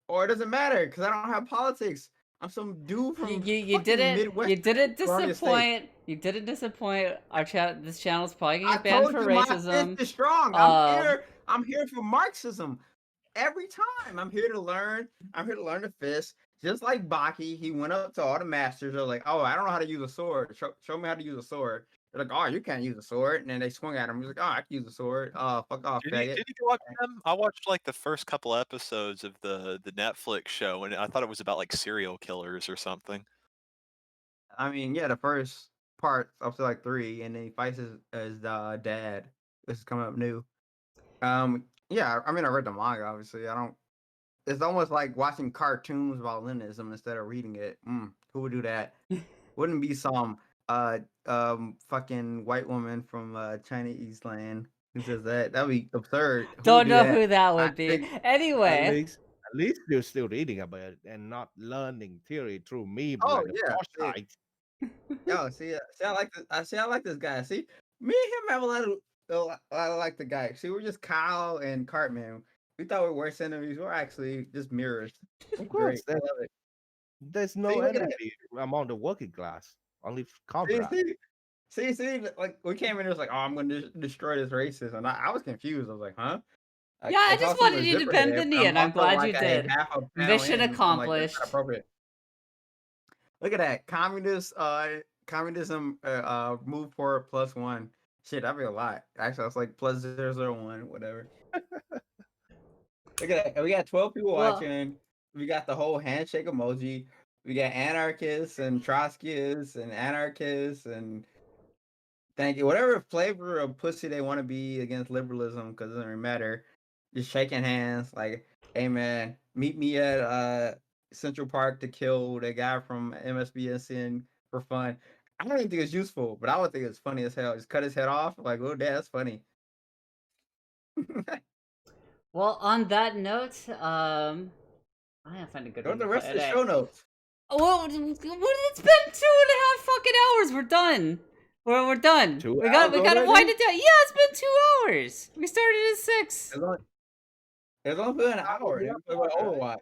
or it doesn't matter because I don't have politics. I'm some dude from you didn't Midwest. You didn't disappoint. You didn't disappoint. Our this channel's probably gonna get banned for racism. My fist is strong. I'm here for Marxism. Every time I'm here to learn. I'm here to learn the fist. Just like Baki, he went up to all the masters. They're like, "Oh, I don't know how to use a sword. Show me how to use a sword." They're like, "Oh, you can't use a sword." And then they swung at him. He's like, "Oh, I can use a sword. Oh, fuck off, faggot." Did you watch them? I watched like the first couple episodes of the Netflix show, and I thought it was about like serial killers or something. I mean, yeah, the first part up to like 3, and then he fights his dad. This is coming up new. Yeah, I mean, I read the manga. Obviously, I don't. It's almost like watching cartoons about Leninism instead of reading it. Who would do that? Wouldn't be some fucking white woman from Chinese land who says that. That'd be absurd. Don't know who that would be. Anyway, at least you're still reading about it and not learning theory through memes. Oh like yeah. Yo, see, I like this guy. See, me and him have a lot of like the guy. See, we're just Kyle and Cartman. We thought we were worse enemies. We're actually just mirrors. Of course, there's no enemy among the working class. Only comrades. See, like we came in, it was like, oh, I'm going to destroy this racist, and I was confused. I was like, huh? Yeah, I just wanted you to bend the knee, and I'm glad you did. Mission accomplished. Appropriate. Look at that, communism move forward +1. Shit, that'd be a lot. Actually, it's like +001, whatever. Look at that. We got 12 people watching. We got the whole handshake emoji. We got anarchists and Trotskyists and anarchists and thank you. Whatever flavor of pussy they want to be against liberalism, because it doesn't really matter. Just shaking hands, like, hey man, meet me at Central Park to kill the guy from MSBSN for fun. I don't even think it's useful, but I would think it's funny as hell. Just cut his head off. Like, oh, that's funny. Well, on that note, I gotta find a good Go one to to the rest play of the today. show notes. Well, it's been 2.5 fucking hours. We're done. We're done. 2 We hours gotta wind already? it down. Yeah, it's been 2 hours. We started at 6. It's only been an hour. And we played Overwatch.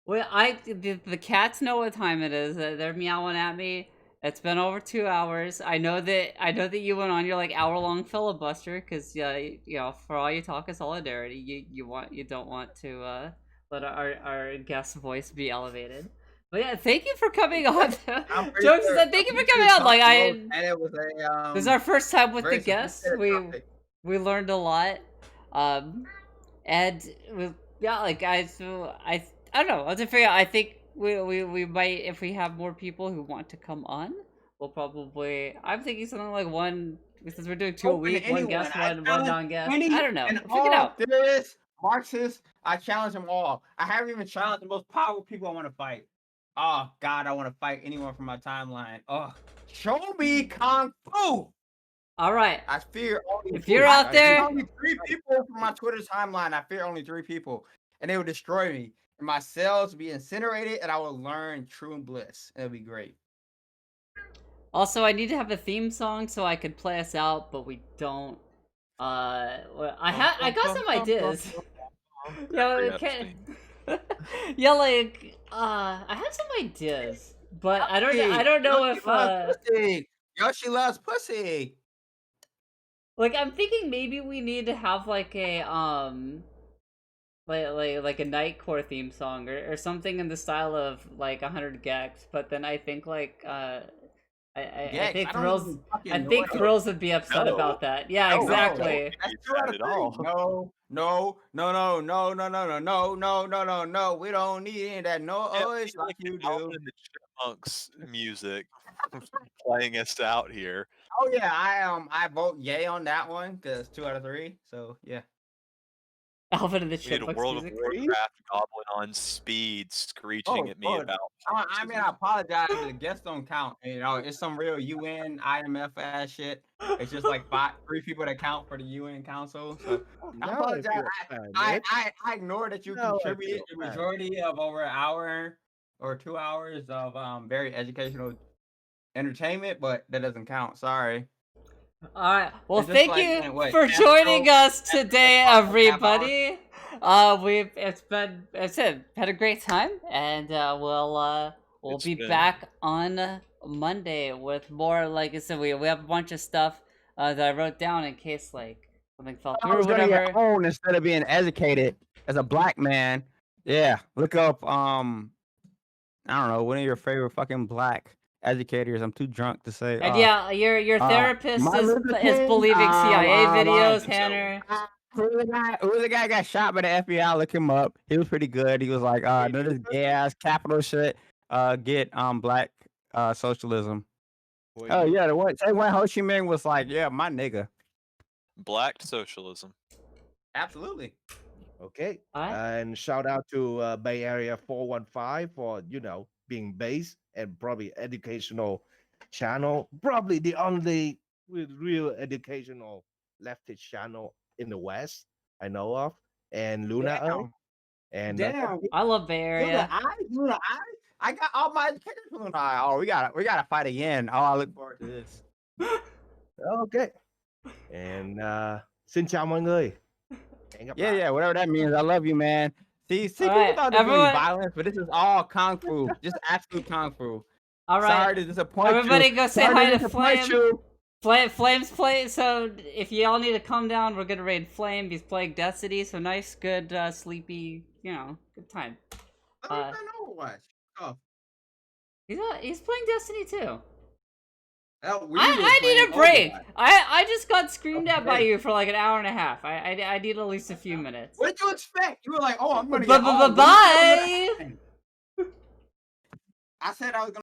Well, the cats know what time it is. They're meowing at me. It's been over 2 hours. I know that you went on your like hour-long filibuster because you know, for all you talk of solidarity, you don't want to let our guest voice be elevated. But yeah, thank you for coming on. Jokes aside, thank you for coming on. Like and it was a this is our first time with the very guests. sophisticated topic. We learned a lot. And yeah, like I don't know. I was to figure out. I think we might, if we have more people who want to come on, we'll probably. I'm thinking something like one, since we're doing 2 a Open to week, one anyone. guest, I one challenge non-guest. any I don't know. and Figure it all out. theorists, Marxists. I challenge them all. I haven't even challenged the most powerful people I want to fight. Oh God, I want to fight anyone from my timeline. Oh, show me kung fu. All right. I fear only If you're out there, only 3 people from my Twitter timeline. I fear only 3 people, and they will destroy me. And my cells will be incinerated, and I will learn true bliss. It'll be great. also I need to have a theme song so I could play us out, but we don't. Well, I got some ideas. Yeah, okay. Yeah, like I have some ideas, but I don't know if Yoshi loves pussy. like I'm thinking maybe we need to have like a like a Nightcore theme song or something in the style of like 100 Gex, but then I think like I think Thrills would be upset No. about that. Yeah, No, exactly. That's Not 2 out of at all. 3. No. We don't need any of that noise like you do. Alvin and the Chipmunks music playing us out here. Oh yeah, I vote yay on that one because 2 out of 3. So yeah. Alvin and the We had a Chipmunks World of music. Warcraft goblin on speed screeching at me Lord. about. I mean, I apologize, but the guests don't count. You know, it's some real UN, IMF ass shit. It's just like 3 people that count for the UN Council. So I Now apologize. feel bad, I ignore that you Now I contributed feel the bad. majority of over an hour or 2 hours of very educational entertainment, but that doesn't count. Sorry. All right. Well, It's just thank like, you man, what, for Astro- joining us today, Astro- everybody. It's had a great time, and we'll It's be been- back on Monday with more. Like I said, we have a bunch of stuff that I wrote down in case like something fell I through or was gonna whatever. get owned instead of being educated as a black man. Yeah, look up I don't know, one of your favorite fucking black educators. I'm too drunk to say. And yeah, your therapist Martin is Luther King, believing CIA videos, so- Tanner. Who the guy got shot by the FBI? Look him up. He was pretty good. He was like, none of this gay ass capital shit. Get black socialism. Oh yeah, the one say when Ho Chi Minh was like, yeah, my nigga. Black socialism. Absolutely. Okay. Alright. And shout out to Bay Area 415 for, being based and probably educational channel. Probably the only real educational leftist channel in the West I know of. And Luna Earth. Damn. And Damn. I love Bay Area. Luna I got all my education from Luna Eye. Oh, we gotta fight again. Oh, I look forward to this. okay. And xin chào mọi người. Hẹn gặp lại. Yeah, whatever that means. I love you, man. See, people Alright, thought this was everyone- violence, but this is all kung fu. Just absolute kung fu. All right. Sorry to disappoint Everybody you. go say Sorry hi to disappoint Flame. you. Flame's play. So if y'all need to calm down, we're gonna raid Flame. He's playing Destiny, so nice, good, sleepy, good time. I don't know Overwatch. Oh, He's playing Destiny too. hell, I need a break. Overwatch. I just got screamed at by Okay. you for like an hour and a half. I need at least a few minutes. What did you expect? You were like, oh, I'm gonna get home. Bye. I said I was gonna